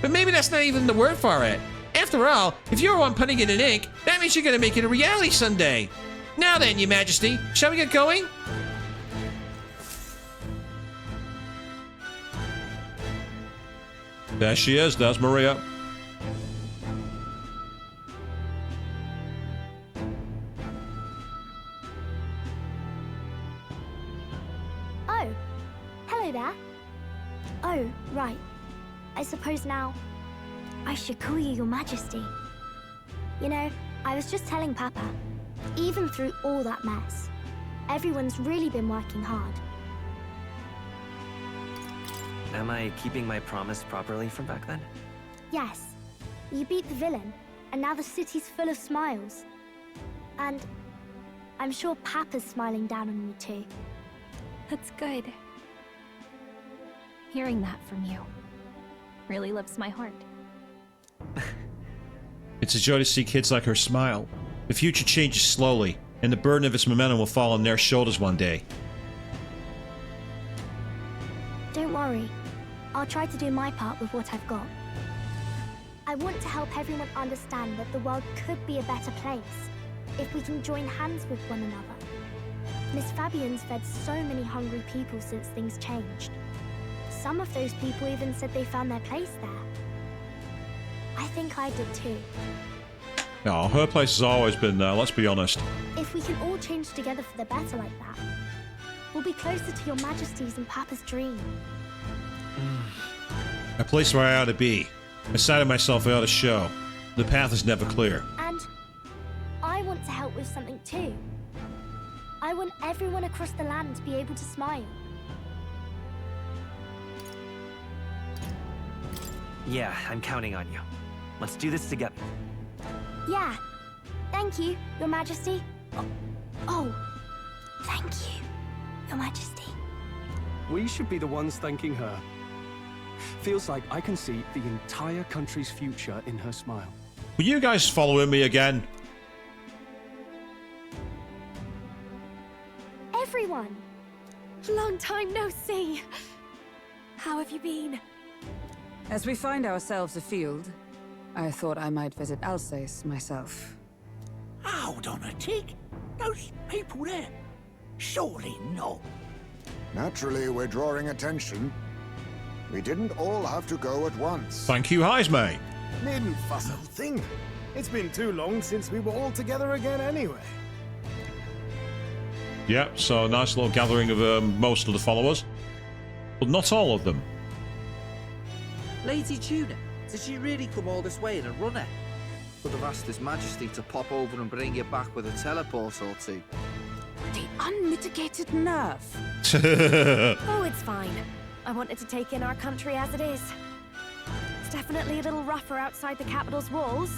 K: But maybe that's not even the word for it. After all, if you're the one putting it in ink, that means you're going to make it a reality someday. Now then, Your Majesty, shall we get going?
A: There she is, there's Maria.
F: Oh, hello there. Oh, right. I suppose now I should call you Your Majesty. You know, I was just telling Papa, even through all that mess, everyone's really been working hard.
B: Am I keeping my promise properly from back then?
F: Yes, you beat the villain, and now the city's full of smiles. And I'm sure Papa's smiling down on you too.
C: That's good. Hearing that from you really lifts my heart.
K: It's a joy to see kids like her smile. The future changes slowly, and the burden of its momentum will fall on their shoulders one day.
F: I'll try to do my part with what I've got. I want to help everyone understand that the world could be a better place if we can join hands with one another. Miss Fabian's fed so many hungry people since things changed. Some of those people even said they found their place there. I think I did too.
A: Oh, her place has always been there, let's be honest.
F: If we can all change together for the better like that, we'll be closer to your Majesty's and Papa's dream.
K: A place where I ought to be. A side of myself I ought to show. The path is never clear.
F: And I want to help with something too. I want everyone across the land to be able to smile.
B: Yeah, I'm counting on you. Let's do this together.
F: Yeah. Thank you, Your Majesty. Oh, thank you, Your Majesty.
G: We should be the ones thanking her. Feels like I can see the entire country's future in her smile.
A: Were you guys following me again?
F: Everyone!
E: Long time no see. How have you been? As we find ourselves afield, I thought I might visit Alsace myself.
M: Hold on a tick. Those people there? Surely not.
D: Naturally, we're drawing attention. We didn't all have to go at once.
A: Thank you, Heis, mate.
H: Needn't fuss a thing. It's been too long since we were all together again anyway.
A: Yep, so nice little gathering of most of the followers. But not all of them.
L: Lady Tuna, did she really come all this way in a runner? Could have asked His Majesty to pop over and bring you back with a teleport or two.
E: The unmitigated nerve.
C: Oh, it's fine. I wanted to take in our country as it is. It's definitely a little rougher outside the capital's walls.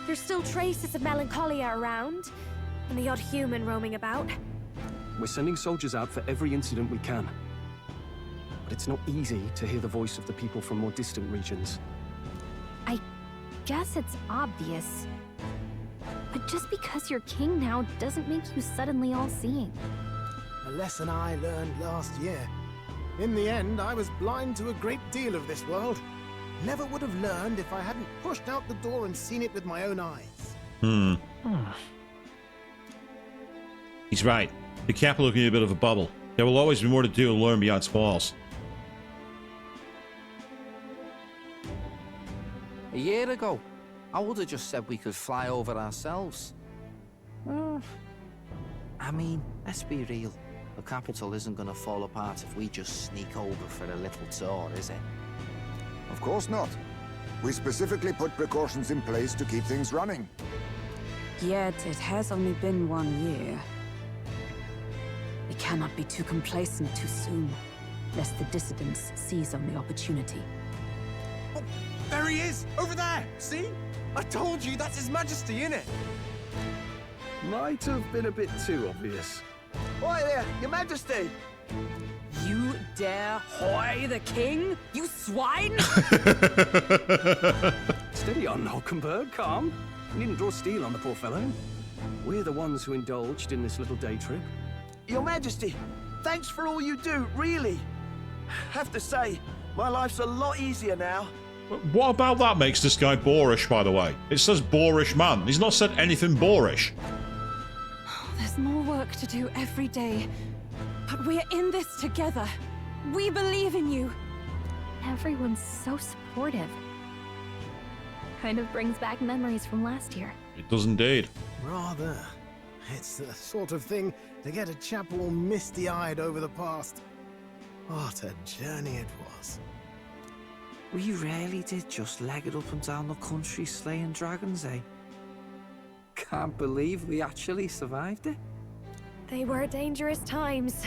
C: There's still traces of melancholia around, and the odd human roaming about.
G: We're sending soldiers out for every incident we can. But it's not easy to hear the voice of the people from more distant regions.
C: I guess it's obvious. But just because you're king now doesn't make you suddenly all-seeing.
H: A lesson I learned last year. In the end, I was blind to a great deal of this world. Never would have learned if I hadn't pushed out the door and seen it with my own eyes.
K: He's right. The capital can be a bit of a bubble. There will always be more to do and learn beyond its walls.
L: A year ago, I would have just said we could fly over ourselves. I mean, let's be real. The capital isn't going to fall apart if we just sneak over for a little tour, is it?
D: Of course not. We specifically put precautions in place to keep things running.
E: Yet it has only been 1 year. We cannot be too complacent too soon, lest the dissidents seize on the opportunity.
Q: Oh, there he is! Over there! See? I told you, that's His Majesty, innit?
I: Might have been a bit too obvious.
Q: Oi there, Your Majesty!
E: You dare hoy the king? You swine!
G: Steady on, Hulkenberg, calm. You needn't draw steel on the poor fellow. We're the ones who indulged in this little day trip.
Q: Your Majesty, thanks for all you do, really. Have to say, my life's a lot easier now.
A: What about that makes this guy boorish, by the way? It says boorish man. He's not said anything boorish.
E: There's more work to do every day. But we're in this together. We believe in you.
C: Everyone's so supportive. Kind of brings back memories from last year.
A: It does indeed.
H: Rather. It's the sort of thing to get a chap all misty-eyed over the past. What a journey it was.
L: We really did just leg it up and down the country slaying dragons, eh? Can't believe we actually survived it.
C: They were dangerous times,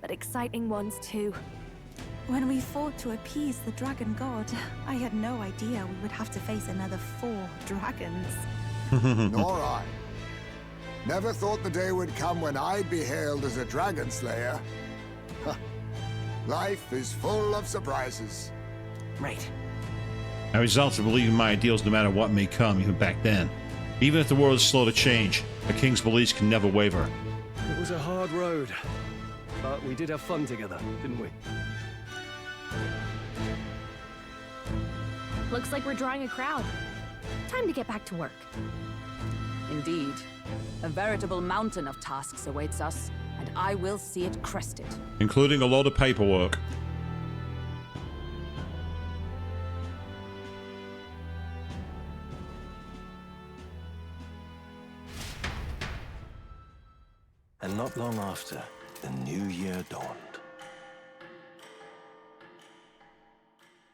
C: but exciting ones too.
R: When we fought to appease the dragon god, I had no idea we would have to face another 4 dragons.
D: Nor I. Never thought the day would come when I'd be hailed as a dragon slayer. Life is full of surprises.
B: Right.
K: I resolved to believe in my ideals no matter what may come, even back then. Even if the world is slow to change, a king's beliefs can never waver.
G: It was a hard road, but we did have fun together, didn't we?
C: Looks like we're drawing a crowd. Time to get back to work.
E: Indeed. A veritable mountain of tasks awaits us, and I will see it crested.
A: Including a load of paperwork.
I: And not long after, the new year dawned.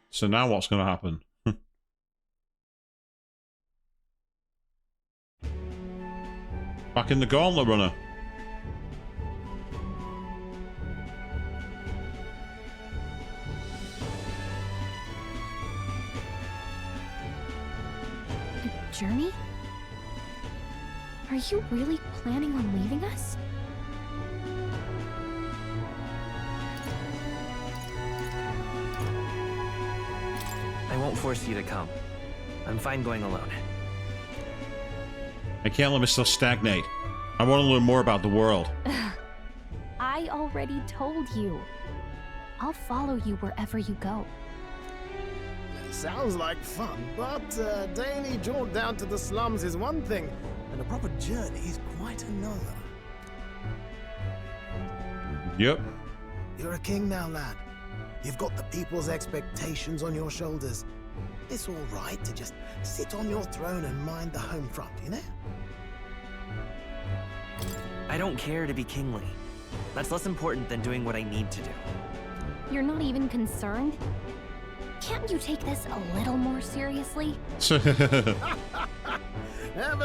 A: So now what's going to happen? Back in the Gauntlet Runner.
C: A journey? Are you really planning on leaving us?
B: I won't force you to come. I'm fine going alone.
A: I can't let myself stagnate. I want to learn more about the world.
C: I already told you. I'll follow you wherever you go.
H: Sounds like fun, but a daily jaunt down to the slums is one thing, and a proper journey is quite another.
A: Yep.
H: You're a king now, lad. You've got the people's expectations on your shoulders. It's all right to just sit on your throne and mind the home front, you know?
B: I don't care to be kingly. That's less important than doing what I need to do.
C: You're not even concerned? Can't you take this a little more seriously?
H: Ever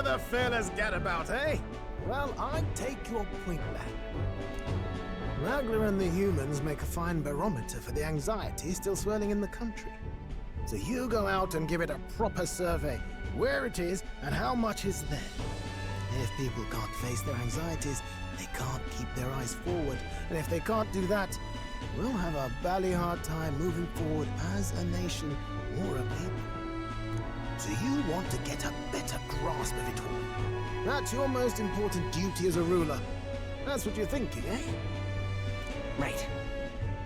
H: the fearless gadabout, eh? Well, I take your point, lad. Ragnar and the humans make a fine barometer for the anxiety still swirling in the country. So you go out and give it a proper survey, where it is and how much is there. If people can't face their anxieties, they can't keep their eyes forward. And if they can't do that, we'll have a bally hard time moving forward as a nation or a people. So you want to get a better grasp of it all. That's your most important duty as a ruler. That's what you're thinking, eh?
B: Right.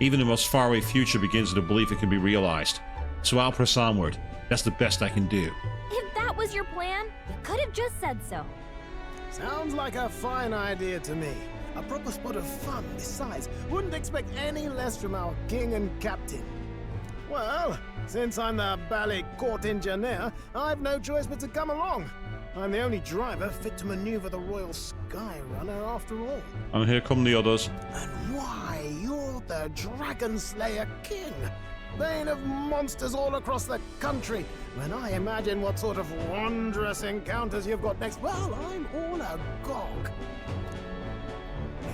A: Even the most faraway future begins with a belief it can be realized. So I'll press onward. That's the best I can do.
C: If that was your plan, you could have just said so.
H: Sounds like a fine idea to me. A proper spot of fun, besides. Wouldn't expect any less from our king and captain. Well, since I'm the bally court engineer, I've no choice but to come along. I'm the only driver fit to maneuver the Royal Sky Runner after all.
A: And here come the others.
H: And why, you're the Dragon Slayer King. Bane of monsters all across the country. When I imagine what sort of wondrous encounters you've got next, well, I'm all agog.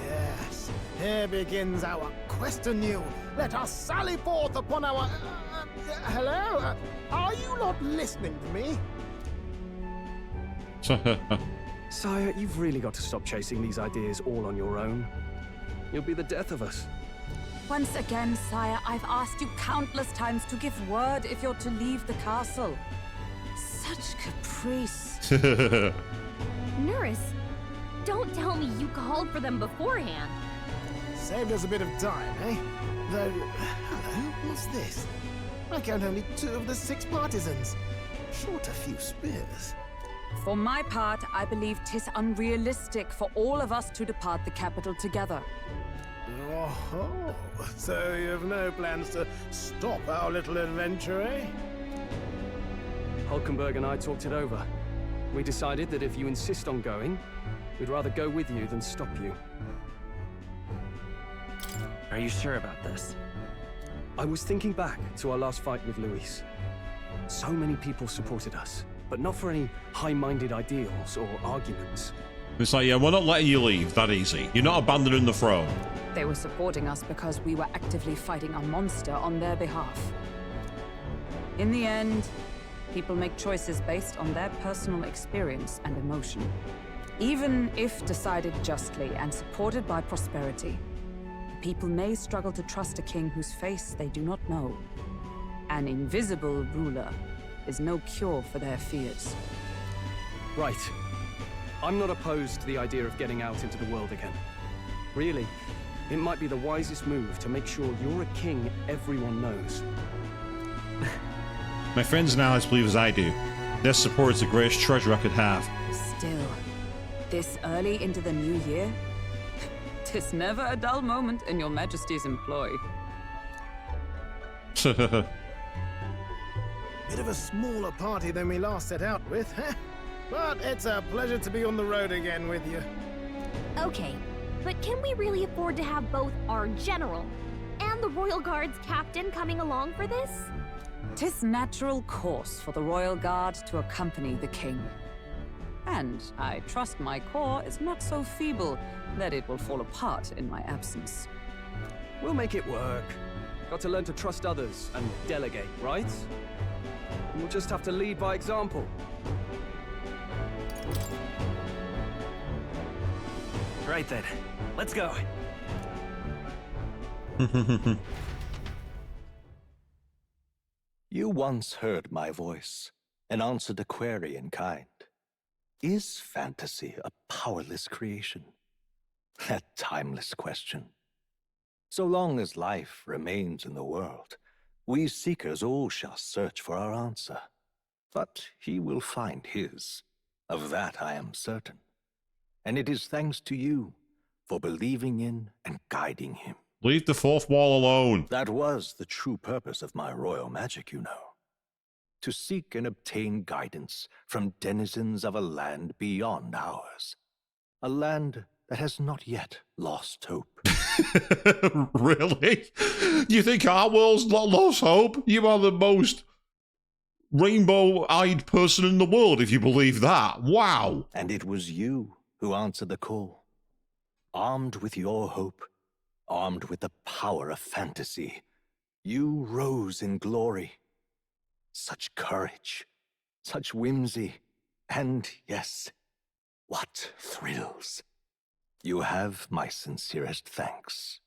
H: Yes, here begins our quest anew. Let us sally forth upon our... hello? Are you not listening to me?
G: Sire, you've really got to stop chasing these ideas all on your own. You'll be the death of us.
E: Once again, sire, I've asked you countless times to give word if you're to leave the castle. Such caprice.
C: Nurse, don't tell me you called for them beforehand.
H: Saved us a bit of time, eh? Though, hello, what's this? I count only 2 of the 6 partisans. Short a few spears.
E: For my part, I believe 'tis unrealistic for all of us to depart the capital together.
H: Oh, so you have no plans to stop our little adventure, eh?
G: Hulkenberg and I talked it over. We decided that if you insist on going, we'd rather go with you than stop you.
B: Are you sure about this?
G: I was thinking back to our last fight with Luis. So many people supported us, but not for any high-minded ideals or arguments.
A: It's like, yeah, we're not letting you leave that easy. You're not abandoning the throne.
E: They were supporting us because we were actively fighting a monster on their behalf. In the end, people make choices based on their personal experience and emotion. Even if decided justly and supported by prosperity, people may struggle to trust a king whose face they do not know. An invisible ruler is no cure for their fears.
G: Right. I'm not opposed to the idea of getting out into the world again. Really, it might be the wisest move to make sure you're a king everyone knows.
K: My friends and allies believe as I do. Their support is the greatest treasure I could have.
E: Still, this early into the new year? 'Tis never a dull moment in your Majesty's employ.
H: Bit of a smaller party than we last set out with, huh? But it's a pleasure to be on the road again with you.
C: Okay, but can we really afford to have both our general and the Royal Guard's captain coming along for this?
E: 'Tis natural course for the Royal Guard to accompany the king. And I trust my corps is not so feeble that it will fall apart in my absence.
G: We'll make it work. Got to learn to trust others and delegate, right? We'll just have to lead by example.
B: Right then, let's go.
I: You once heard my voice and answered a query in kind. Is fantasy a powerless creation? A timeless question. So long as life remains in the world, we seekers all shall search for our answer. But he will find his. Of that I am certain. And it is thanks to you for believing in and guiding him.
A: Leave the fourth wall alone.
I: That was the true purpose of my royal magic, you know. To seek and obtain guidance from denizens of a land beyond ours. A land that has not yet lost hope.
A: Really? You think our world's not lost hope? You are the most rainbow-eyed person in the world if you believe that. Wow.
I: And it was you who answered the call. Armed with your hope, armed with the power of fantasy, you rose in glory. Such courage, such whimsy, and yes, what thrills. You have my sincerest thanks.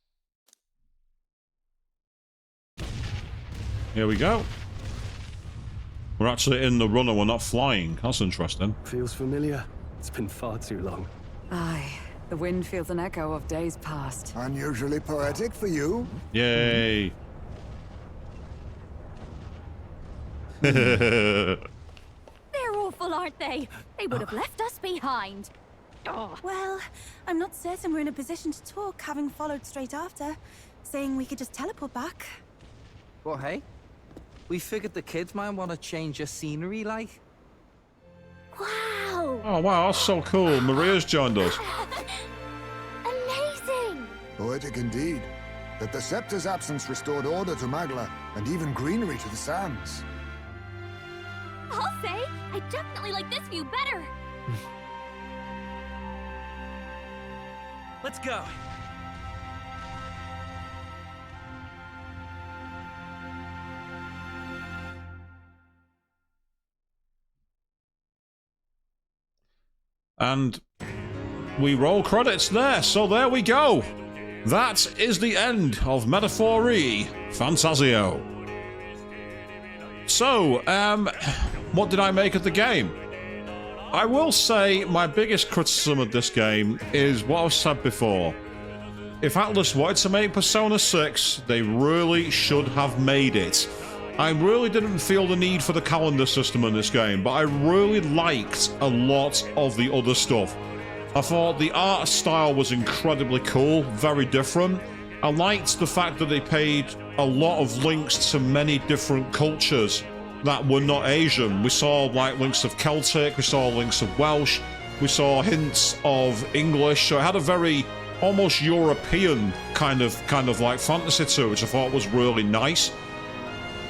A: Here we go. We're actually in the runner, we're not flying. That's interesting.
G: Feels familiar. It's been far too long.
E: Aye, the wind feels an echo of days past.
D: Unusually poetic for you.
A: Yay.
C: They're awful, aren't they? They would have left us behind. Oh.
R: Well, I'm not certain we're in a position to talk, having followed straight after, saying we could just teleport back.
L: Well, hey, we figured the kids might want to change your scenery, like.
C: Wow!
A: Oh, wow, that's so cool. Maria's joined us.
C: Amazing!
D: Poetic indeed. That the scepter's absence restored order to Magla, and even greenery to the sands.
C: I'll say, I definitely like this view better.
B: Let's go.
A: And we roll credits there, so there we go. That is the end of ReFantazio. So, what did I make of the game? I will say my biggest criticism of this game is what I've said before. If Atlas wanted to make Persona 6, they really should have made it. I really didn't feel the need for the calendar system in this game, but I really liked a lot of the other stuff. I thought the art style was incredibly cool, very different. I liked the fact that they paid a lot of links to many different cultures that were not Asian. We saw like links of Celtic, we saw links of Welsh, we saw hints of English, so it had a very almost European kind of like fantasy to it, which I thought was really nice.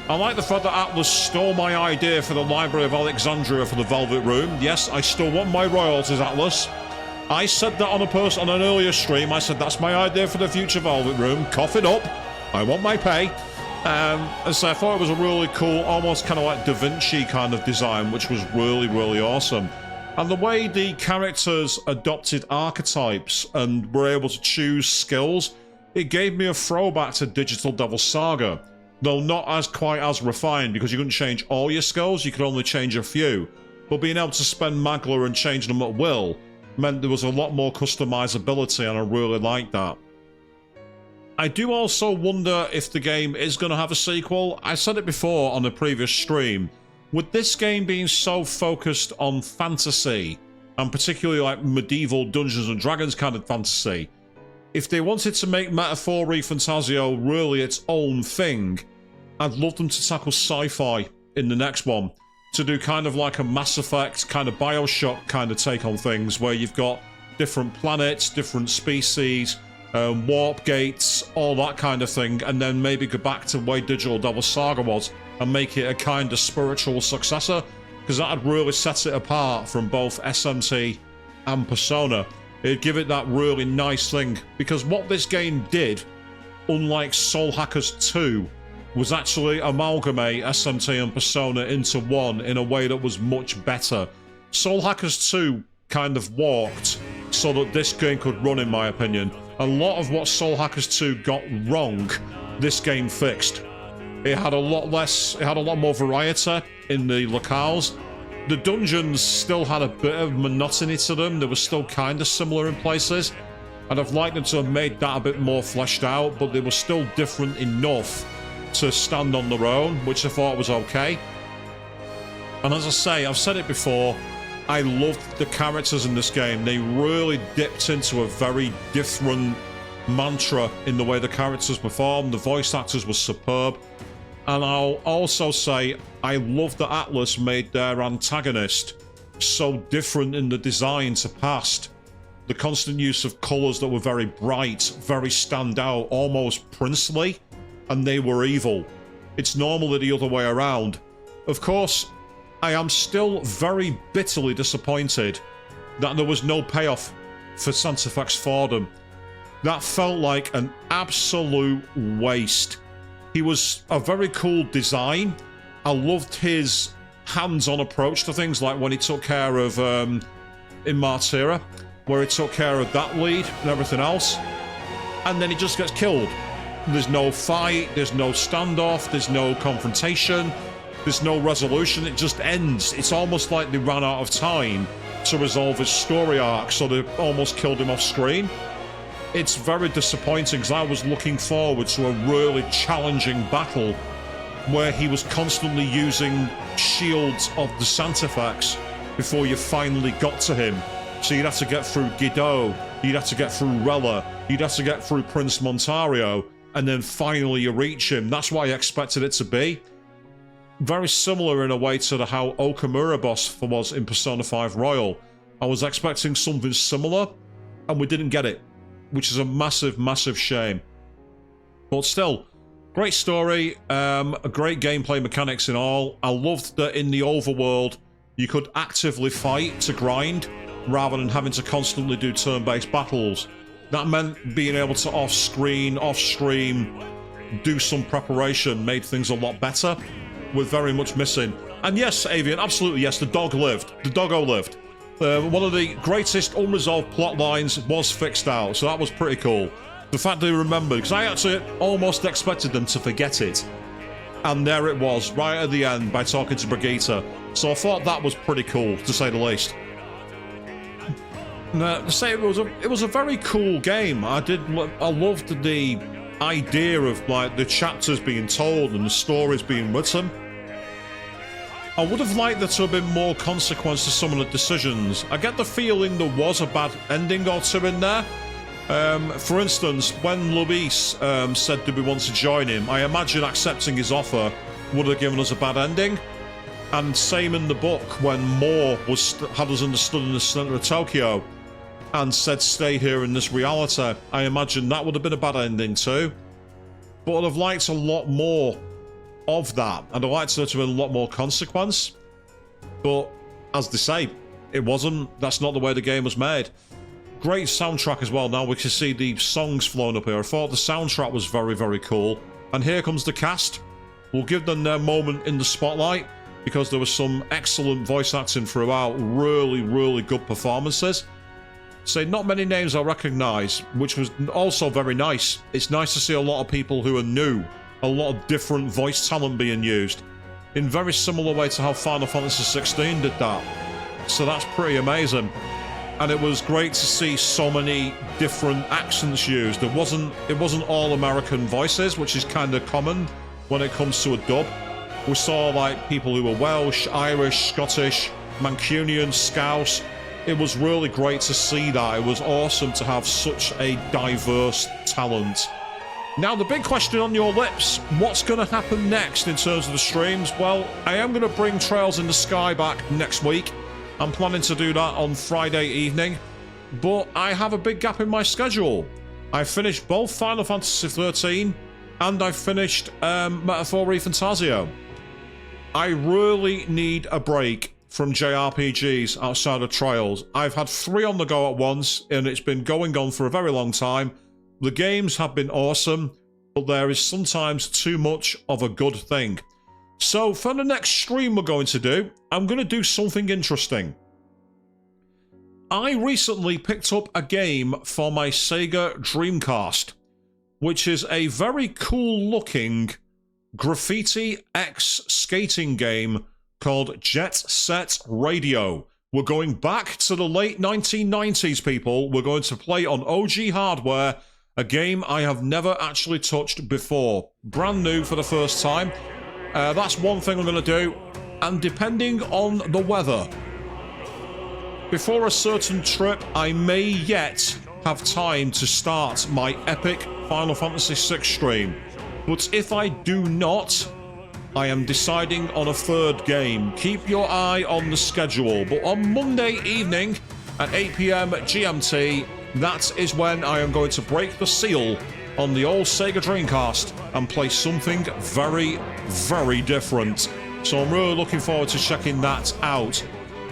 A: I like the fact that Atlas stole my idea for the Library of Alexandria for the Velvet Room. Yes, I still want my royalties, Atlas. I said that on an earlier stream. I said that's my idea for the future Velvet Room. Cough it up. I want my pay. And so I thought it was a really cool, almost kind of like Da Vinci kind of design, which was really, really awesome. And the way the characters adopted archetypes and were able to choose skills, it gave me a throwback to Digital Devil Saga. Though not as quite as refined, because you couldn't change all your skills, you could only change a few. But being able to spend Magla and change them at will meant there was a lot more customizability, and I really liked that. I do also wonder if the game is going to have a sequel. I said it before on a previous stream. With this game being so focused on fantasy, and particularly like medieval Dungeons and Dragons kind of fantasy, if they wanted to make Metaphor ReFantazio really its own thing, I'd love them to tackle sci-fi in the next one. To do kind of like a Mass Effect, kind of Bioshock kind of take on things, where you've got different planets, different species, warp gates, all that kind of thing, and then maybe go back to the way Digital Devil Saga was and make it a kind of spiritual successor, because that'd really set it apart from both SMT and Persona. It'd give it that really nice thing, because what this game did, unlike Soul Hackers 2, was actually amalgamate SMT and Persona into one in a way that was much better. Soul Hackers 2 kind of walked so that this game could run, in my opinion. A lot of what Soul Hackers 2 got wrong, this game fixed. It had a lot more variety in the locales. The dungeons still had a bit of monotony to them. They were still kind of similar in places. And I've liked them to have made that a bit more fleshed out, but they were still different enough to stand on their own, which I thought was okay. And as I say, I've said it before, I loved the characters in this game. They really dipped into a very different mantra in the way the characters performed. The voice actors were superb. And I'll also say I love that Atlas made their antagonist so different in the design to past. The constant use of colours that were very bright, very stand out, almost princely, and they were evil. It's normally the other way around. Of course, I am still very bitterly disappointed that there was no payoff for Santafex Fordham. That felt like an absolute waste. He was a very cool design. I loved his hands-on approach to things, like when he took care of in Martyra, where he took care of that lead and everything else, and then he just gets killed. There's no fight, there's no standoff, there's no confrontation, there's no resolution, it just ends. It's almost like they ran out of time to resolve his story arc, so they almost killed him off screen. It's very disappointing, because I was looking forward to a really challenging battle where he was constantly using shields of the Santafex before you finally got to him. So you'd have to get through Guido, you'd have to get through Rella, you'd have to get through Prince Montario, and then finally you reach him. That's what I expected it to be. Very similar in a way to how Okamura boss was in Persona 5 Royal. I was expecting something similar, and we didn't get it, which is a massive, massive shame. But still, great story, a great gameplay mechanics in all. I loved that in the overworld, you could actively fight to grind, rather than having to constantly do turn-based battles. That meant being able to off-screen, off-stream, do some preparation made things a lot better, with very much missing. And yes, Avian, absolutely yes, the dog lived. The doggo lived. One of the greatest unresolved plot lines was fixed out, so that was pretty cool. The fact they remembered, because I actually almost expected them to forget it. And there it was, right at the end, by talking to Brigitte. So I thought that was pretty cool, to say the least. To say it was a very cool game. I loved the idea of like the chapters being told and the stories being written. I would have liked there to have been more consequence to some of the decisions. I get the feeling there was a bad ending or two in there. For instance, when Luis said did we want to join him, I imagine accepting his offer would have given us a bad ending. And same in the book, when Moore had us understood in the center of Tokyo and said stay here in this reality, I imagine that would have been a bad ending too. But I'd have liked a lot more of that, and I'd liked there to have been a lot more consequence. But as they say, it wasn't. That's not the way the game was made. Great soundtrack as well. Now we can see the songs flowing up here. I thought the soundtrack was very, very cool. And here comes the cast. We'll give them their moment in the spotlight, because there was some excellent voice acting throughout. Really, really good performances. So not many names I recognise, which was also very nice. It's nice to see a lot of people who are new, a lot of different voice talent being used, in very similar way to how Final Fantasy XVI did that. So that's pretty amazing. and it was great to see so many different accents used. It wasn't all American voices, which is kind of common when it comes to a dub. We saw like people who were Welsh, Irish, Scottish, Mancunian, Scouse. It was really great to see that. It was awesome to have such a diverse talent. Now, the big question on your lips, what's going to happen next in terms of the streams? Well, I am going to bring Trails in the Sky back next week. I'm planning to do that on Friday evening, but I have a big gap in my schedule. I finished both Final Fantasy 13 and I finished Metaphor ReFantazio. I really need a break from JRPGs outside of Trials. I've had 3 on the go at once, and it's been going on for a very long time. The games have been awesome, but there is sometimes too much of a good thing. So for the next stream we're going to do, I'm going to do something interesting. I recently picked up a game for my Sega Dreamcast, which is a very cool looking Graffiti X skating game called Jet Set Radio. We're going back to the late 1990s, people. We're going to play on OG hardware, a game I have never actually touched before. Brand new for the first time. That's one thing I'm going to do. And depending on the weather, before a certain trip, I may yet have time to start my epic Final Fantasy VI stream. But if I do not, I am deciding on a third game. Keep your eye on the schedule. But on Monday evening at 8 PM GMT, that is when I am going to break the seal on the old Sega Dreamcast and play something very, very different. So I'm really looking forward to checking that out.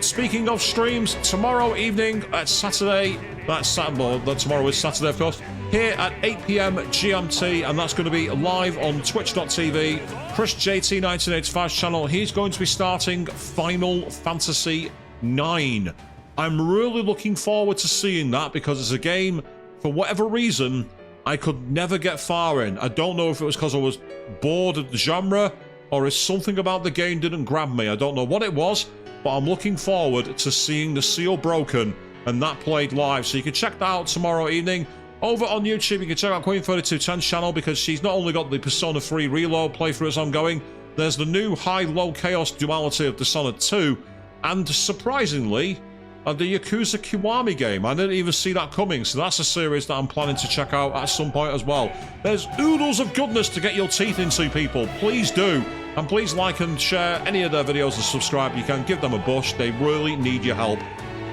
A: Speaking of streams, tomorrow evening at Saturday, tomorrow is Saturday, of course, here at 8 PM GMT, and that's going to be live on twitch.tv. Chris JT1985's channel. He's going to be starting Final Fantasy IX. I'm really looking forward to seeing that because it's a game, for whatever reason, I could never get far in. I don't know if it was because I was bored of the genre or if something about the game didn't grab me. I don't know what it was, but I'm looking forward to seeing the seal broken and that played live. So you can check that out tomorrow evening. Over on YouTube, you can check out Queen3210's channel because she's not only got the Persona 3 Reload playthrough as ongoing, there's the new high-low chaos duality of Dishonored 2, and surprisingly, the Yakuza Kiwami game. I didn't even see that coming, so that's a series that I'm planning to check out at some point as well. There's oodles of goodness to get your teeth into, people. Please do. And please like and share any of their videos and subscribe. You can give them a push. They really need your help.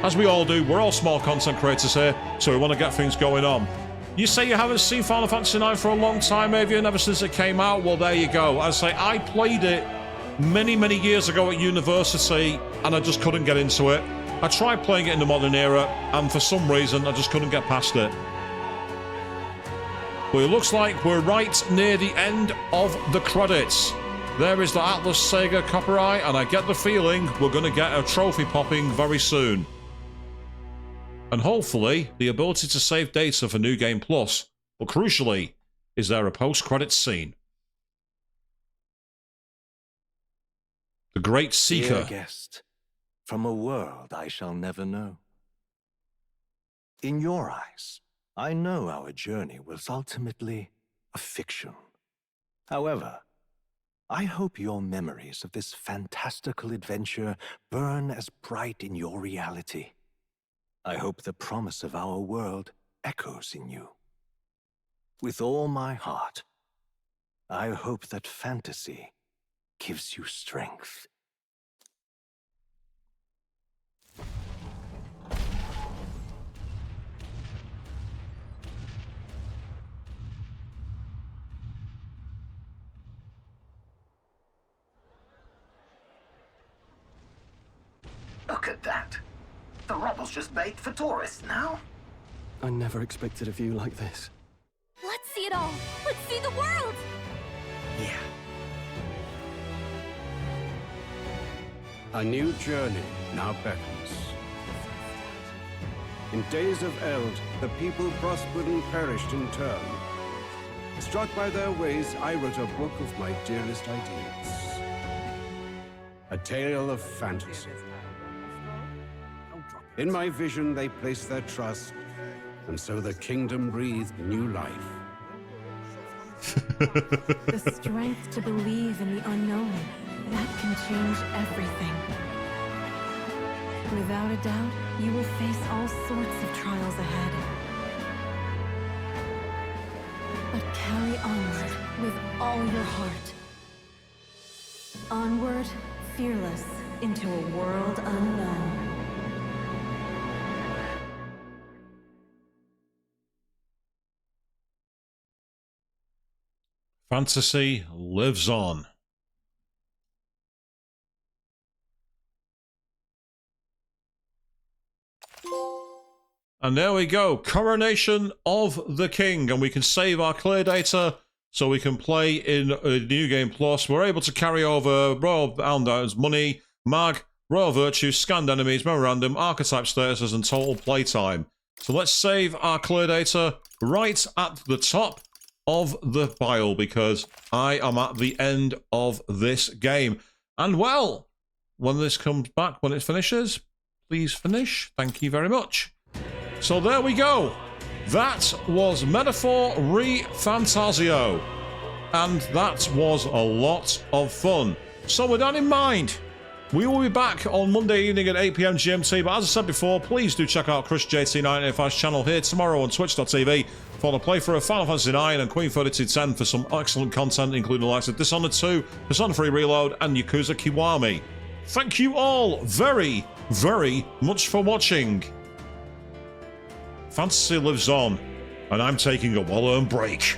A: As we all do, we're all small content creators here, so we want to get things going on. You say you haven't seen Final Fantasy IX for a long time, maybe, and ever since it came out? Well, there you go. I say, I played it many, many years ago at university, and I just couldn't get into it. I tried playing it in the modern era, and for some reason, I just couldn't get past it. But it looks like we're right near the end of the credits. There is the Atlas Sega copyright, and I get the feeling we're going to get a trophy popping very soon. And hopefully, the ability to save data for New Game Plus. But crucially, is there a post-credits scene? The Great Seeker.
I: Dear guest, from a world I shall never know. In your eyes, I know our journey was ultimately a fiction. However, I hope your memories of this fantastical adventure burn as bright in your reality. I hope the promise of our world echoes in you. With all my heart, I hope that fantasy gives you strength.
N: Look at that. The rubble's just bait for tourists now.
G: I never expected a view like this.
C: Let's see it all. Let's see the world.
N: Yeah.
V: A new journey now beckons. In days of eld, the people prospered and perished in turn. Struck by their ways, I wrote a book of my dearest ideas. A tale of fantasy.
N: Don't drop it.
V: In my vision, they placed their trust, and so the kingdom breathed new life.
J: The strength to believe in the unknown, that can change everything. Without a doubt, you will face all sorts of trials ahead. But carry onward with all your heart. Onward, fearless, into a world unknown.
A: Fantasy lives on. And there we go, Coronation of the King, and we can save our clear data so we can play in a New Game Plus. We're able to carry over Royal Houndout's money, mag, Royal Virtue, scanned enemies, memorandum, archetype statuses, and total playtime. So let's save our clear data right at the top of the pile because I am at the end of this game. And well, when this comes back, when it finishes, please finish. Thank you very much. So there we go. That was Metaphor ReFantazio. And that was a lot of fun. So with that in mind, we will be back on Monday evening at 8 PM GMT. But as I said before, please do check out Chris JT985's channel here tomorrow on twitch.tv for the playthrough of Final Fantasy IX and Queen 3210 for some excellent content, including the likes of Dishonored 2, Persona 3 Reload, and Yakuza Kiwami. Thank you all very, very much for watching. Fantasy lives on, and I'm taking a well-earned break.